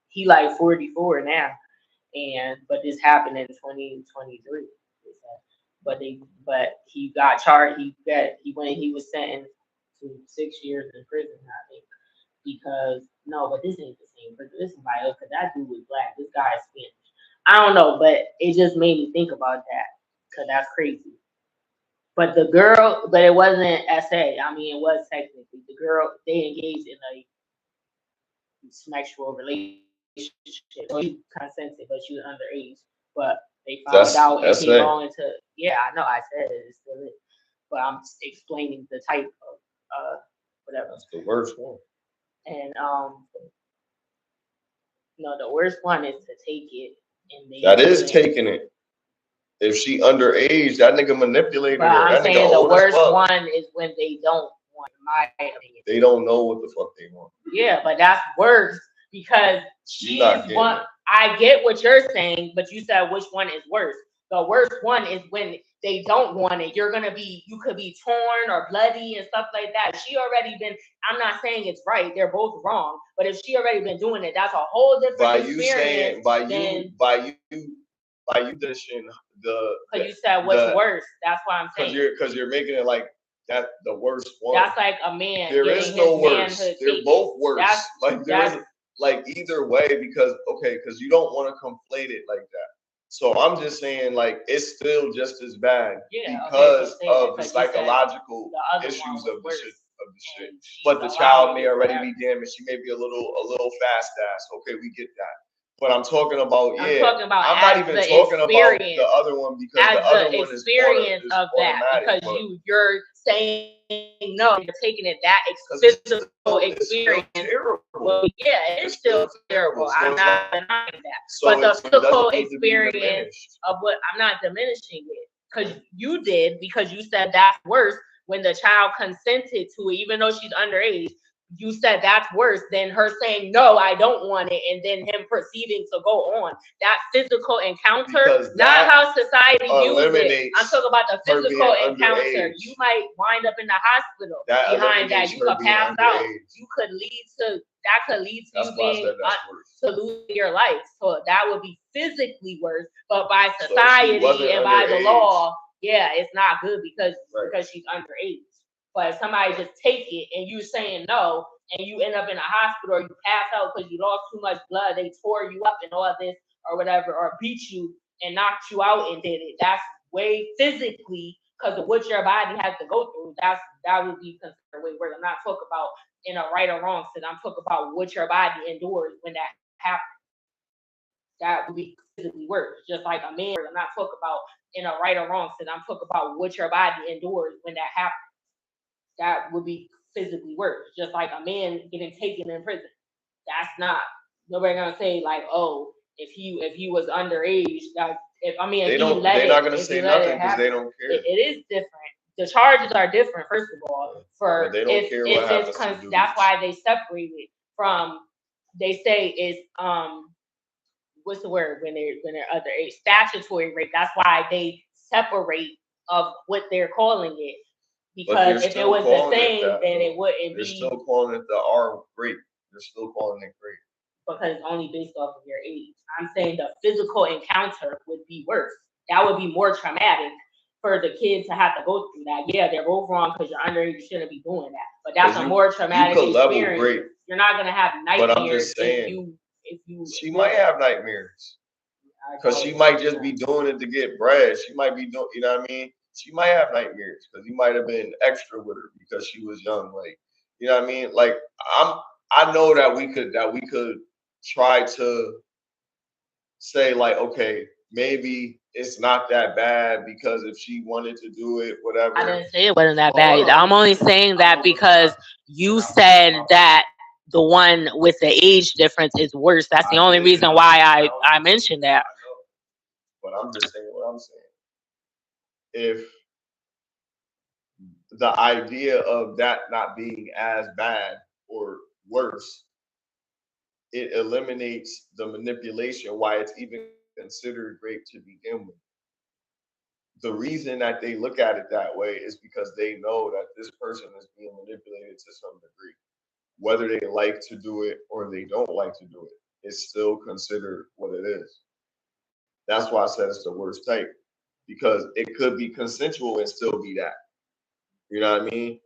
he like 44 now, and but this happened in 2023. But he got charged. He was sentenced to 6 years in prison, I think. because no, but this ain't the same. But this is somebody else. Because that dude was black. This guy is Spanish. I don't know, but it just made me think about that because that's crazy. But the girl, but it wasn't SA. I mean, it was technically the girl. They engaged in a sexual relationship. So she consented, but she was underage. But they found out and came on into. Yeah, I know. I said it. It's still it. But I'm just explaining the type of whatever. That's the worst one. And no, the worst one is to take it and they. That is taking it. If she underage, that nigga manipulated her. I'm that saying nigga the worst one is when they don't want. My opinion. They don't know what the fuck they want. Yeah, but that's worse because she's one. I get what you're saying, but you said which one is worse. The worst one is when they don't want it. You could be torn or bloody and stuff like that. She already been. I'm not saying it's right. They're both wrong. But if she already been doing it, that's a whole different experience. By you dishing the. Because you said what's worse. That's why I'm saying. Because you're making it like that the worst one. That's like a man. There is no worse. They're both worse. Like either way because you don't want to conflate it like that. So I'm just saying like it's still just as bad because of the psychological issues of the shit. But the child may already be damaged. She may be a little fast ass. Okay, we get that. But I'm talking about I'm not even talking about the other one because the other one is experience of that because you're saying no, you're taking it that physical experience. Well, yeah, it's still terrible. I'm not denying that. But the physical experience of what I'm not diminishing it because you did because you said that's worse when the child consented to it, even though she's underage. You said that's worse than her saying, no, I don't want it, and then him proceeding to go on. That physical encounter, not how society uses it. I'm talking about the physical encounter. You might wind up in the hospital behind that. You could pass out. You could lead to, that could lead to you being, to lose your life. So that would be physically worse, but by society and by the law, yeah, it's not good because she's underage. But if somebody just take it and you saying no, and you end up in a hospital or you pass out because you lost too much blood, they tore you up and all this or whatever, or beat you and knocked you out and did it. That's way physically because of what your body has to go through. That would be considered way worse. I'm not talking about in a right or wrong sense. I'm talking about what your body endures when that happens. That would be physically worse. Just like a man, I'm not talking about in a right or wrong sense. I'm talking about what your body endures when that happens. That would be physically worse. Just like a man getting taken in prison. That's not. Nobody gonna say like, oh, if he was underage, that if I mean, they're not gonna say nothing because they don't care. It is different. The charges are different. First of all, for they don't care what happens to do. That's why they separate it from. They say it's what's the word when they're underage? Statutory rape. That's why they separate of what they're calling it. Because if it was the same, then it wouldn't be. They're still calling it the R rape. They're still calling it rape. Because it's only based off of your age. I'm saying the physical encounter would be worse. That would be more traumatic for the kid to have to go through that. Yeah, they're both wrong because you're underage. You shouldn't be doing that. But that's a more traumatic experience. You're not gonna have nightmares. But I'm just saying, if you she might have nightmares because she might just be doing it to get bread. She might be doing, you know what I mean? She might have nightmares because he might have been extra with her because she was young. Like, you know what I mean? Like, I know that we could try to say like, okay, maybe it's not that bad because if she wanted to do it, whatever. I didn't say it wasn't that bad. I'm only saying that because you said that the one with the age difference is worse. That's the only reason why I mentioned that. But I'm just saying what I'm saying. If the idea of that not being as bad or worse, it eliminates the manipulation, why it's even considered rape to begin with. The reason that they look at it that way is because they know that this person is being manipulated to some degree. Whether they like to do it or they don't like to do it, it's still considered what it is. That's why I said it's the worst type. Because it could be consensual and still be that. You know what I mean?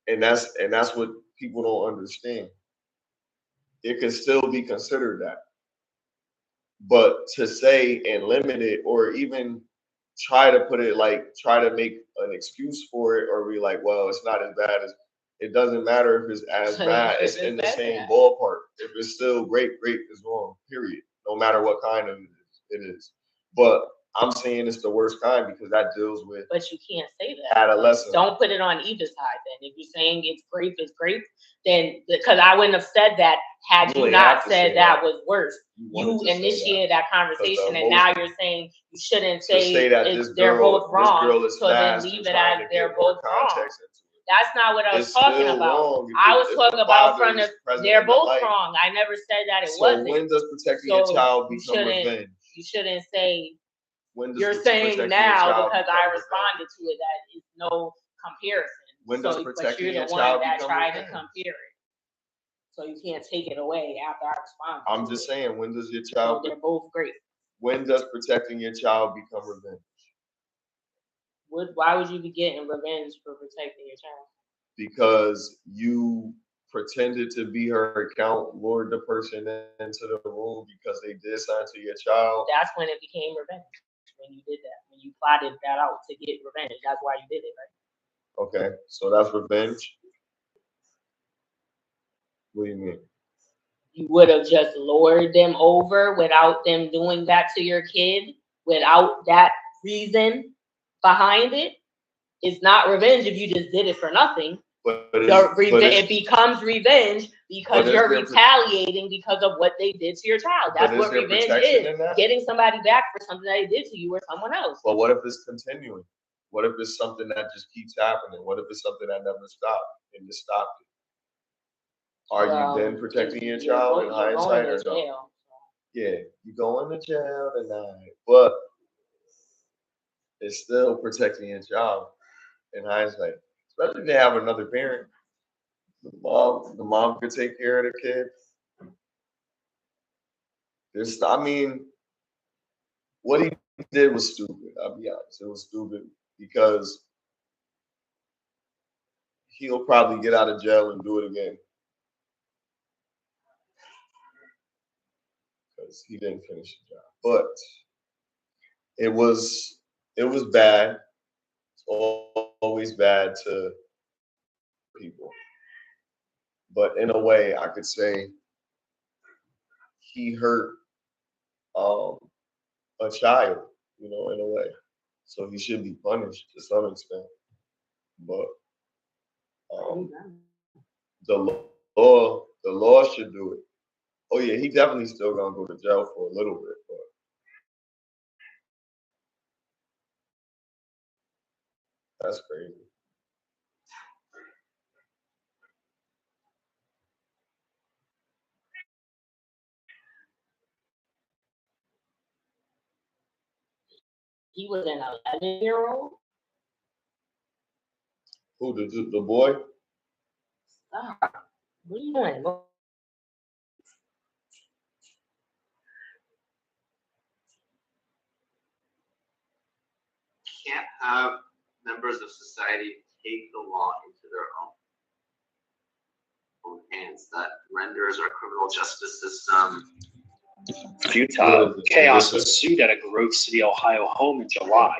And that's what people don't understand. it can still be considered that. But to say and limit it, or even try to put it like, try to make an excuse for it, or be like, well, it's not as bad as, it doesn't matter if it's as bad, it's in the same ballpark. If it's still rape, rape is wrong, period. No matter what kind of it is. But I'm saying it's the worst kind because that deals with. But you can't say that. Adolescent. Don't put it on either side then. If you're saying it's grape, then because I wouldn't have said that had you not said that was worse. You initiated that conversation, and now you're saying you shouldn't say they're both wrong. So then leave it as they're both wrong. That's not what I was talking about. I was talking about from the they're both wrong. I never said that it wasn't. So when does protecting your child become revenge? You shouldn't say. You're saying now because I responded to it that it's no comparison. When does protecting your child become revenge? To compare it, so you can't take it away after I responded. I'm just saying, when does your child? So they're both great. When does protecting your child become revenge? Why would you be getting revenge for protecting your child? Because you pretended to be her account, lured the person into the room because they did something to your child. That's when it became revenge. When you did that, when you plotted that out to get revenge, that's why you did it, right? Okay, so that's revenge. What do you mean? You would have just lured them over without them doing that to your kid, without that reason behind it. It's not revenge if you just did it for nothing. It becomes revenge because you're retaliating because of what they did to your child. That's what revenge is. Getting somebody back for something that they did to you or someone else. But what if it's continuing? What if it's something that just keeps happening? What if it's something that never stopped and just stopped it? Are you then protecting your child in hindsight or no? Yeah, you going to jail tonight, but it's still protecting your child in hindsight. Especially if they have another parent. The mom could take care of the kid. What he did was stupid. I'll be honest. It was stupid because he'll probably get out of jail and do it again. Because he didn't finish the job. But it was bad. It's always bad to people. But in a way, I could say he hurt a child, in a way. So he should be punished to some extent. But the law should do it. Oh yeah, he definitely still gonna go to jail for a little bit, but that's crazy. He was an 11-year-old. Who, the boy? Stop. What are you doing? Can't have members of society take the law into their own hands. That renders our criminal justice system futile. Chaos ensued at a Grove City, Ohio home in July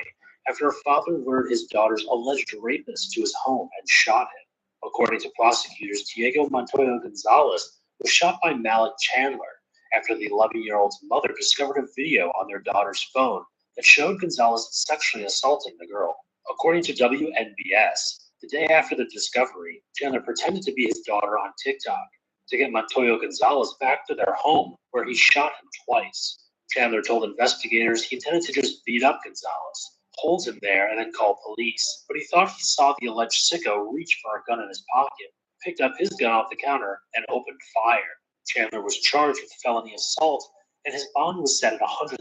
after her father lured his daughter's alleged rapist to his home and shot him. According to prosecutors, Diego Montoya Gonzalez was shot by Malik Chandler after the 11-year-old's mother discovered a video on their daughter's phone that showed Gonzalez sexually assaulting the girl. According to WNBS, the day after the discovery, Chandler pretended to be his daughter on TikTok to get Montoya Gonzalez back to their home, where he shot him twice. Chandler told investigators he intended to just beat up Gonzalez, hold him there, and then call police, but he thought he saw the alleged sicko reach for a gun in his pocket, picked up his gun off the counter, and opened fire. Chandler was charged with felony assault, and his bond was set at $100,000,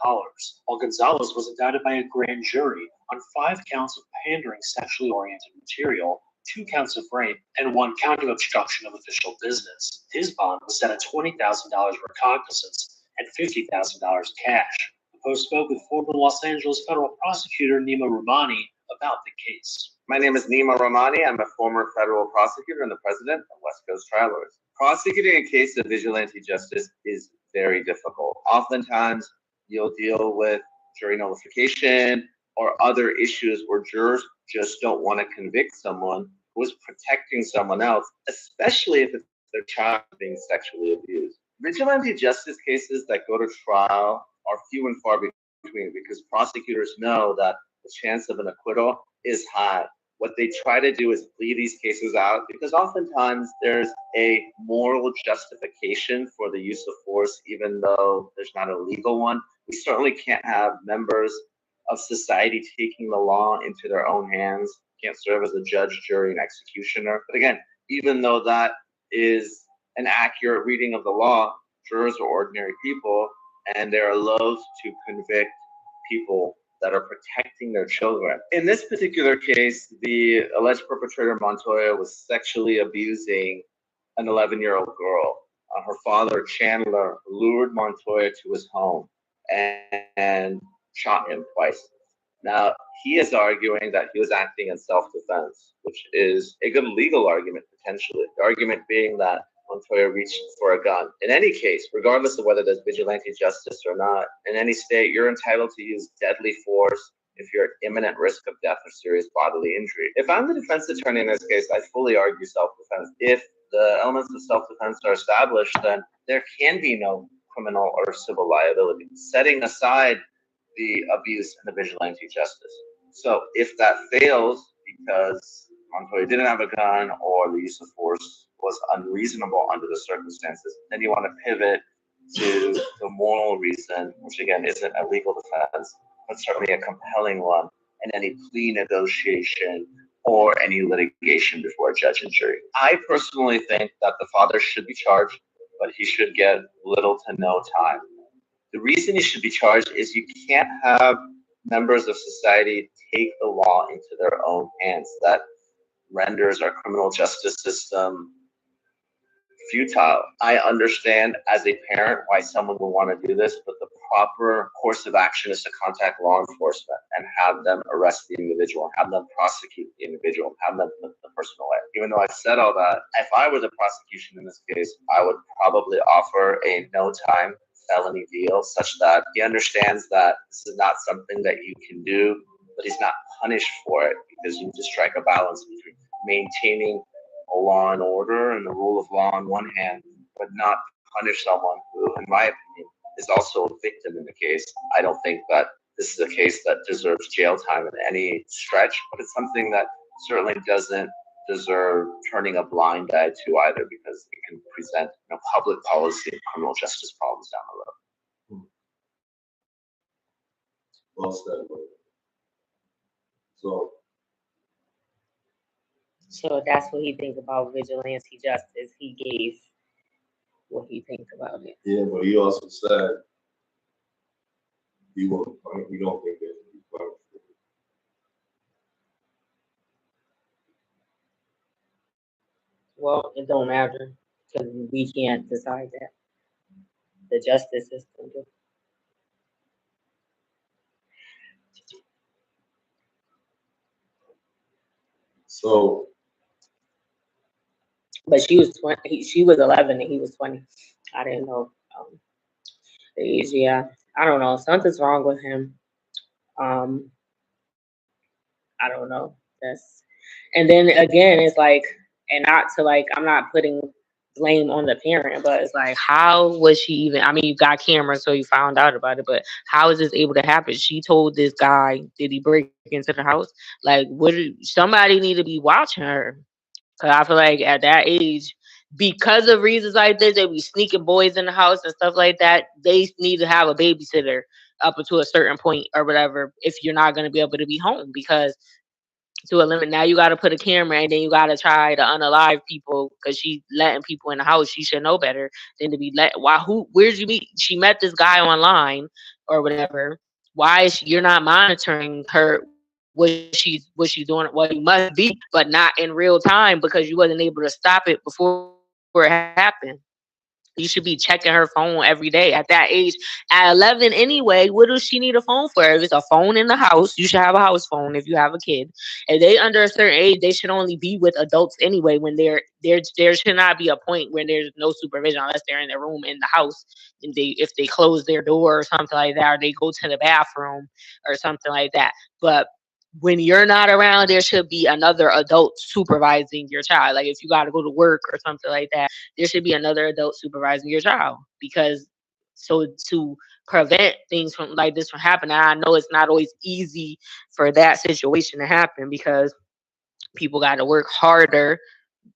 while Gonzalez was indicted by a grand jury on 5 counts of pandering sexually oriented material, 2 counts of rape, and 1 count of obstruction of official business. His bond was set at $20,000 recognizance and $50,000 cash. The Post spoke with former Los Angeles federal prosecutor Nima Rumani about the case. My name is Nima Rahmani. I'm a former federal prosecutor and the president of West Coast Trial Lawyers. Prosecuting a case of vigilante justice is very difficult. Oftentimes, you'll deal with jury nullification or other issues where jurors just don't want to convict someone who is protecting someone else, especially if it's their child being sexually abused. Vigilante justice cases that go to trial are few and far between because prosecutors know that the chance of an acquittal is high. What they try to do is plead these cases out because oftentimes there's a moral justification for the use of force, even though there's not a legal one. We certainly can't have members of society taking the law into their own hands, can't serve as a judge, jury, and executioner. But again, even though that is an accurate reading of the law, jurors are ordinary people and they're loath to convict people that are protecting their children. In this particular case, the alleged perpetrator, Montoya, was sexually abusing an 11-year-old girl. Her father, Chandler, lured Montoya to his home and shot him twice. Now, he is arguing that he was acting in self-defense, which is a good legal argument, potentially. The argument being that Montoya reached for a gun. In any case, regardless of whether there's vigilante justice or not, in any state, you're entitled to use deadly force if you're at imminent risk of death or serious bodily injury. If I'm the defense attorney in this case, I fully argue self-defense. If the elements of self-defense are established, then there can be no criminal or civil liability, setting aside the abuse and the vigilante justice. So if that fails because Montoya didn't have a gun or the use of force was unreasonable under the circumstances, then you want to pivot to the moral reason, which again isn't a legal defense, but certainly a compelling one in any plea negotiation or any litigation before a judge and jury. I personally think that the father should be charged, but he should get little to no time. The reason he should be charged is you can't have members of society take the law into their own hands. That renders our criminal justice system futile. I understand as a parent why someone would want to do this, but the proper course of action is to contact law enforcement and have them arrest the individual, have them prosecute the individual, have them put the person away. Even though I've said all that, if I were the prosecution in this case, I would probably offer a no time felony deal such that he understands that this is not something that you can do, but he's not punished for it because you just strike a balance between maintaining a law and order and the rule of law on one hand, but not punish someone who, in my opinion, is also a victim in the case. I don't think that this is a case that deserves jail time in any stretch, but it's something that certainly doesn't deserve turning a blind eye to either because it can present public policy and criminal justice problems down the road. Well said. So So that's what he thinks about vigilante justice. He gave what he thinks about it. yeah, but he also said he won't. We don't think that he's punished. Well, it don't matter because we can't decide that. The justice system do. So But she was 20. She was 11 and he was 20. I didn't know the age. Yeah, I don't know. Something's wrong with him. Um, I don't know. And then again, it's like, and not to like, I'm not putting blame on the parent, but it's like, how was she even? I mean, you got cameras, so you found out about it, but how is this able to happen? She told this guy, did he break into the house? Like, somebody need to be watching her. Cause I feel like at that age, because of reasons like this, they be sneaking boys in the house and stuff like that. They need to have a babysitter up until a certain point or whatever. If you're not going to be able to be home, because to a limit, now you got to put a camera and then you got to try to unalive people because she's letting people in the house. She should know better than to be let. Why? Where'd you meet? She met this guy online or whatever. Why is you're not monitoring her? What she's doing? Well, you must be, but not in real time because you wasn't able to stop it before it happened. You should be checking her phone every day at that age. At 11 anyway, what does she need a phone for? If it's a phone in the house, you should have a house phone if you have a kid. If they under a certain age, they should only be with adults anyway. When there should not be a point where there's no supervision unless they're in their room in the house. And if they close their door or something like that, or they go to the bathroom or something like that. But when you're not around, there should be another adult supervising your child. Like if you got to go to work or something like that, there should be another adult supervising your child, because so to prevent things from like this from happening. I know it's not always easy for that situation to happen, because people got to work harder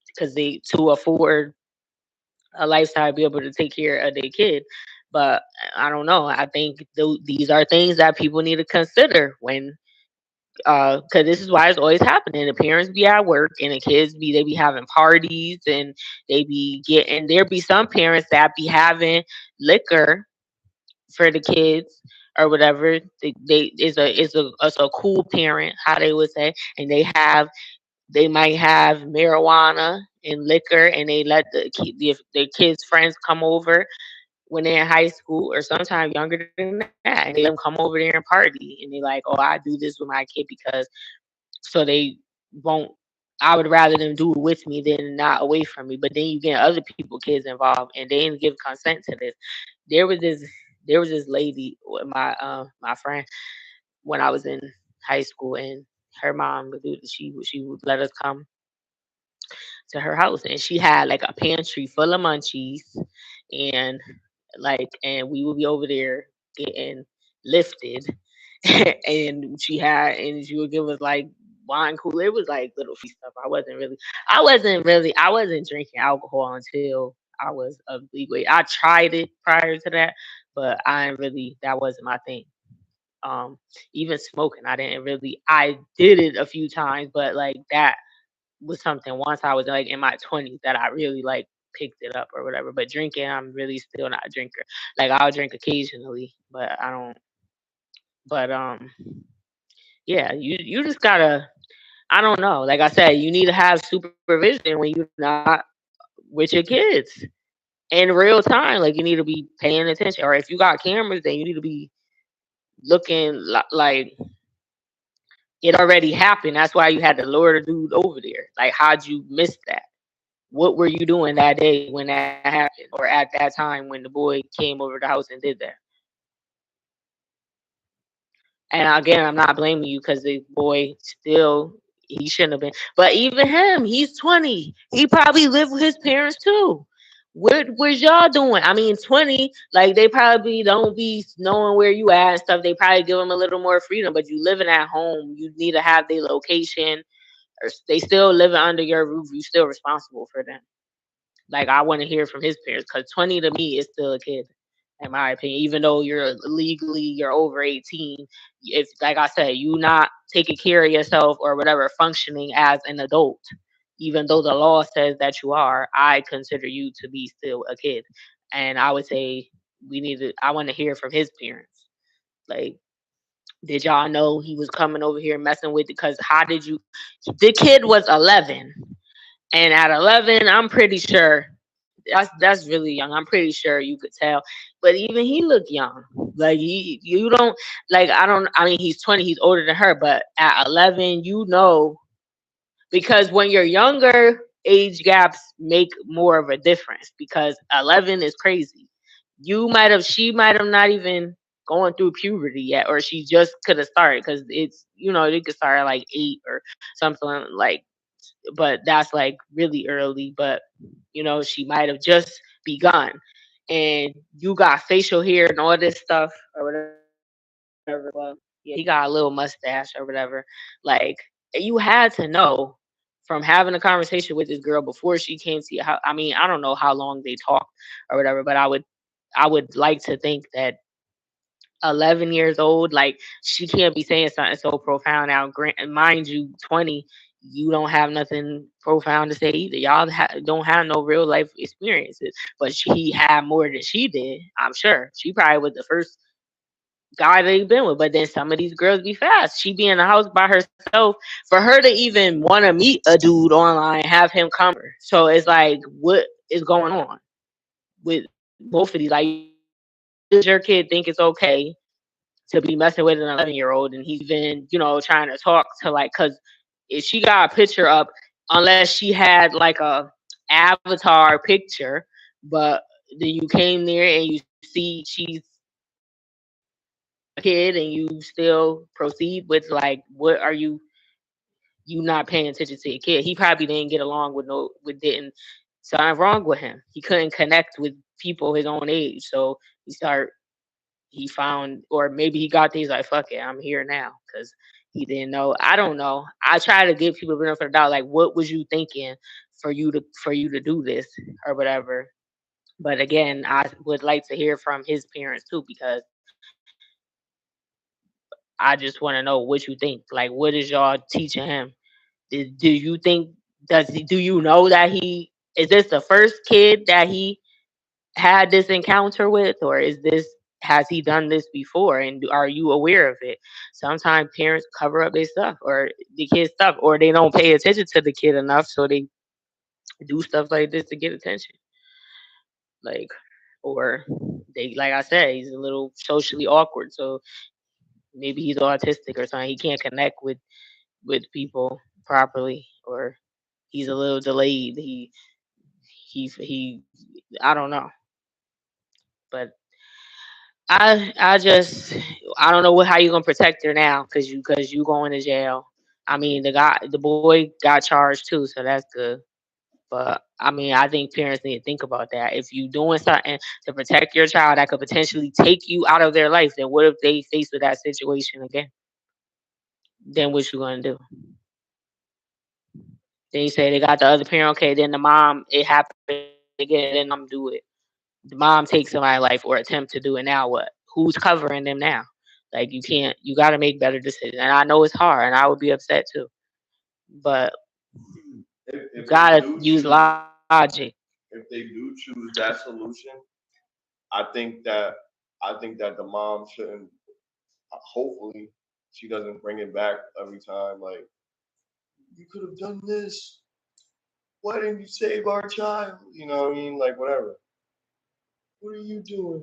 because they to afford a lifestyle to be able to take care of their kid. But I don't know. I think these are things that people need to consider when, because this is why it's always happening. The parents be at work and the kids they be having parties, and they be getting, there be some parents that be having liquor for the kids or whatever. They it's a cool parent, how they would say, and they might have marijuana and liquor, and they let the kids' friends come over when they're in high school, or sometimes younger than that, and they let them come over there and party, and they like, oh, I do this with my kid because so they won't. I would rather them do it with me than not away from me. But then you get other people, kids involved, and they didn't give consent to this. There was this, there was this lady, my friend, when I was in high school, and her mom would do. She would let us come to her house, and she had like a pantry full of munchies, and and we would be over there getting lifted. And she would give us like wine cooler. It was like little free stuff. I wasn't drinking alcohol until I was of legal age. I tried it prior to that, but I didn't really, that wasn't my thing. Um, Even smoking, I did it a few times, but like that was something once I was like in my 20s that I really like picked it up or whatever. But drinking, I'm really still not a drinker. Like I'll drink occasionally, but I don't. But yeah, you just gotta. I don't know. Like I said, you need to have supervision when you're not with your kids in real time. Like you need to be paying attention, or if you got cameras, then you need to be looking like it already happened. That's why you had to lure the dude over there. Like, how'd you miss that? What were you doing that day when that happened, or at that time when the boy came over the house and did that? And again, I'm not blaming you, because the boy still, he shouldn't have been. But even him, he's 20. He probably lived with his parents too. Where's y'all doing? I mean, 20, like they probably don't be knowing where you at and stuff. They probably give them a little more freedom, but you living at home, you need to have their location, or they still living under your roof. You still responsible for them. Like I want to hear from his parents, because 20 to me is still a kid, in my opinion. Even though you're over 18, if like I said, you not taking care of yourself or whatever, functioning as an adult, even though the law says that you are, I consider you to be still a kid. And I would say we need to. I want to hear from his parents. Like, did y'all know he was coming over here messing with? Because how did you? The kid was 11, and at 11, I'm pretty sure that's really young. I'm pretty sure you could tell. But even he looked young. Like you don't like I don't I mean he's 20, he's older than her, but at 11, because when you're younger, age gaps make more of a difference, because 11 is crazy. She might have not even going through puberty yet, or she just could have started, because it's, they could start at like 8 or something like, but that's like really early. But she might have just begun, and you got facial hair and all this stuff or whatever. Well, yeah, he got a little mustache or whatever. Like, you had to know from having a conversation with this girl before she came to your house. I mean, I don't know how long they talked or whatever, but I would like to think that 11 years old, like she can't be saying something so profound. Now, mind you, 20, you don't have nothing profound to say either. Y'all don't have no real life experiences, but he had more than she did. I'm sure she probably was the first guy that he been with. But then some of these girls be fast. She be in the house by herself. For her to even want to meet a dude online, have him come. So it's like, what is going on? with both of these. Like, does your kid think it's okay to be messing with an 11-year-old, and he's even, trying to talk to, like, because if she got a picture up, unless she had like a avatar picture, but then you came there and you see she's a kid and you still proceed with, like, what are you not paying attention to your kid? He probably didn't get along didn't something wrong with him. He couldn't connect with people his own age, so he found, or maybe he got these like, fuck it, I'm here now, because he didn't know. I don't know. I try to give people the benefit of the doubt, like, what was you thinking for you to do this or whatever. But again, I would like to hear from his parents too, because I just want to know what you think. Like, what is y'all teaching him? Do you think, do you know that he is this the first kid that he had this encounter with, or has he done this before, and are you aware of it? Sometimes parents cover up their stuff, or the kid's stuff, or they don't pay attention to the kid enough, so they do stuff like this to get attention. Like, or they, like I said, he's a little socially awkward, so maybe he's autistic or something. He can't connect with people properly, or he's a little delayed. He I don't know, but I don't know how you gonna protect her now, because you going to jail. I mean, the boy got charged too, so that's good. But I mean, I think parents need to think about that. If you doing something to protect your child that could potentially take you out of their life, then what if they face with that situation again? Then what you gonna do? Then you say they got the other parent, okay, then the mom, it happened again, then the mom do it. The mom takes somebody's life or attempt to do it. Now what? Who's covering them now? Like, you can't. You got to make better decisions. And I know it's hard, and I would be upset too. But you If they gotta do use choose, logic. if they do choose that solution, I think that the mom shouldn't. Hopefully, she doesn't bring it back every time. Like, you could have done this. Why didn't you save our child? You know what I mean? Like, whatever. What are you doing?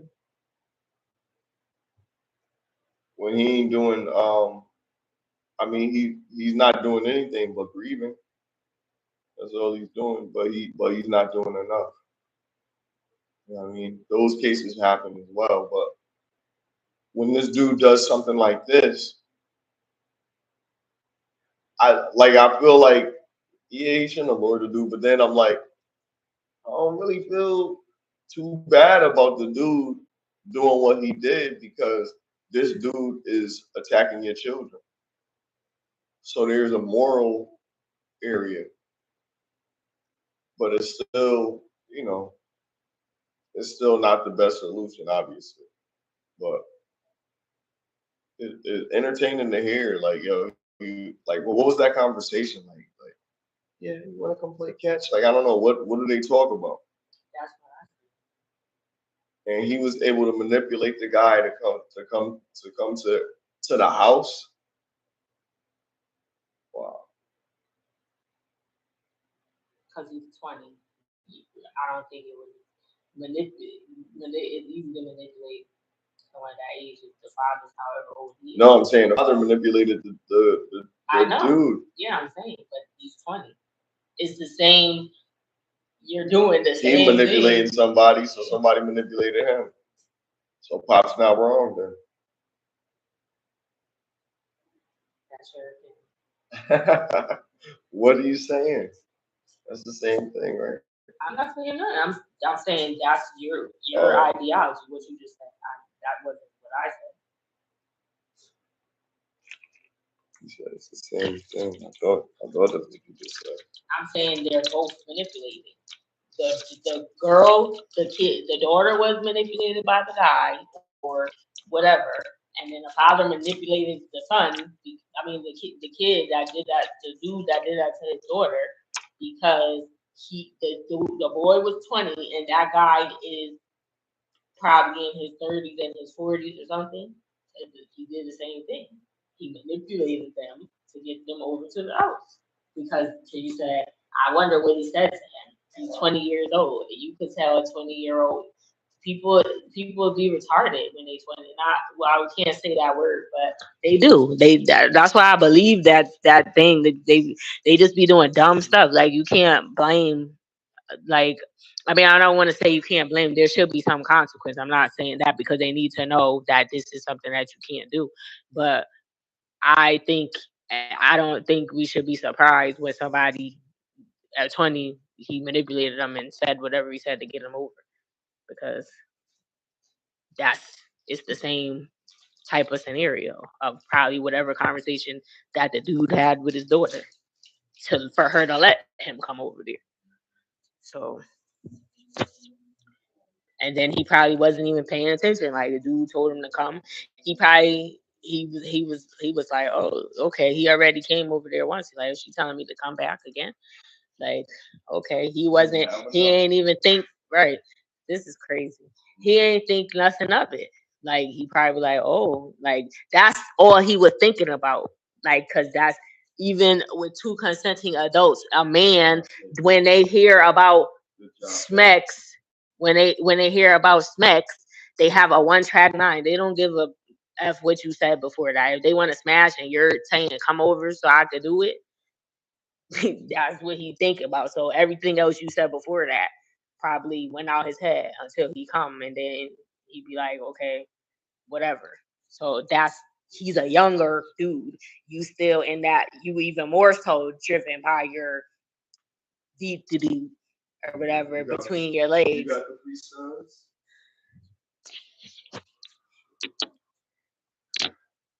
When he ain't doing, I mean, he's not doing anything but grieving. That's all he's doing. But he's not doing enough. You know what I mean? Those cases happen as well. But when this dude does something like this, I feel like, yeah, he shouldn't have lured the dude. But then I'm like, I don't really feel too bad about the dude doing what he did, because this dude is attacking your children. So there's a moral area, but it's still, it's still not the best solution, obviously. But it's entertaining to hear, like, yo, you like, well, what was that conversation like, yeah, you want to come play catch? Like, I don't know, what do they talk about? And he was able to manipulate the guy to the house. Wow. Because he's 20. I don't think it was it's easy to manipulate someone that age. If the father's however old he is. No, I'm saying the father manipulated the I know. dude. Yeah, I'm saying, but he's 20. It's the same. You're doing the same He manipulated thing. somebody, so somebody manipulated him. So Pop's not wrong then. That's your opinion. What are you saying? That's the same thing, right? I'm not saying nothing. I'm saying that's your ideology. What you just said. That wasn't what I said. You said it's the same thing. I thought that's what you just said. I'm saying they're both manipulating. The girl, the kid, the daughter was manipulated by the guy or whatever, and then the father manipulated the son. I mean, the kid that did that, the dude that did that to his daughter, because the boy was 20 and that guy is probably in his 30s and his 40s or something. And he did the same thing. He manipulated them to get them over to the house, because he said, I wonder what he said to him. He's 20 years old. You could tell a 20-year-old people be retarded when they 20. Not well, we can't say that word, but they do. That's why I believe that thing that they just be doing dumb stuff. Like you can't blame. Like I mean, I don't want to say you can't blame. There should be some consequence. I'm not saying that because they need to know that this is something that you can't do. But I don't think we should be surprised when somebody at 20 he manipulated them and said whatever he said to get them over because that's it's the same type of scenario of probably whatever conversation that the dude had with his daughter for her to let him come over there. So and then he probably wasn't even paying attention. Like the dude told him to come. He was like, oh, okay. He already came over there once. Like, is she telling me to come back again? Like, okay, he ain't even think, right. This is crazy. He ain't think nothing of it. Like, he probably like, oh, like, that's all he was thinking about. Like, cause that's even with two consenting adults, a man, when they hear about smecks, when they hear about smecks, they have a one track mind. They don't give a F what you said before that. If they want to smash and you're saying come over so I could do it, that's what he think about. So everything else you said before that probably went out his head until he come and then he'd be like, okay, whatever. So he's a younger dude. You still in that you even more so driven by your deep to do or whatever between your legs. You got the 3 sons.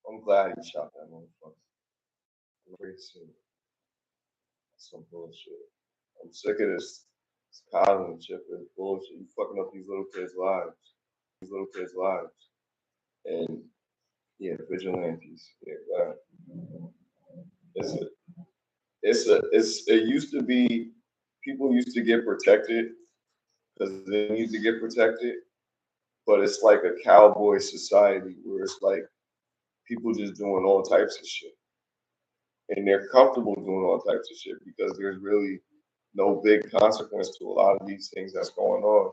I'm glad he shot that motherfucker. Great scene. Some bullshit. I'm sick of this Colin shit. This bullshit. You fucking up these little kids' lives. And yeah, vigilantes. Yeah, God. It used to be people used to get protected because they need to get protected, but it's like a cowboy society where it's like people just doing all types of shit. And they're comfortable doing all types of shit because there's really no big consequence to a lot of these things that's going on.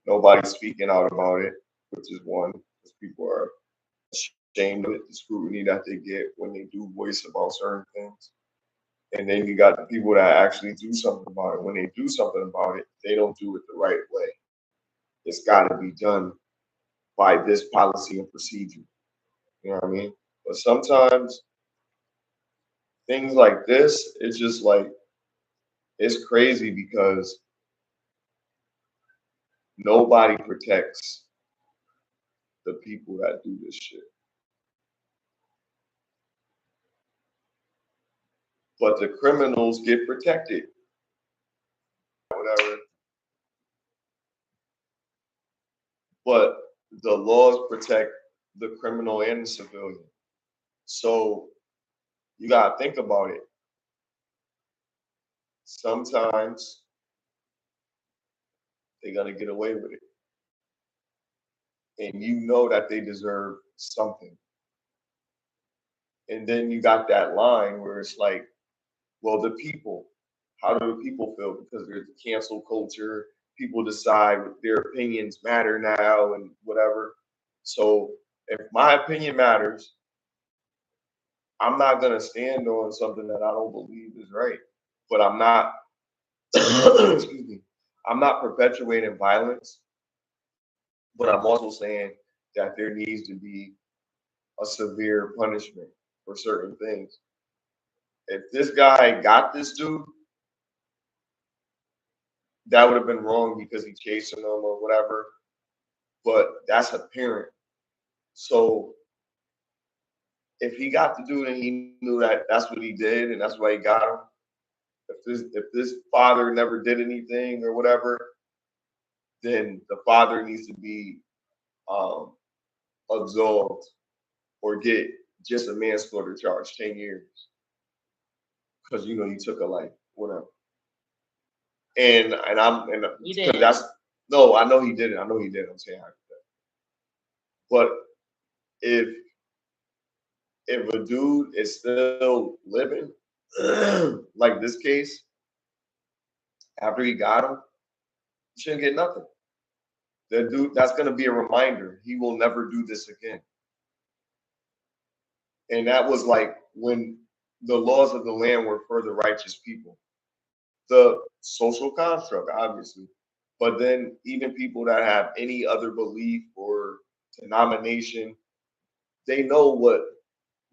Nobody's speaking out about it, which is one, because people are ashamed of it, the scrutiny that they get when they do voice about certain things. And then you got the people that actually do something about it. When they do something about it, they don't do it the right way. It's got to be done by this policy and procedure. You know what I mean? But sometimes things like this, it's just like, it's crazy because nobody protects the people that do this shit. But the criminals get protected. Whatever. But the laws protect the criminal and the civilian. So you gotta think about it. Sometimes they're gonna get away with it. And you know that they deserve something. And then you got that line where it's like, well, the people, how do the people feel? Because there's the cancel culture. People decide their opinions matter now and whatever. So if my opinion matters, I'm not going to stand on something that I don't believe is right. But I'm not, excuse me, I'm not perpetuating violence. But I'm also saying that there needs to be a severe punishment for certain things. If this guy got this dude, that would have been wrong because he chasing him or whatever. But that's a parent. So if he got the dude and he knew that that's what he did and that's why he got him, if this father never did anything or whatever, then the father needs to be absolved or get just a manslaughter charge, 10 years. Because you know he took a life, whatever. And because that's no, I know he did it. I know he did. I'm saying I did. But if a dude is still living, like this case, after he got him, he shouldn't get nothing. That's gonna be a reminder. He will never do this again. And that was like when the laws of the land were for the righteous people. The social construct, obviously. But then even people that have any other belief or denomination, they know what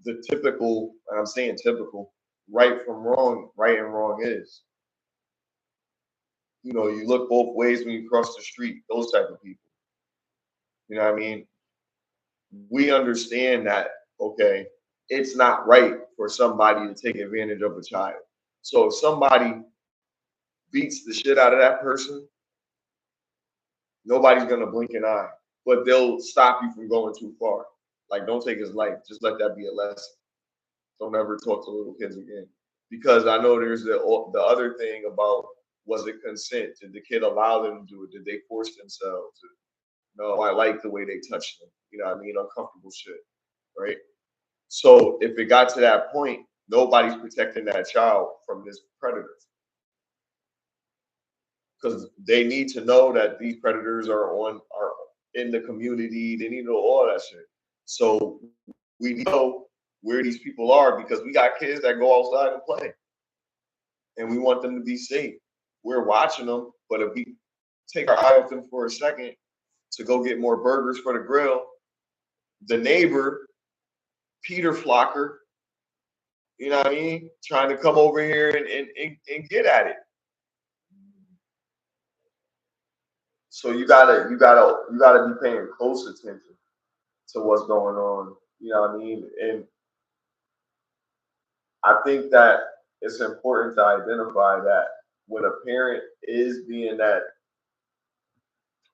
the typical, and I'm saying typical, right and wrong is. You know, you look both ways when you cross the street, those type of people. You know what I mean? We understand that, okay, it's not right for somebody to take advantage of a child. So if somebody beats the shit out of that person, nobody's gonna blink an eye, but they'll stop you from going too far. Like, don't take his life. Just let that be a lesson. Don't ever talk to little kids again. Because I know there's the other thing about, was it consent? Did the kid allow them to do it? Did they force themselves? No, I like the way they touched them. You know what I mean? Uncomfortable shit, right? So if it got to that point, nobody's protecting that child from this predator, because they need to know that these predators are in the community. They need to know all that shit. So we know where these people are, because we got kids that go outside and play, and we want them to be safe. We're watching them, but if we take our eye off them for a second to go get more burgers for the grill, the neighbor, Peter Flocker, you know what I mean, trying to come over here and get at it. So you gotta be paying close attention to what's going on. You know what I mean? And I think that it's important to identify that when a parent is being that,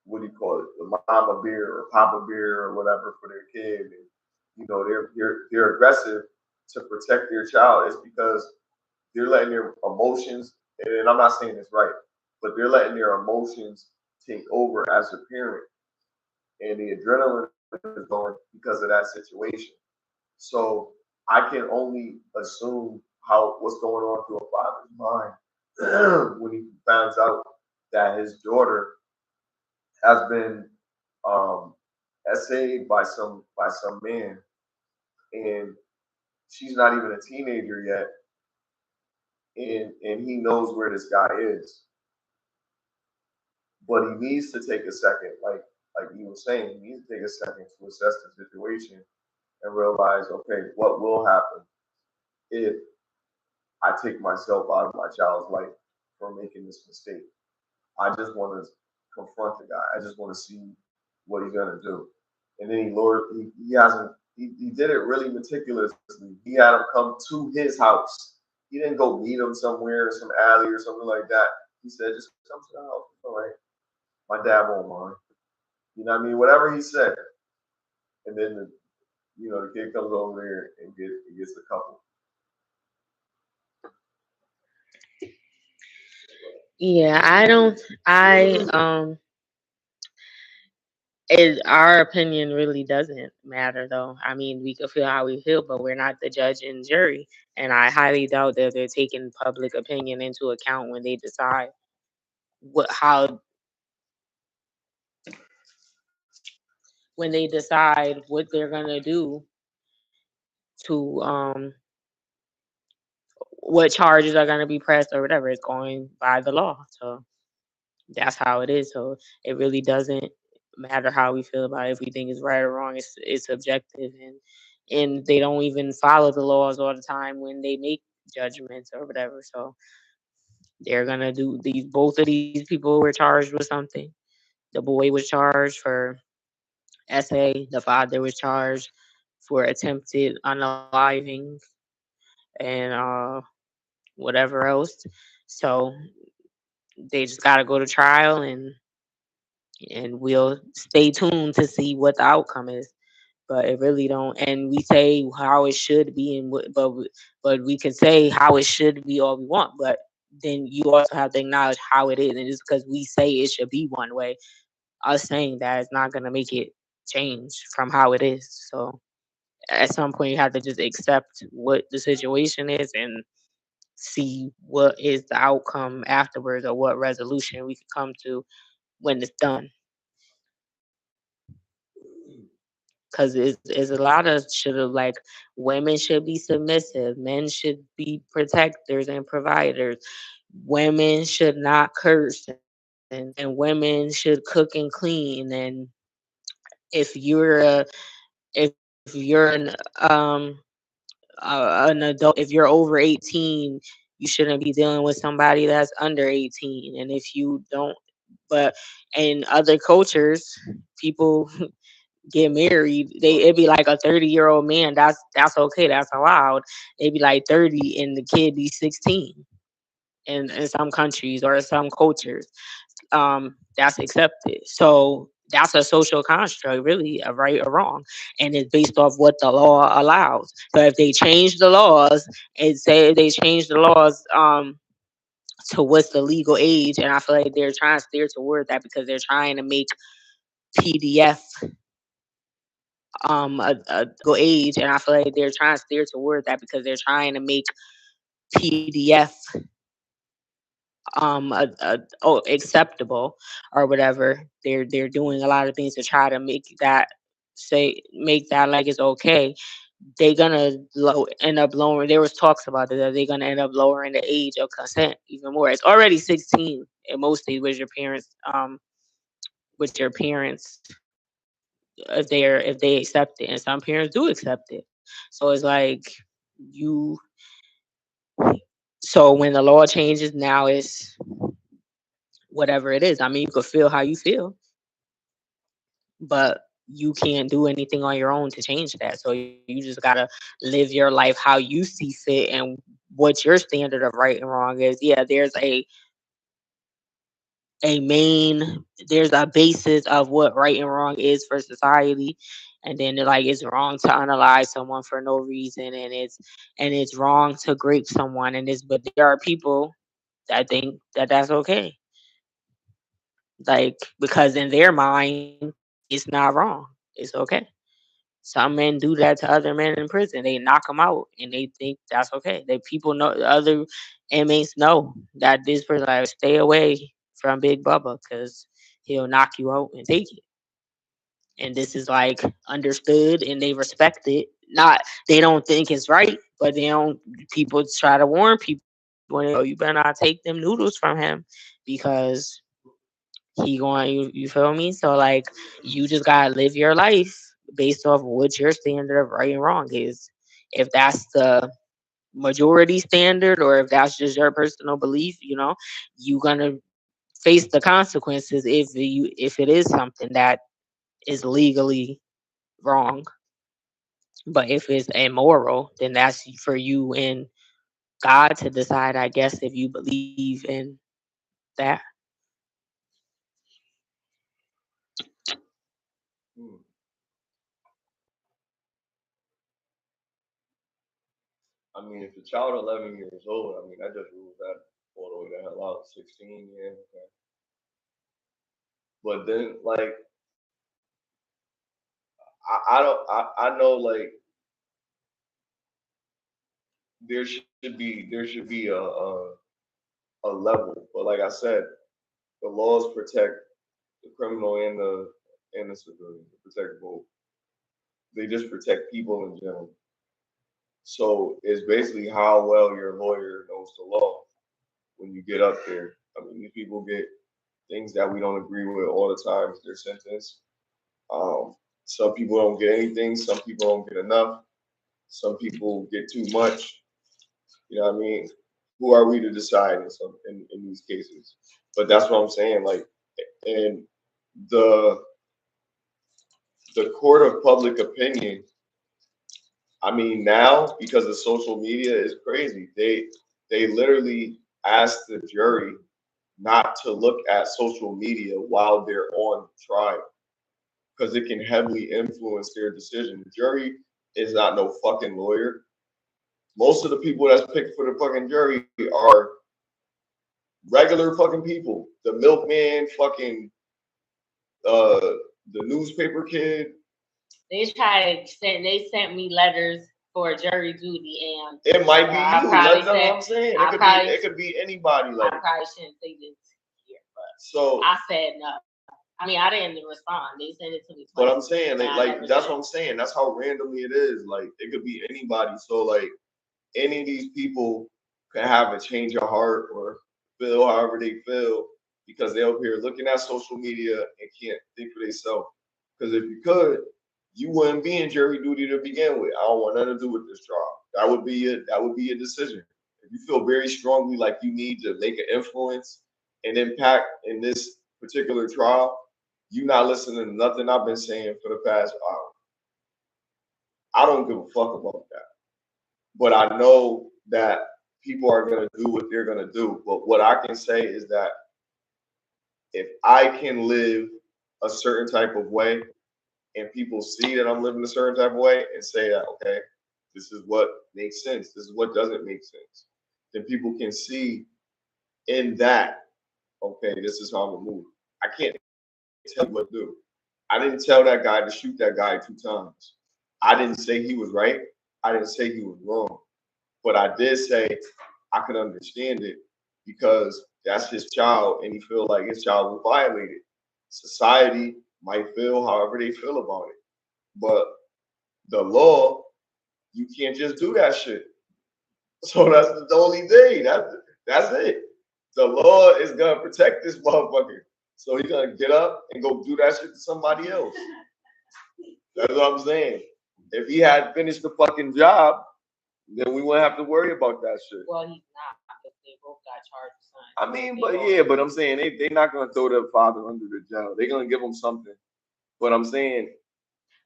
what do you call it, the mama bear or papa bear or whatever for their kid, and you know they're aggressive to protect their child, is because they're letting their emotions, and I'm not saying it's right, but they're letting their emotions take over as a parent, and the adrenaline is going because of that situation. So I can only assume how what's going on through a father's mind when he finds out that his daughter has been um, essayed by some man, and she's not even a teenager yet, and he knows where this guy is, but he needs to take a second, like you were saying, he needs to take a second to assess the situation and realize, okay, what will happen if I take myself out of my child's life for making this mistake. I just want to confront the guy. I just want to see what he's gonna do. And then he hasn't he did it really meticulously. He had him come to his house. He didn't go meet him somewhere, some alley or something like that. He said, just come to the house. It's all right. My dad won't mind. You know what I mean? Whatever he said. And then the kid comes over there and gets the couple. Yeah, I don't. Our opinion really doesn't matter, though. I mean, we can feel how we feel, but we're not the judge and jury. And I highly doubt that they're taking public opinion into account what how when they decide what they're gonna do to what charges are gonna be pressed or whatever. It's going by the law. So that's how it is. So it really doesn't matter how we feel about it, if we think it's right or wrong. It's subjective, and they don't even follow the laws all the time when they make judgments or whatever. So they're gonna do these. Both of these people were charged with something. The boy was charged for SA. The father was charged for attempted unaliving and whatever else. So they just gotta go to trial, and we'll stay tuned to see what the outcome is. But it really don't. And we say how it should be, but we can say how it should be all we want. But then you also have to acknowledge how it is, and just because we say it should be one way, us saying that is not gonna make it change from how it is. So at some point, you have to just accept what the situation is and see what is the outcome afterwards, or what resolution we can come to when it's done. because it's a lot of should have like women should be submissive, men should be protectors and providers, women should not curse, and women should cook and clean, and if you're a if you're an adult, if you're over 18, you shouldn't be dealing with somebody that's under 18. And if you don't, but in other cultures, people get married, it'd be like a 30-year-old man. That's okay. That's allowed. It'd be like 30 and the kid be 16 in some countries or some cultures. That's accepted. So that's a social construct, really, a right or wrong, and it's based off what the law allows. So if they change the laws and say they change the laws to what's the legal age, and I feel like they're trying to steer toward that because they're trying to make PDF a legal age, and I feel like they're trying to steer toward that because they're trying to make PDF acceptable or whatever. They're doing a lot of things to try to make that like it's okay. They're gonna end up lowering. There was talks about it that they're gonna end up lowering the age of consent even more. It's already 16 in most states with your parents if they accept it, and some parents do accept it. So it's like you. So when the law changes now, it's whatever it is. I mean, you could feel how you feel, but you can't do anything on your own to change that. So you just gotta live your life how you see fit and what your standard of right and wrong is. Yeah, a main there's a basis of what right and wrong is for society, and then like it's wrong to unalive someone for no reason, and it's wrong to grape someone, and it's but there are people that think that that's okay, like because in their mind it's not wrong, it's okay. Some men do that to other men in prison. They knock them out, and they think that's okay. They people know other inmates know that this person like stay away from Big Bubba because he'll knock you out and take it. And this is like understood, and they respect it. Not they don't think it's right, but they don't. People try to warn people, and they go, "You better not take them noodles from him because he going you feel me? So like you just gotta live your life based off what your standard of right and wrong is. If that's the majority standard or if that's just your personal belief, you gonna face the consequences if it is something that is legally wrong. But if it's immoral, then that's for you and God to decide, I guess, if you believe in that. Hmm. I mean, if the child 11 years old, I mean, I just ruled that all the way the hell out. 16, yeah. Okay. But then, like, I know, like, there should be a level. But like I said, the laws protect the criminal and the civilian. They protect both. They just protect people in general. So it's basically how well your lawyer knows the law when you get up there. I mean, these people get things that we don't agree with all the time with their sentence. Um, some people don't get anything. Some people don't get enough. Some people get too much. You know what I mean? Who are we to decide in these cases? But that's what I'm saying. Like, and the the court of public opinion. I mean, now because of social media is crazy. They literally ask the jury not to look at social media while they're on trial because it can heavily influence their decision. The jury is not no fucking lawyer. Most of the people that's picked for the fucking jury are regular fucking people. The milkman, fucking uh, the newspaper kid. They sent me letters for jury duty, and It might be I you. probably That's what said I'm saying. It could be anybody. I Like probably shouldn't say this here, but so. I said no. I mean, I didn't respond. They sent it to me But twice. I'm saying, like that's what I'm saying. That's how randomly it is. Like it could be anybody. So like any of these people can have a change of heart or feel however they feel because they're up here looking at social media and can't think for themselves. Because if you could, you wouldn't be in jury duty to begin with. I don't want nothing to do with this trial. That would be it. That would be a decision. If you feel very strongly like you need to make an influence and impact in this particular trial, you not listening to nothing I've been saying for the past hour. I don't give a fuck about that. But I know that people are going to do what they're going to do. But what I can say is that if I can live a certain type of way and people see that I'm living a certain type of way and say that, okay, this is what makes sense, this is what doesn't make sense, then people can see in that, okay, this is how I'm going to move. I can't tell you what to do. I didn't tell that guy to shoot that guy 2 times. I didn't say he was right. I didn't say he was wrong. But I did say I could understand it because that's his child and he feel like his child was violated. Society might feel however they feel about it. But the law, you can't just do that shit. So that's the only thing. That's it. The law is gonna protect this motherfucker. So he's gonna get up and go do that shit to somebody else. That's what I'm saying. If he had finished the fucking job, then we wouldn't have to worry about that shit. Well, he's not because they both got charged with something. I mean, but I'm saying they're not gonna throw their father under the jail. They're gonna give him something. But I'm saying,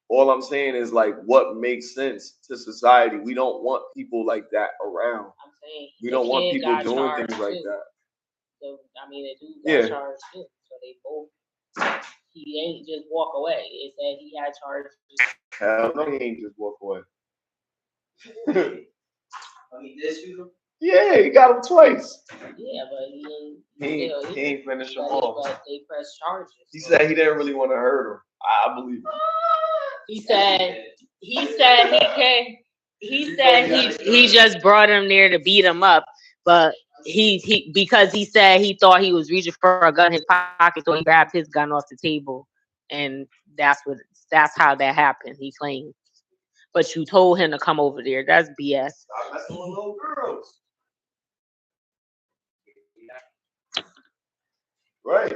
all I'm saying is like what makes sense to society. We don't want people like that around. I'm saying we don't want people doing things like that. So I mean, the dude got charged too. So they both. He ain't just walk away. It said he had charges. Hell no, he ain't just walk away. Oh, he did shoot him? Yeah, he got him twice. Yeah, but he ain't finished them all. But they pressed charges. He said he didn't really want to hurt him. I believe him. He said he came. He said he just brought him there to beat him up, but he because he said he thought he was reaching for a gun in his pocket, so he grabbed his gun off the table, and that's how that happened. He claimed. But you told him to come over there. That's BS. Stop messing with little girls. Right.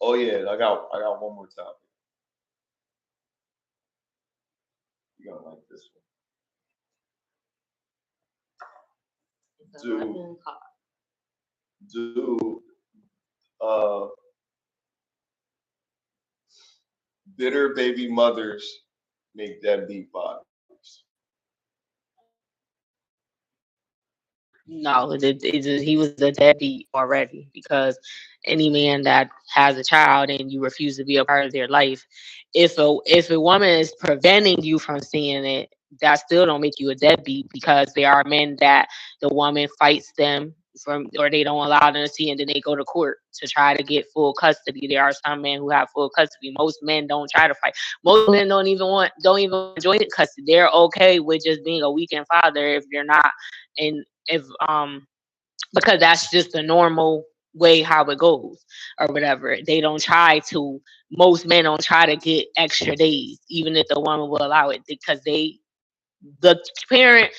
Oh yeah, I got one more topic. You're gonna like this one. Do bitter baby mothers make deadbeat fathers? No, he was a deadbeat already because any man that has a child and you refuse to be a part of their life, if a woman is preventing you from seeing it, that still don't make you a deadbeat because there are men that the woman fights them from or they don't allow them to see and then they go to court to try to get full custody. There are some men who have full custody. Most men don't try to fight. Most men don't even join custody. They're okay with just being a weekend father if they're not if because that's just the normal way how it goes or whatever. They don't try to most men don't try to get extra days even if the woman will allow it because the parent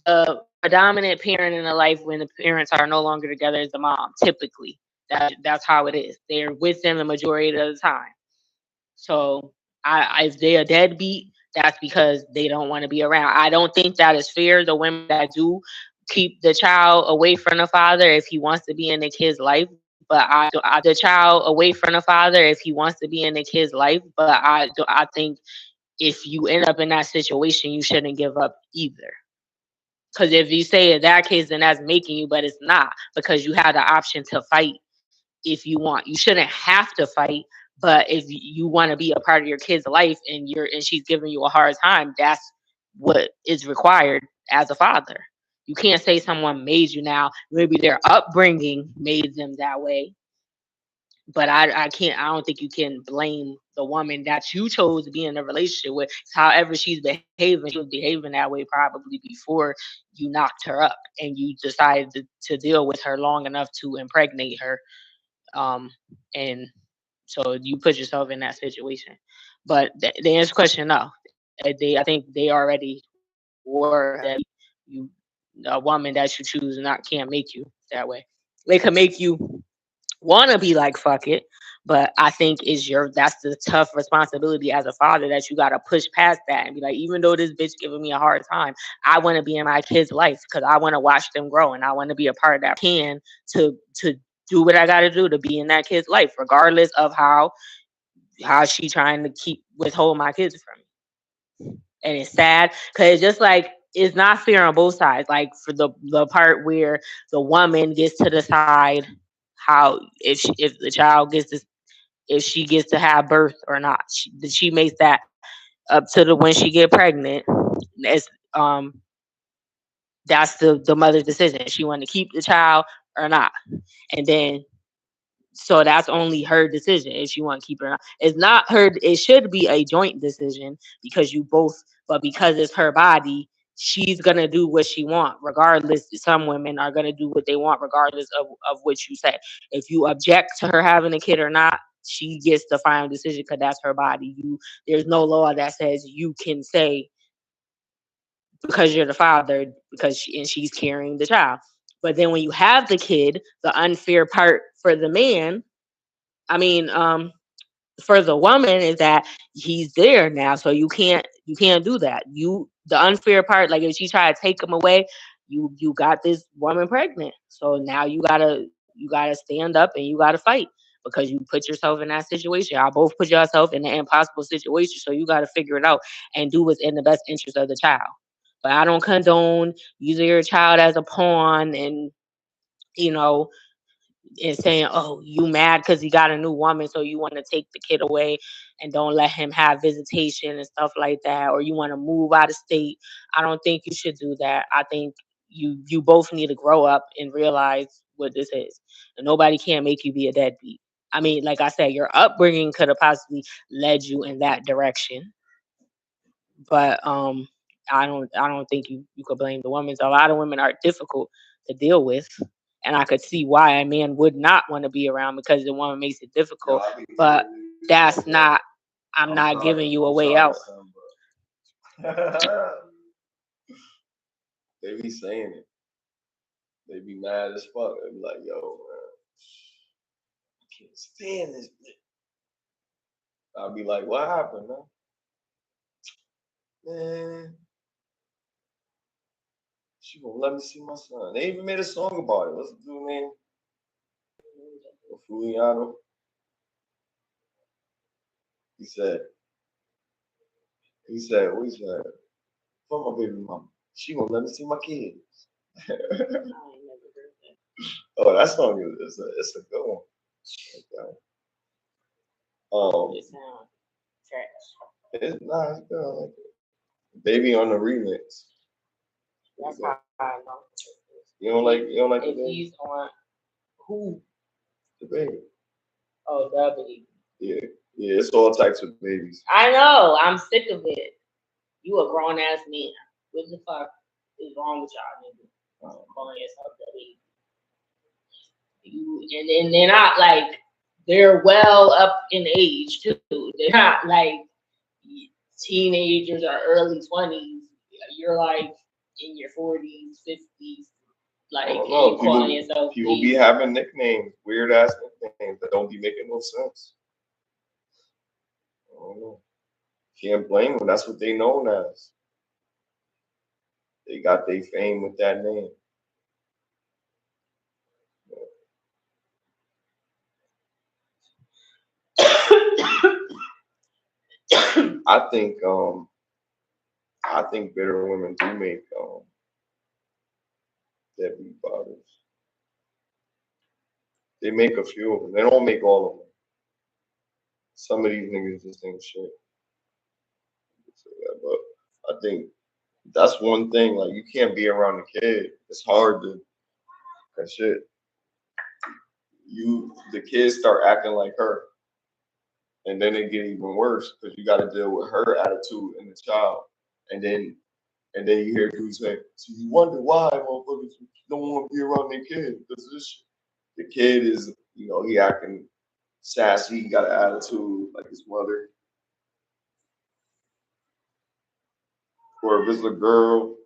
the predominant parent in a life when the parents are no longer together is the mom typically. That's how it is. They're with them the majority of the time. So if they're a deadbeat, that's because they don't want to be around. I don't think that is fair. The women that do keep the child away from the father if he wants to be in the kid's life. But the child away from the father if he wants to be in the kid's life. But I think if you end up in that situation, you shouldn't give up either. Because if you say in that case, then that's making you, but it's not because you have the option to fight if you want. You shouldn't have to fight, but if you want to be a part of your kid's life and she's giving you a hard time, that's what is required as a father. You can't say someone made you now. Maybe their upbringing made them that way. But I can't. I don't think you can blame the woman that you chose to be in a relationship with. However she's behaving, she was behaving that way probably before you knocked her up and you decided to deal with her long enough to impregnate her. And so you put yourself in that situation. But the answer question, no. I think they already were that you a woman that you choose not can't make you that way. They could make you want to be like fuck it, but I think is your that's the tough responsibility as a father that you got to push past that and be like, even though this bitch giving me a hard time, I want to be in my kids life because I want to watch them grow and I want to be a part of that can to do what I got to do to be in that kid's life regardless of how she trying to keep withhold my kids from me. And it's sad because just like it's not fair on both sides. Like for the part where the woman gets to decide how if the child gets to if she gets to have birth or not. She makes that up to the when she get pregnant. It's that's the mother's decision. She want to keep the child or not, and then so that's only her decision if she want to keep it or not. It's not her. It should be a joint decision because you both. But because it's her body, she's gonna do what she want, regardless. Some women are gonna do what they want, regardless of what you say. If you object to her having a kid or not, she gets the final decision because that's her body. There's no law that says you can say because you're the father and she's carrying the child. But then when you have the kid, the unfair part for the man I mean, for the woman is that he's there now, so you can't do that. The unfair part, like if she try to take him away, you got this woman pregnant. So now you gotta stand up and you gotta fight because you put yourself in that situation. Y'all both put yourself in an impossible situation, so you gotta figure it out and do what's in the best interest of the child. But I don't condone using your child as a pawn and you know and saying, "Oh, you mad because he got a new woman, so you want to take the kid away and don't let him have visitation and stuff like that, or you want to move out of state." I don't think you should do that. I think you both need to grow up and realize what this is. And nobody can make you be a deadbeat. I mean, like I said, your upbringing could have possibly led you in that direction, but I don't think you could blame the women. A lot of women are difficult to deal with, and I could see why a man would not want to be around because the woman makes it difficult. But that's not. I'm not giving you a way out. They be saying it. They be mad as fuck. They be like, yo, man, I can't stand this bitch. I'll be like, what happened, man? Man, she won't let me see my son. They even made a song about it. What's the dude name? Fuliano. He said, what he said? Fuck my baby mama. She won't let me see my kids. Oh, that song it's a good one. Okay. It sounds trash. It's not it's good. I like it. Baby on the remix. That's how I know. You don't like the If baby? he's on who? The baby. Oh, the baby. Yeah. Yeah, it's all types of babies. I know. I'm sick of it. You a grown ass man. What the fuck is wrong with y'all niggas? Calling yourself the baby. And they're not like they're well up in age too. They're not like teenagers or early 20s. You're like in your 40s, 50s, like I don't know. calling yourself People baby. be having nicknames, weird ass nicknames that don't be making no sense. I don't know. Can't blame them. That's what they known as. They got their fame with that name. I think better women do make deadbeat fathers. They make a few of them. They don't make all of them. Some of these niggas just ain't shit. So, yeah, but I think that's one thing. Like you can't be around a kid. It's hard to that shit. the kids start acting like her, and then it get even worse because you got to deal with her attitude in the child, and then you hear dudes say, "So you wonder why motherfuckers don't want to be around their kids because this shit." The kid is, he acting sassy, he got an attitude like his mother, or if it's a girl,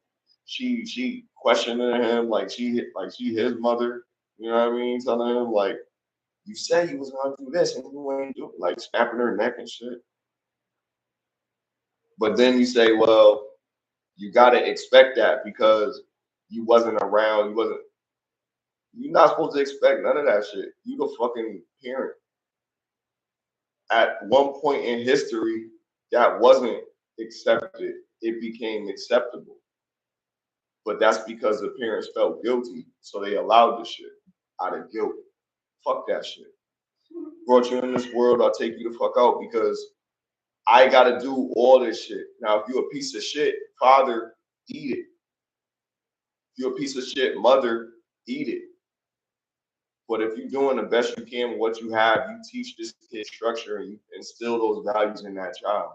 she questioning him like she his mother. You know what I mean? Telling him like, you said you was gonna do this and you ain't do it, like snapping her neck and shit. But then you say, well, you gotta expect that because you wasn't around, you're not supposed to expect none of that shit. You the fucking parent. At one point in history, that wasn't accepted. It became acceptable. But that's because the parents felt guilty, so they allowed the shit out of guilt. Fuck that shit. Brought you in this world, I'll take you the fuck out because I gotta do all this shit. Now, if you're a piece of shit, father, eat it. If you're a piece of shit, mother, eat it. But if you're doing the best you can with what you have, you teach this kid structure and you instill those values in that child.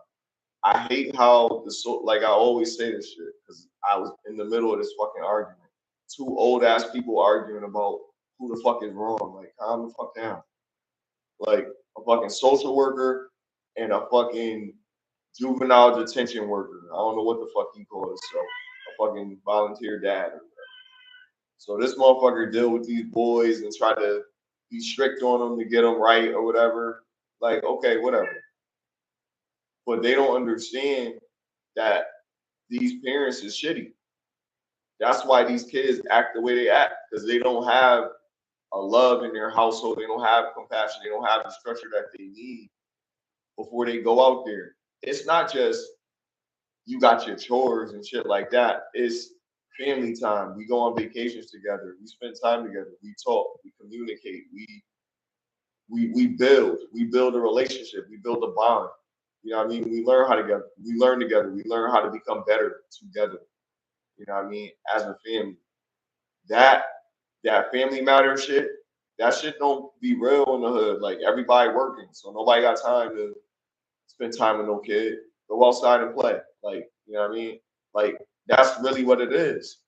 I hate how like I always say this shit because I was in the middle of this fucking argument. Two old ass people arguing about who the fuck is wrong. Like, calm the fuck down. Like a fucking social worker and a fucking juvenile detention worker. I don't know what the fuck he calls himself. A fucking volunteer dad. So this motherfucker deal with these boys and try to be strict on them to get them right or whatever. Like, okay, whatever. But they don't understand that these parents is shitty. That's why these kids act the way they act, because they don't have a love in their household. They don't have compassion. They don't have the structure that they need before they go out there. It's not just you got your chores and shit like that. It's family time. We go on vacations together. We spend time together. We talk. We communicate. We build a relationship. We build a bond. You know what I mean? We learn how to together. We learn together. We learn how to become better together. You know what I mean? As a family. That family matter shit, that shit don't be real in the hood. Like everybody working. So nobody got time to spend time with no kid. Go outside and play. Like, you know what I mean? Like that's really what it is.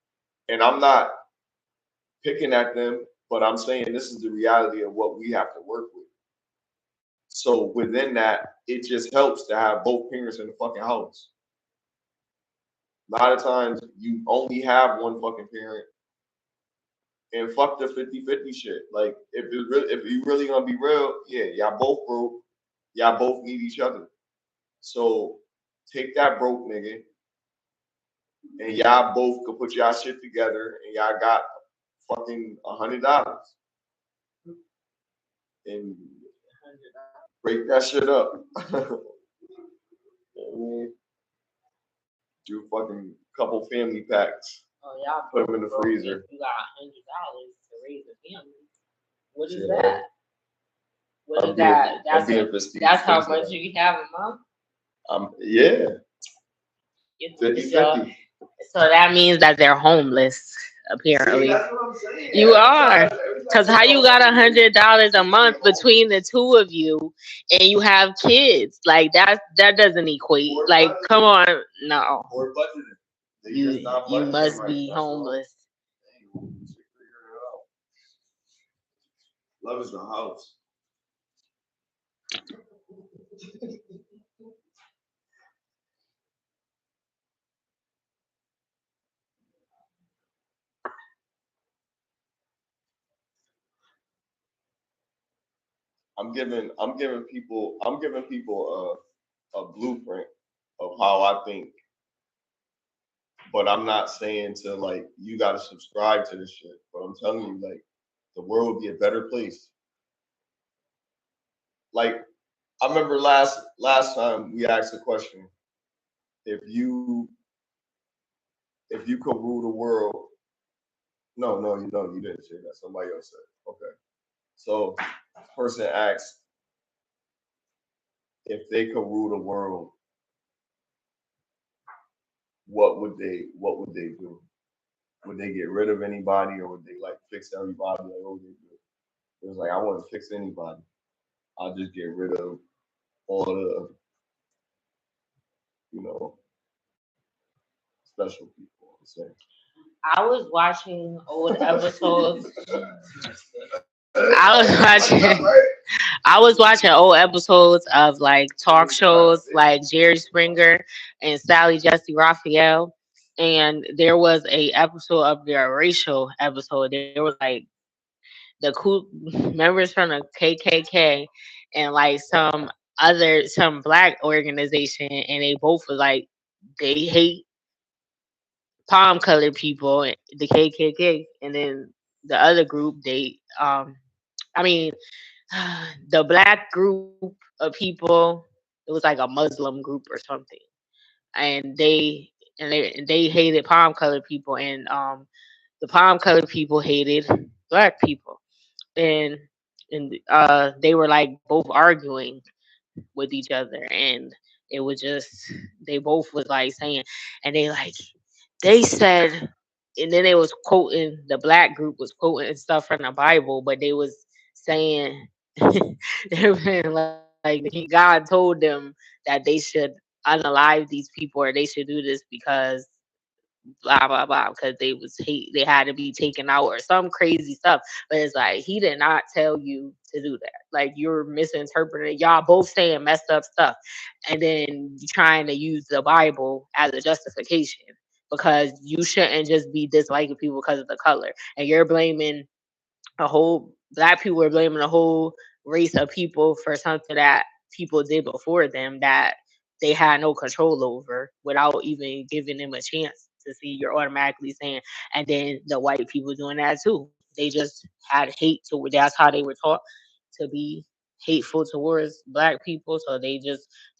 And I'm not picking at them, but I'm saying this is the reality of what we have to work with. So within that, it just helps to have both parents in the fucking house. A lot of times you only have one fucking parent and fuck the 50-50 shit. Like if you really gonna be real, yeah, y'all both broke, y'all both need each other. So take that broke nigga and y'all both could put y'all shit together and y'all got fucking $100 and break that shit up. Do fucking couple family packs. Oh, y'all put them in the freezer. You got $100 to raise a family. What is that? What is that? That's how much you have a month? Yeah. 50-50. So that means that they're homeless, apparently. See, that's what I'm saying. You are. Because how you got $100 a month between the two of you and you have kids? Like that doesn't equate. Like, come on. No. Or budgeting. You must be homeless. Love is the house. I'm giving people a blueprint of how I think, but I'm not saying to like you got to subscribe to this shit. But I'm telling you, like the world would be a better place. Like I remember last time we asked a question: if you could rule the world. No, you didn't say that. Somebody else said. Okay. So this person asked if they could rule the world, what would they do? Would they get rid of anybody or would they like fix everybody? Like, what would they do? It was like I want to fix anybody. I'll just get rid of all the, you know, special people. I'm saying. I was watching old episodes. I was watching. I was watching old episodes of like talk shows like Jerry Springer and Sally Jesse Raphael, and there was a episode of their racial episode. There was like the cool members from the KKK and like some black organization, and they both were like they hate palm colored people, the KKK, and then the other group I mean the black group of people, it was like a Muslim group or something, and they hated palm colored people, and the palm colored people hated black people, and they were like both arguing with each other, and it was just they both was like saying, and they said, and then they was quoting, the black group was quoting stuff from the Bible, but they was saying they were like God told them that they should unalive these people, or they should do this because blah blah blah, because they had to be taken out or some crazy stuff. But it's like he did not tell you to do that. Like you're misinterpreting. Y'all both saying messed up stuff, and then trying to use the Bible as a justification because you shouldn't just be disliking people because of the color, and you're blaming a whole black people are blaming a whole race of people for something that people did before them that they had no control over without even giving them a chance to see. You're automatically saying, and then the white people doing that too. They just had hate to. That's how they were taught to be hateful towards black people. So they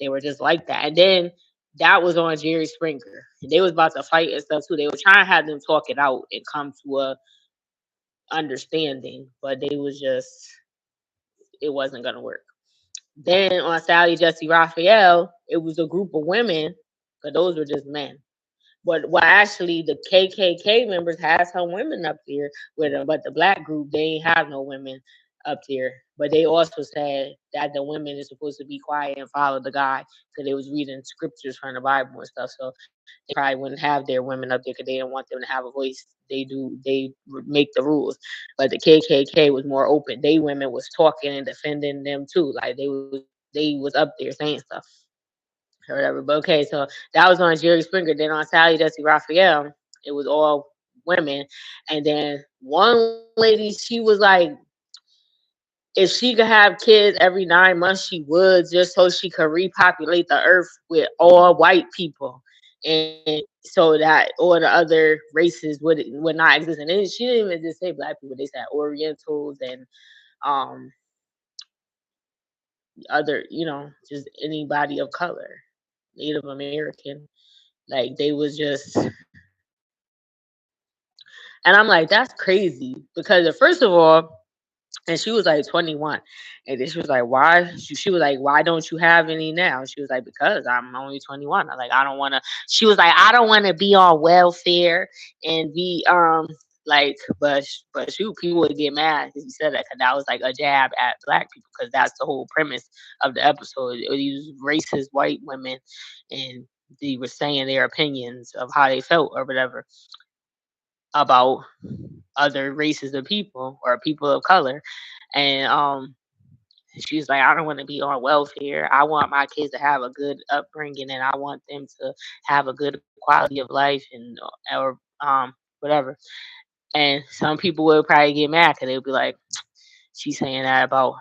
were just like that. And then that was on Jerry Springer. They was about to fight and stuff too. They were trying to have them talk it out and come to a understanding, but they was just it wasn't gonna work. Then on Sally Jesse Raphael, it was a group of women, but those were just men. But well, actually, the KKK members had some women up there with them, but the black group they ain't have no women up there. But they also said that the women is supposed to be quiet and follow the guy because they was reading scriptures from the Bible and stuff. So they probably wouldn't have their women up there because they didn't want them to have a voice. They make the rules. But the KKK was more open. They women was talking and defending them too. Like they was up there saying stuff or whatever. But okay, so that was on Jerry Springer. Then on Sally Jesse Raphael, it was all women. And then one lady, she was like, if she could have kids every 9 months, she would, just so she could repopulate the earth with all white people. And so that all the other races would not exist. And then she didn't even just say black people, they said Orientals and um other, just anybody of color, Native American. Like they was just, and I'm like, that's crazy because first of all, and she was like 21, and then she was like, why? She was like, why don't you have any now? She was like, because I'm only 21. I'm like, I don't want to. She was like, I don't want to be on welfare and be but shoot, people would get mad because you said that because that was like a jab at black people because that's the whole premise of the episode. These racist white women, and they were saying their opinions of how they felt or whatever about other races of people or people of color. And she's like, I don't want to be on welfare. I want my kids to have a good upbringing, and I want them to have a good quality of life, and or whatever. And some people would probably get mad because they would be like, she's saying that about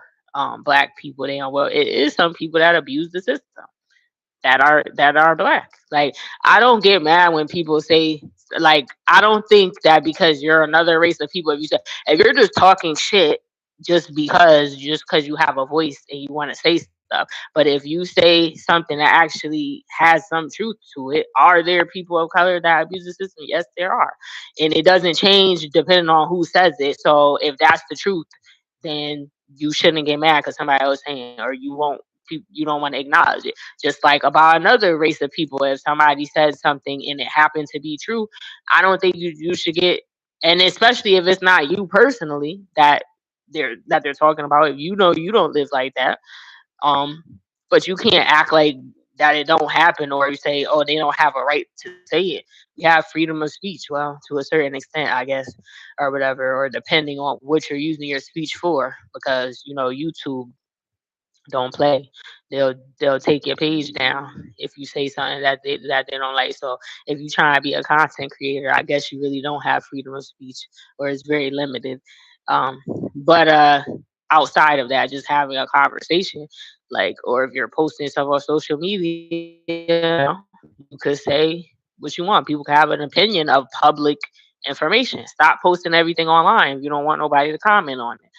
black people. They don't. Well, it is some people that abuse the system that are black. Like I don't get mad when people say, like, I don't think that because you're another race of people, if you're just talking shit just because you have a voice and you want to say stuff. But if you say something that actually has some truth to it, are there people of color that abuse the system? Yes, there are. And it doesn't change depending on who says it. So if that's the truth, then you shouldn't get mad because somebody else saying, or you don't want to acknowledge it. Just like about another race of people, if somebody says something and it happened to be true, I don't think you should get, and especially if it's not you personally that they're talking about. If you know you don't live like that, um, but you can't act like that it don't happen, or you say, oh, they don't have a right to say it. We have freedom of speech, well, to a certain extent, I guess, or whatever, or depending on what you're using your speech for, because YouTube don't play. They'll take your page down if you say something that they don't like. So if you try to be a content creator, I guess you really don't have freedom of speech, or it's very limited. Um, but outside of that, just having a conversation, like, or if you're posting stuff on social media, you could say what you want. People can have an opinion of public information. Stop posting everything online if you don't want nobody to comment on it.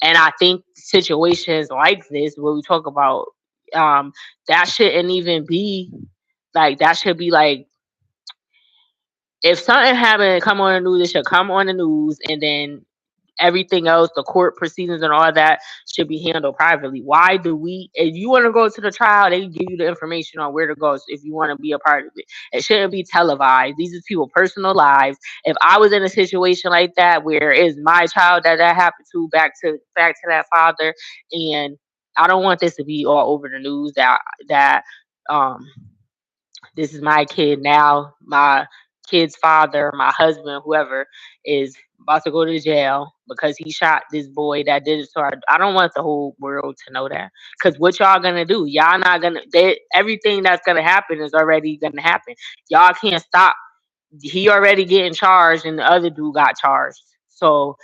And I think situations like this, where we talk about, that shouldn't even be like, that should be like, if something happened, come on the news, it should come on the news, and then everything else, the court proceedings and all that, should be handled privately. Why do we, if you want to go to the trial, they give you the information on where to go, so if you want to be a part of it. It shouldn't be televised. These is people's personal lives. If I was in a situation like that, where it's my child that happened to, back to that father, and I don't want this to be all over the news, that um this is my kid now, my kid's father, my husband, whoever, is about to go to jail because he shot this boy that did it to our. I don't want the whole world to know that, because what y'all gonna do? Y'all not gonna. Everything that's gonna happen is already gonna happen. Y'all can't stop. He already getting charged, and the other dude got charged. So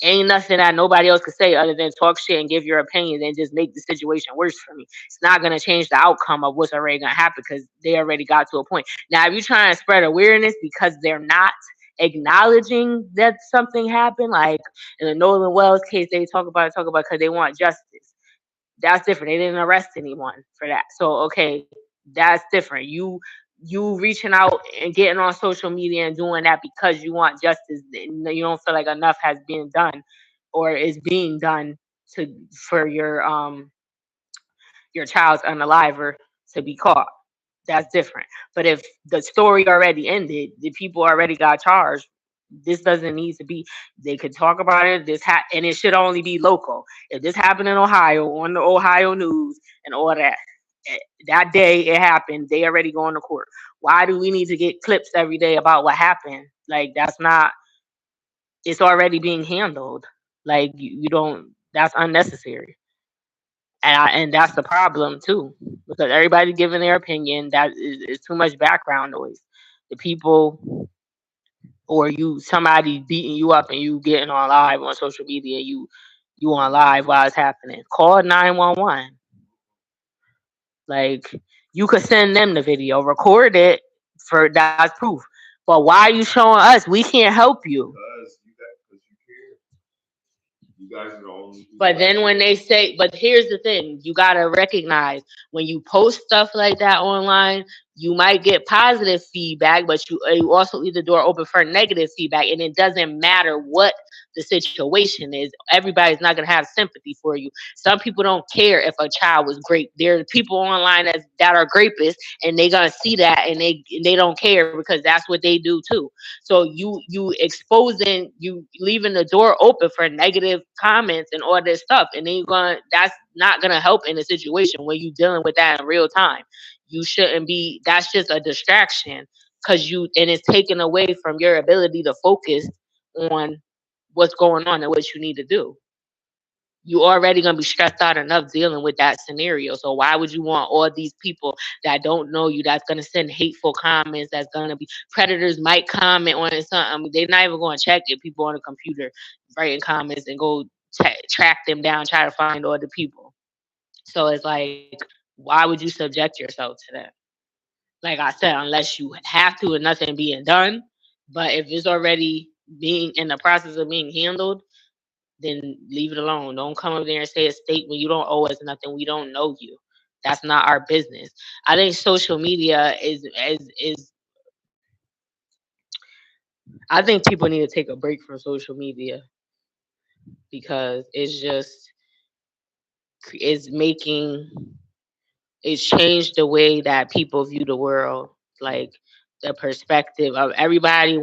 ain't nothing that nobody else could say other than talk shit and give your opinion and just make the situation worse for me. It's not going to change the outcome of what's already going to happen, because they already got to a point. Now, if you try and spread awareness because they're not acknowledging that something happened, like in the Nolan Wells case, they talk about because they want justice. That's different. They didn't arrest anyone for that. So okay, that's different. You reaching out and getting on social media and doing that because you want justice. You don't feel like enough has been done or is being done to for your child's unaliver to be caught. That's different. But if the story already ended, the people already got charged. This doesn't need to be. They could talk about it. And it should only be local. If this happened in Ohio on the Ohio news and all that, eh, that day it happened, they already going to court. Why do we need to get clips every day about what happened? Like, that's not. It's already being handled. Like, you don't. That's unnecessary. And that's the problem too, because everybody giving their opinion, that is too much background noise. The people, or somebody beating you up and you getting on live on social media, you on live while it's happening. Call 911. Like, you could send them the video, record it, for that's proof. But why are you showing us? We can't help you. Because you care. You guys are the only people. But then when they say, but here's the thing, you gotta recognize, when you post stuff like that online, you might get positive feedback, but you also leave the door open for negative feedback, and it doesn't matter what the situation is. Everybody's not gonna have sympathy for you. Some people don't care if a child was raped. There are people online that are rapists, and they gonna see that, and they don't care, because that's what they do too. So you leaving the door open for negative comments and all this stuff, and then that's not gonna help in the situation when you dealing with that in real time. You shouldn't be. That's just a distraction, and it's taken away from your ability to focus on what's going on and what you need to do. You already gonna be stressed out enough dealing with that scenario. So why would you want all these people that don't know you, that's gonna send hateful comments, that's gonna be predators, might comment on it, something. They're not even gonna check it. People on the computer writing comments and go track them down, try to find all the people. So it's like, why would you subject yourself to that? Like I said, unless you have to and nothing being done. But if it's already being in the process of being handled, then leave it alone. Don't come up there and say a statement. You don't owe us nothing. We don't know you. That's not our business. I think social media is I think people need to take a break from social media, because it's making it's changed the way that people view the world. Like, the perspective of everybody's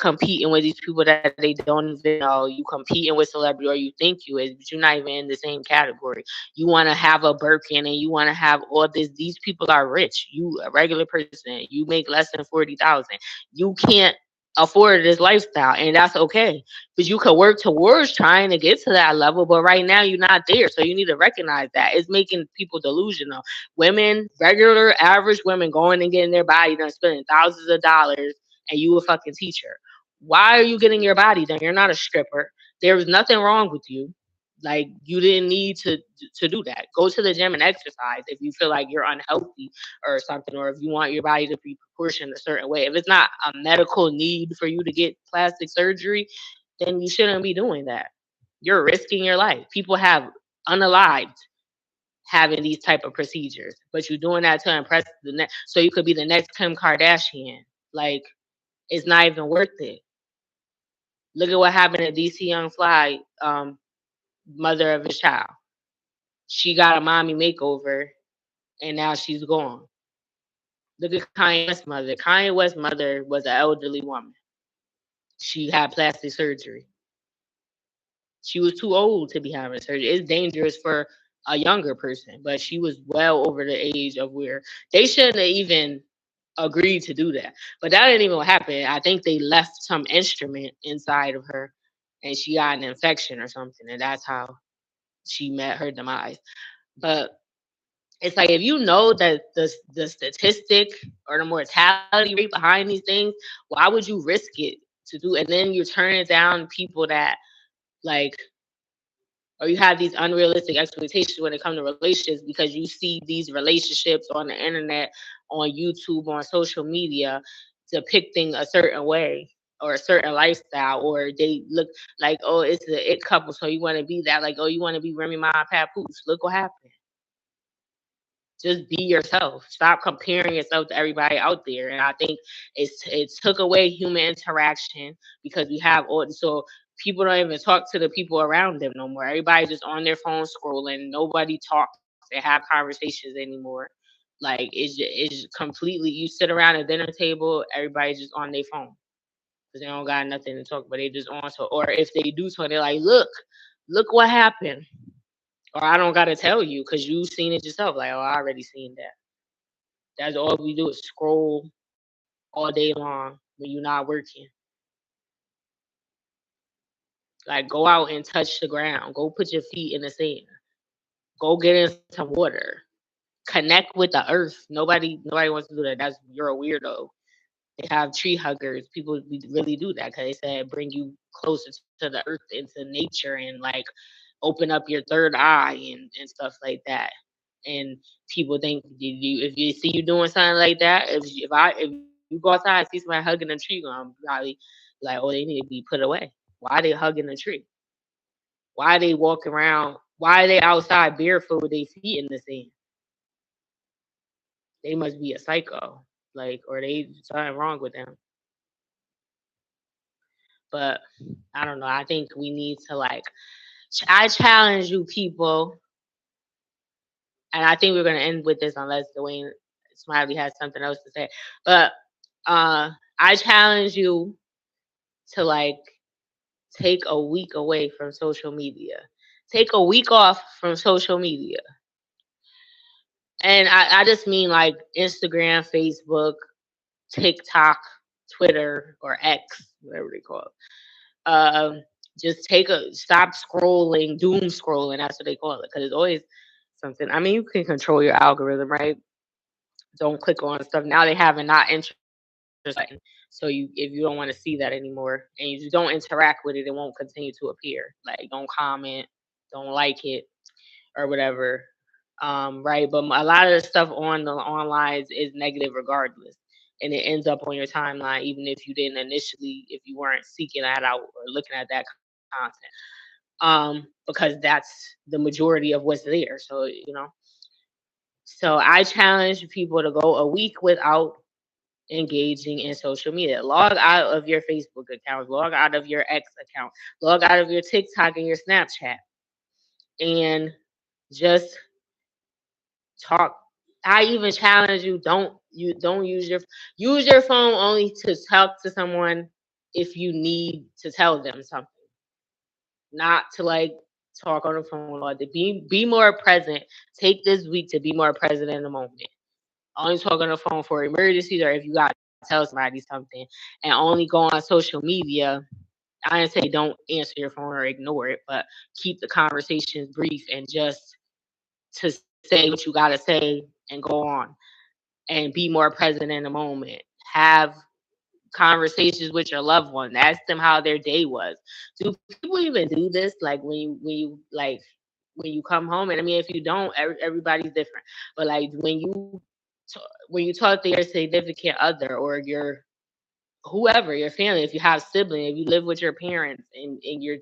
competing with these people that they don't even know. You competing with celebrity, or you think you is, but you're not even in the same category. You want to have a Birkin and you want to have all this. These people are rich. You a regular person. You make less than 40,000. You can't afford this lifestyle, and that's okay. But you could work towards trying to get to that level. But right now you're not there, so you need to recognize that. It's making people delusional. Women, regular average women, going and getting their body done, spending thousands of dollars, and you a fucking teacher. Why are you getting your body done? You're not a stripper. There was nothing wrong with you. Like, you didn't need to do that. Go to the gym and exercise if you feel like you're unhealthy or something, or if you want your body to be proportioned a certain way. If it's not a medical need for you to get plastic surgery, then you shouldn't be doing that. You're risking your life. People have unalived having these type of procedures, but you're doing that to impress the next, so you could be the next Kim Kardashian. Like, it's not even worth it. Look at what happened to DC Young Fly, mother of his child. She got a mommy makeover, and now she's gone. Look at Kanye West's mother. Kanye West's mother was an elderly woman. She had plastic surgery. She was too old to be having surgery. It's dangerous for a younger person, but she was well over the age of where they shouldn't have even agreed to do that. But that didn't even happen. I think they left some instrument inside of her, and she got an infection or something, and that's how she met her demise. But it's like, if you know that the statistic or the mortality rate behind these things, why would you risk it to do? And then you're turning down people that, like, or you have these unrealistic expectations when it comes to relationships, because you see these relationships on the internet, on YouTube, on social media, depicting a certain way or a certain lifestyle, or they look like, oh, it's the it couple, so you want to be that. Like, oh, you want to be Remy Ma Papoose. Look what happened. Just be yourself. Stop comparing yourself to everybody out there. And I think it took away human interaction, because we have all, so people don't even talk to the people around them no more. Everybody's just on their phone scrolling. Nobody talks and have conversations anymore. Like, it's completely, you sit around a dinner table, everybody's just on their phone because they don't got nothing to talk about. They just on. So, or if they do talk, they're like, look what happened. Or I don't gotta tell you because you've seen it yourself. Like, oh, I already seen that. That's all we do is scroll all day long when you're not working. Like, go out and touch the ground. Go put your feet in the sand. Go get in some water. Connect with the earth. Nobody wants to do that. That's, you're a weirdo. They have tree huggers. People really do that because they said bring you closer to the earth, into nature, and like open up your third eye and stuff like that. And people think if you see you doing something like that, if you go outside and see somebody hugging a tree, I'm probably like, oh, they need to be put away. Why are they hugging a tree? Why are they walking around? Why are they outside barefoot with their feet in the sand? They must be a psycho, like, or they something wrong with them. But I don't know. I think we need to, like, I challenge you people, and I think we're gonna end with this unless Dwayne Smiley has something else to say. But I challenge you to, like, take a week away from social media. Take a week off from social media. And I just mean like Instagram, Facebook, TikTok, Twitter, or X, whatever they call it. Just stop scrolling, doom scrolling. That's what they call it, because it's always something. I mean, you can control your algorithm, right? Don't click on stuff. Now they have a not interest button, so if you don't want to see that anymore and you just don't interact with it, it won't continue to appear. Like, don't comment, don't like it, or whatever. Right? But a lot of the stuff on the online is negative regardless, and it ends up on your timeline, even if you didn't initially, if you weren't seeking that out or looking at that content. Because that's the majority of what's there. So, so I challenge people to go a week without engaging in social media. Log out of your Facebook account, log out of your X account, log out of your TikTok and your Snapchat, and just talk. I even challenge you, don't You don't use your phone only to talk to someone if you need to tell them something, not to like talk on the phone all day. Be more present. Take this week to be more present in the moment. Only talk on the phone for emergencies or if you got to tell somebody something, and only go on social media. I didn't say don't answer your phone or ignore it, but keep the conversations brief and just to say what you gotta say and go on, and be more present in the moment. Have conversations with your loved one. Ask them how their day was. Do people even do this? Like when you come home, and I mean, if you don't, everybody's different. But like when you talk to your significant other or your whoever, your family, if you have siblings, if you live with your parents, and you're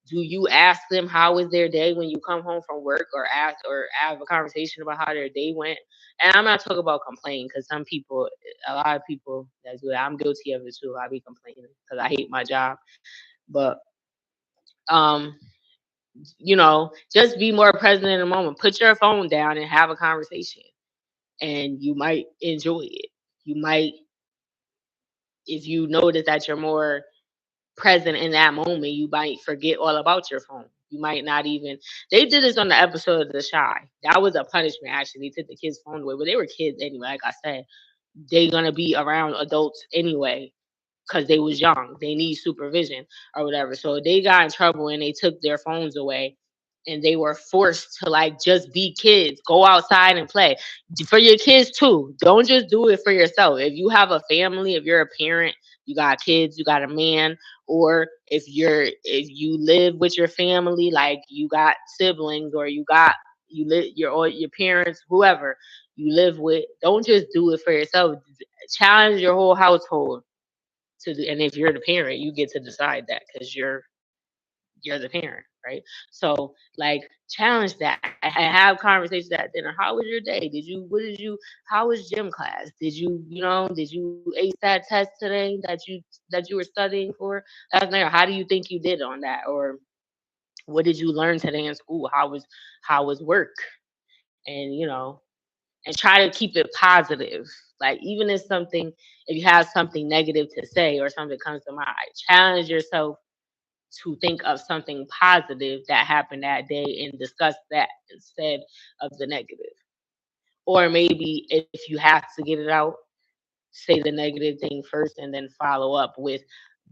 do you ask them how was their day when you come home from work, or ask or have a conversation about how their day went? And I'm not talking about complaining, because some people, a lot of people that do that, I'm guilty of it too. I be complaining because I hate my job. But um, just be more present in the moment. Put your phone down and have a conversation, and you might enjoy it. You might, if you notice that you're more present in that moment, you might forget all about your phone. You might not even. They did this on the episode of The Shy. That was a punishment. Actually, they took the kids' phone away, but they were kids anyway. Like I said, they're gonna be around adults anyway because they was young. They need supervision or whatever. So they got in trouble and they took their phones away, and they were forced to like just be kids, go outside and play. For your kids too. Don't just do it for yourself. If you have a family, if you're a parent, you got kids, you got a man, or if you live with your family, like you got siblings, or you live your parents, whoever you live with, don't just do it for yourself. Challenge your whole household to do, and if you're the parent, you get to decide that because you're the parent, right? So like challenge that and have conversations at dinner. How was your day? How was gym class? Did you ace that test today that you were studying for last night? Or how do you think you did on that? Or what did you learn today in school? How was work? And and try to keep it positive. Like even if you have something negative to say or something comes to mind, challenge yourself to think of something positive that happened that day and discuss that instead of the negative. Or maybe if you have to get it out, say the negative thing first and then follow up with,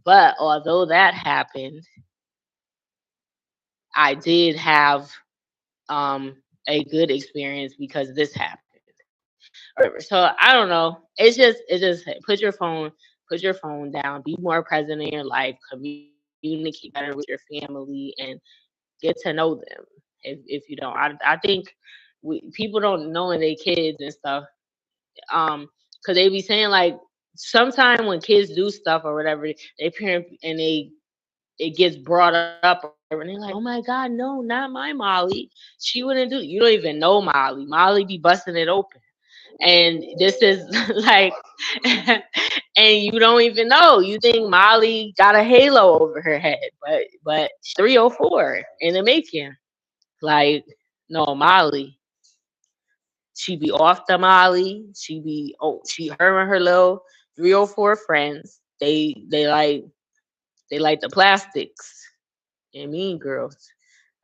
but although that happened, I did have a good experience because this happened. Or whatever. So I don't know. It's just put your phone down, be more present in your life, communicate better with your family, and get to know them. If you don't, I think people don't know when they kids and stuff. Because they be saying like sometimes when kids do stuff or whatever, they parent and it gets brought up or whatever, and they're like, oh my God, no, not my Molly. She wouldn't do. You don't even know Molly. Molly be busting it open, and this is like and you don't even know. You think Molly got a halo over her head, but 304 in the making. Like, no, Molly, she be off the Molly. She her and her little 304 friends. They like the plastics and Mean Girls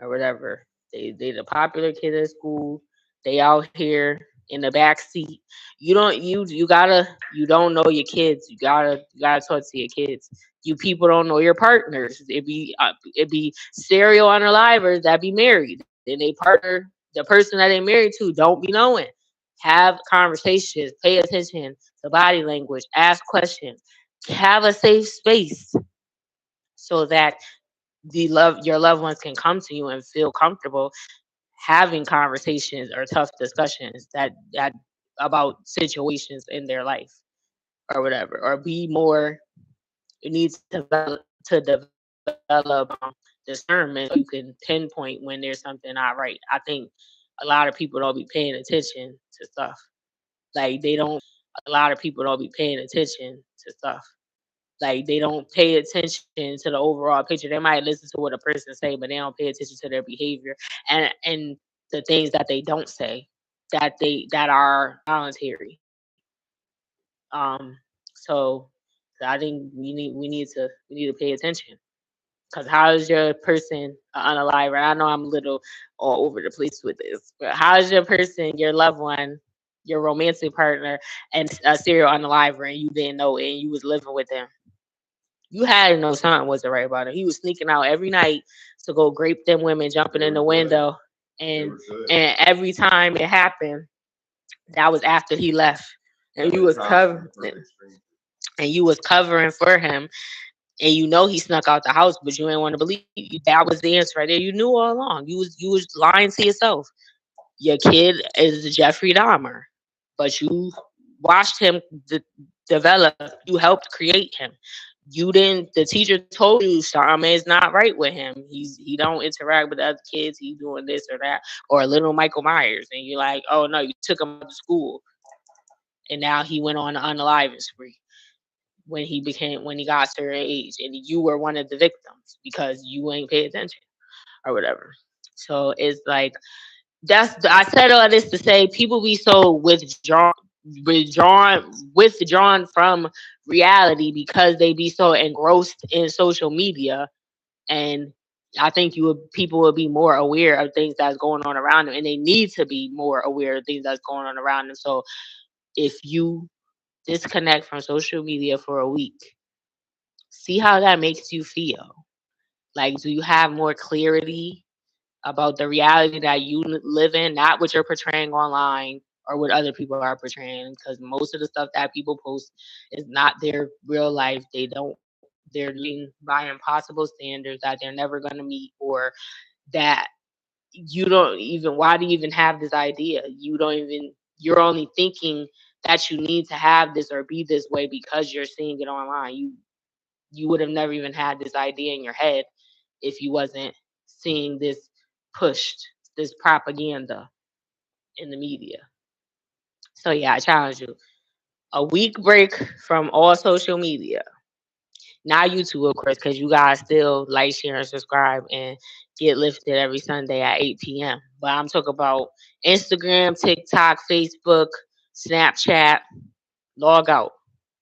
or whatever. They the popular kid at school. They out here in the back seat. You don't know your kids. You gotta talk to your kids. You people don't know your partners. It be serial unalivers that be married. And they partner, the person that they married to, don't be knowing. Have conversations. Pay attention to body language. Ask questions. Have a safe space so that your loved ones can come to you and feel comfortable having conversations or tough discussions that about situations in their life or whatever, or be more. You need to develop discernment so you can pinpoint when there's something not right. I think a lot of people don't be paying attention to stuff. Like they don't. A lot of people don't be paying attention to stuff. Like they don't pay attention to the overall picture. They might listen to what a person say, but they don't pay attention to their behavior and the things that they don't say that are voluntary. So I think we need to pay attention. Cause how is your person unalive? I know I'm a little all over the place with this, but how is your person, your loved one, your romantic partner, and a serial unaliver, and you didn't know it, and you was living with him? You had to know something wasn't right about him. He was sneaking out every night to go grape them women, jumping They in the were good. window, They and were good. and every time it happened, that was after he left, and They you were was constant covering, perfect strangers. and you was covering for him, and you know he snuck out the house, but you didn't want to believe you. That was the answer right there. You knew all along. You was lying to yourself. Your kid is Jeffrey Dahmer, but you watched him develop. You helped create him. You didn't. The teacher told you something is not right with him. He don't interact with other kids. He's doing this or that, or a little Michael Myers, and you're like, oh no, you took him out to school, and now he went on an unaliving spree when he got a certain age, and you were one of the victims because you ain't pay attention or whatever. So it's like I said all this to say people be so withdrawn from reality because they be so engrossed in social media. And I think people would be more aware of things that's going on around them, and they need to be more aware of things that's going on around them. So if you disconnect from social media for a week, see how that makes you feel. Like, do you have more clarity about the reality that you live in, not what you're portraying online or what other people are portraying? Because most of the stuff that people post is not their real life. They're living by impossible standards that they're never going to meet, or that you don't even, why do you even have this idea? You're only thinking that you need to have this or be this way because you're seeing it online. You would have never even had this idea in your head if you wasn't seeing this pushed, this propaganda in the media. So yeah, I challenge you. A week break from all social media. Not YouTube, of course, because you guys still like, share, and subscribe and get lifted every Sunday at 8 p.m. But I'm talking about Instagram, TikTok, Facebook, Snapchat. Log out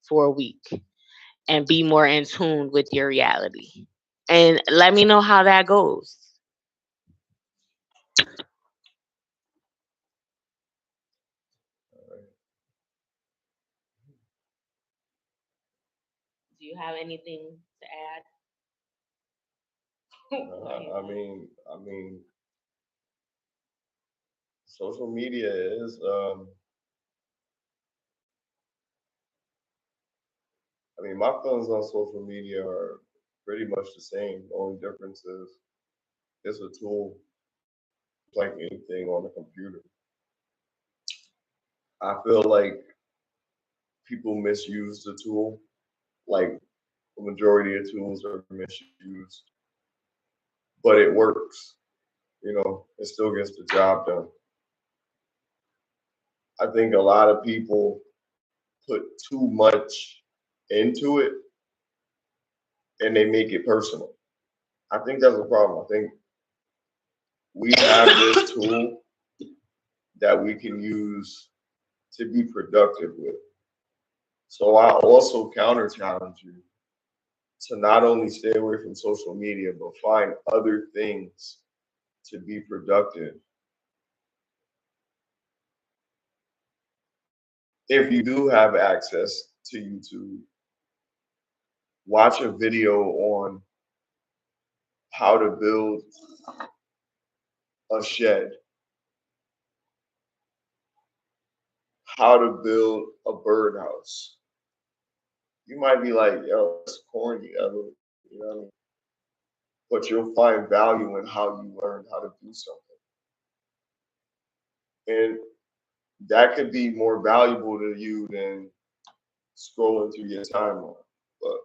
for a week and be more in tune with your reality. And let me know how that goes. Do you have anything to add? I mean, social media is. My feelings on social media are pretty much the same. The only difference is it's a tool like anything on a computer. I feel like people misuse the tool. Like the majority of tools are misused, but it works. It still gets the job done. I think a lot of people put too much into it and they make it personal. I think that's a problem. I think we have this tool that we can use to be productive with. So I also counter challenge you to not only stay away from social media, but find other things to be productive. If you do have access to YouTube, watch a video on how to build a shed, how to build a birdhouse. You might be like, yo, that's corny, you know what I mean? But you'll find value in how you learned how to do something. And that could be more valuable to you than scrolling through your timeline. But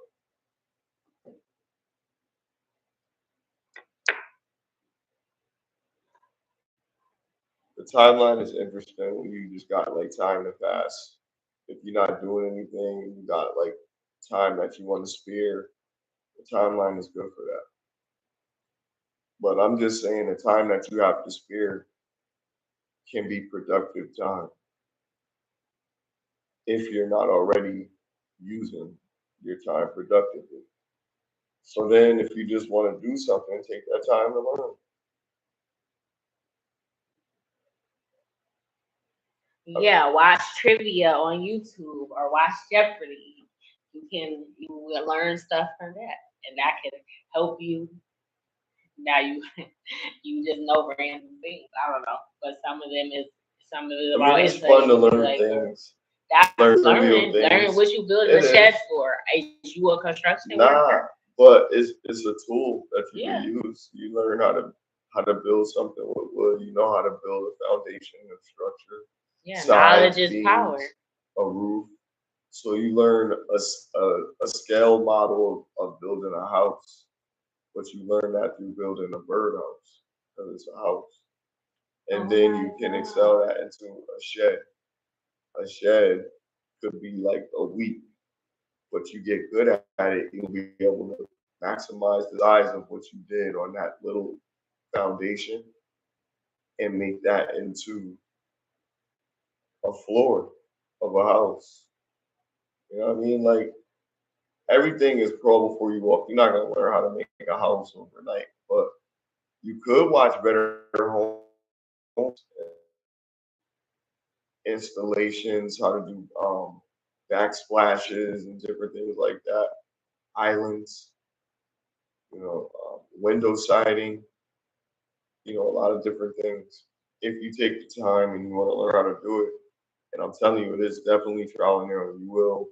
the timeline is interesting when you just got like time to pass. If you're not doing anything, you got like time that you want to spare, the timeline is good for that. But I'm just saying the time that you have to spare can be productive time. if you're not already using your time productively. So then, if you just want to do something, take that time to learn. Yeah, watch trivia on YouTube or watch Jeopardy. You will learn stuff from that, and that can help you. Now you you just know random things. I don't know, but some of it I mean, about it's fun to installation. You be learn like, things, that's learn trivial learning. Learning things. what you building It a shed is. for. Is you a construction Nah, worker? but it's a tool that you can Yeah. use. You learn how to build something with wood. You know how to build a foundation, a structure, Yeah. Knowledge sides, is power. beams, a roof. So you learn a scale model of building a house, but you learn that through building a birdhouse because it's a house, and Oh then my you can God. excel that into a shed. A shed could be like a week, but you get good at it, you'll be able to maximize the size of what you did on that little foundation and make that into a floor of a house. You know what I mean? Like everything is pro before you walk. You're not gonna learn how to make a house overnight, but you could watch better homes, installations, how to do backsplashes and different things like that. Islands, window siding, a lot of different things. If you take the time and you want to learn how to do it, and I'm telling you, it is definitely trial and error. You will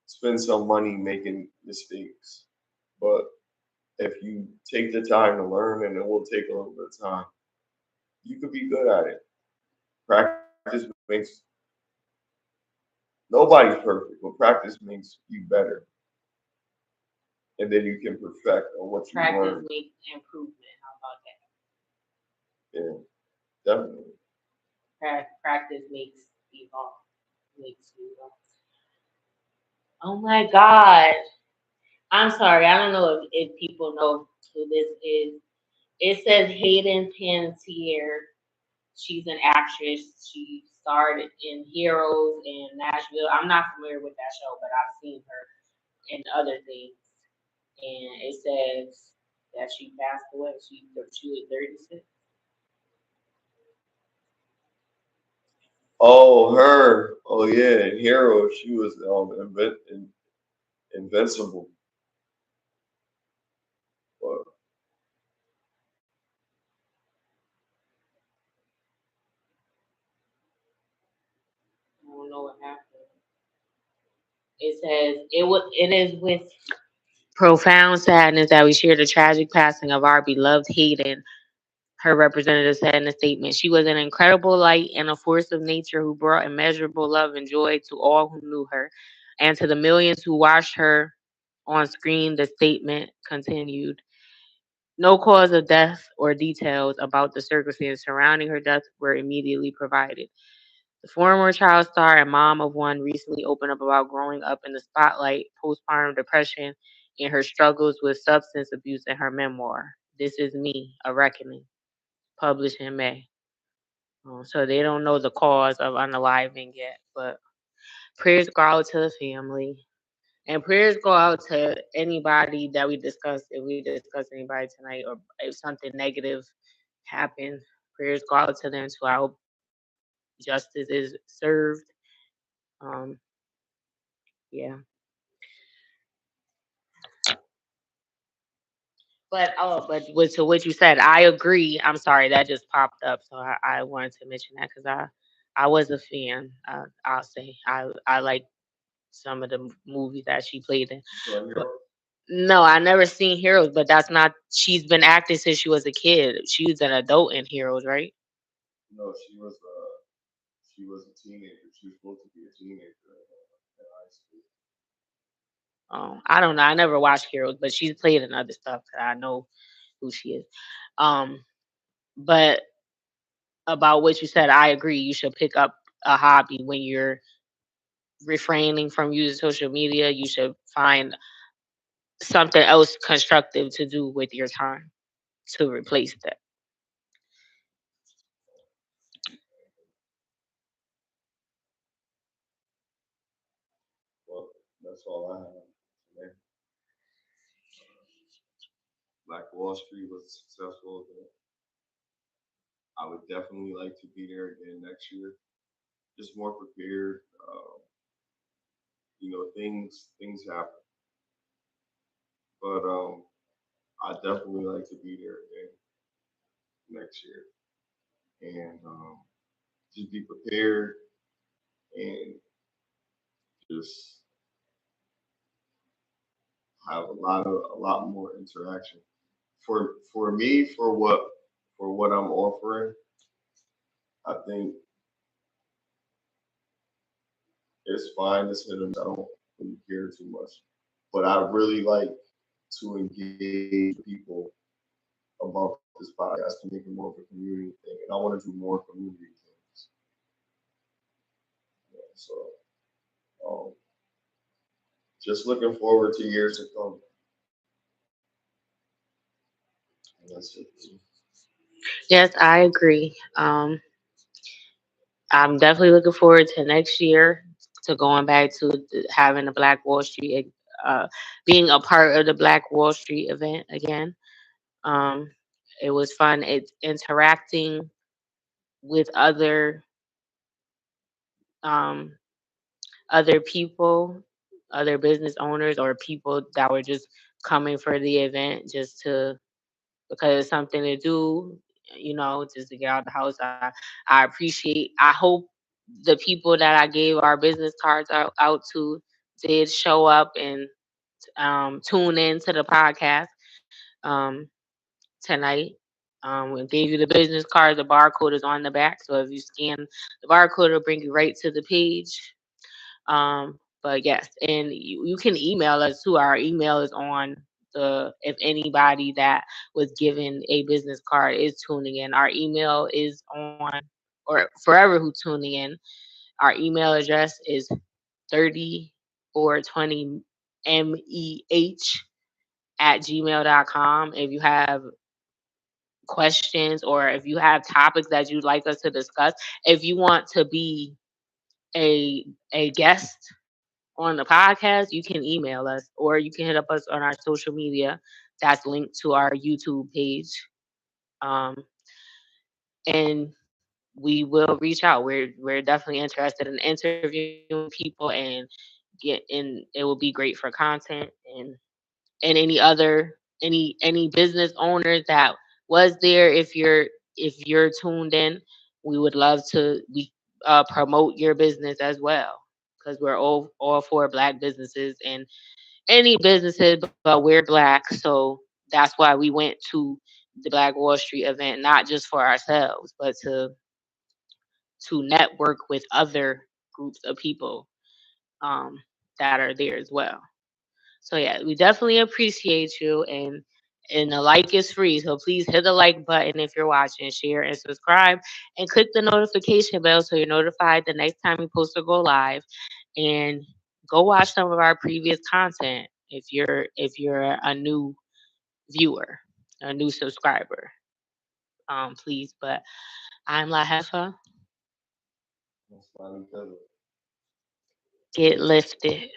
spend some money making mistakes, but if you take the time to learn, and it will take a little bit of time, you could be good at it. Practice makes nobody's perfect, but practice makes you better, and then you can perfect on what you Practice learn. makes improvement. How about Yeah, definitely. that? Practice makes evolve. Makes you evolve. Oh my God. I'm sorry. I don't know if people know who this is. It says Hayden Panettiere. She's an actress. She starred in Heroes in Nashville. I'm not familiar with that show, but I've seen her in other things. And it says that she passed away. She was 36. Oh, her. Oh, yeah. In Hero, she was invincible. But I don't know what happened. It says it is with profound sadness that we share the tragic passing of our beloved Hayden. Her representative said in a statement, she was an incredible light and a force of nature who brought immeasurable love and joy to all who knew her. And to the millions who watched her on screen, the statement continued. No cause of death or details about the circumstances surrounding her death were immediately provided. The former child star and mom of one recently opened up about growing up in the spotlight, postpartum depression, and her struggles with substance abuse in her memoir, This Is Me, A Reckoning, published in May. So they don't know the cause of unaliving yet, but prayers go out to the family. And prayers go out to anybody that we discuss, if we discuss anybody tonight, or if something negative happens, prayers go out to them too. I hope justice is served. Um, yeah. But to what you said, I agree. I'm sorry that just popped up, so I wanted to mention that because I was a fan. I'll say I like some of the movies that she played in. so But Hero, no, I never seen Heroes, but that's not. She's been acting since she was a kid. She was an adult in Heroes, right? no, she was a teenager. She was supposed to be a teenager in high school. I don't know. I never watched Heroes, but she's played in other stuff. I know who she is. Um, but about what you said, I agree. You should pick up a hobby when you're refraining from using social media. You should find something else constructive to do with your time to replace that. That's all I have today. Black Wall Street was a successful event. I would definitely like to be there again next year. Just more prepared. Things happen, but I definitely like to be there again next year and just be prepared and just have a lot more interaction. For me, for what I'm offering, I think it's fine to sit and I don't really care too much. But I really like to engage people about this podcast to make it more of a community thing. And I want to do more community things. Yeah, so um, just looking forward to years to come. And that's it. Yes, I agree. I'm definitely looking forward to next year to going back to having the Black Wall Street, being a part of the Black Wall Street event again. Um, it was fun. It's interacting with um, other people, other business owners, or people that were just coming for the event just to because it's something to do, just to get out the house. I appreciate. I hope the people that I gave our business cards out to did show up and tune in to the podcast um, tonight. We gave you the business card. The barcode is on the back, so if you scan the barcode, it'll bring you right to the page. But yes, and you can email us too. Our email is on if anybody that was given a business card is tuning in. Our email is on, or forever who's tuning in. Our email address is 3420meh@gmail.com. If you have questions or if you have topics that you'd like us to discuss, if you want to be a guest on the podcast, you can email us or you can hit up us on our social media that's linked to our YouTube page. Um, and we will reach out. We're definitely interested in interviewing people and it will be great for content and any business owners that was there. If you're tuned in, we would love to we promote your business as well because we're all for Black businesses and any businesses, but we're Black, so that's why we went to the Black Wall Street event, not just for ourselves, but to network with other groups of people um, that are there as well. So yeah, we definitely appreciate you and the like is free. So please hit the like button if you're watching, share and subscribe and click the notification bell so you're notified the next time we post or go live. And go watch some of our previous content if you're a new viewer, a new subscriber. Please. But I'm La Hefa. That's fine. Get lifted.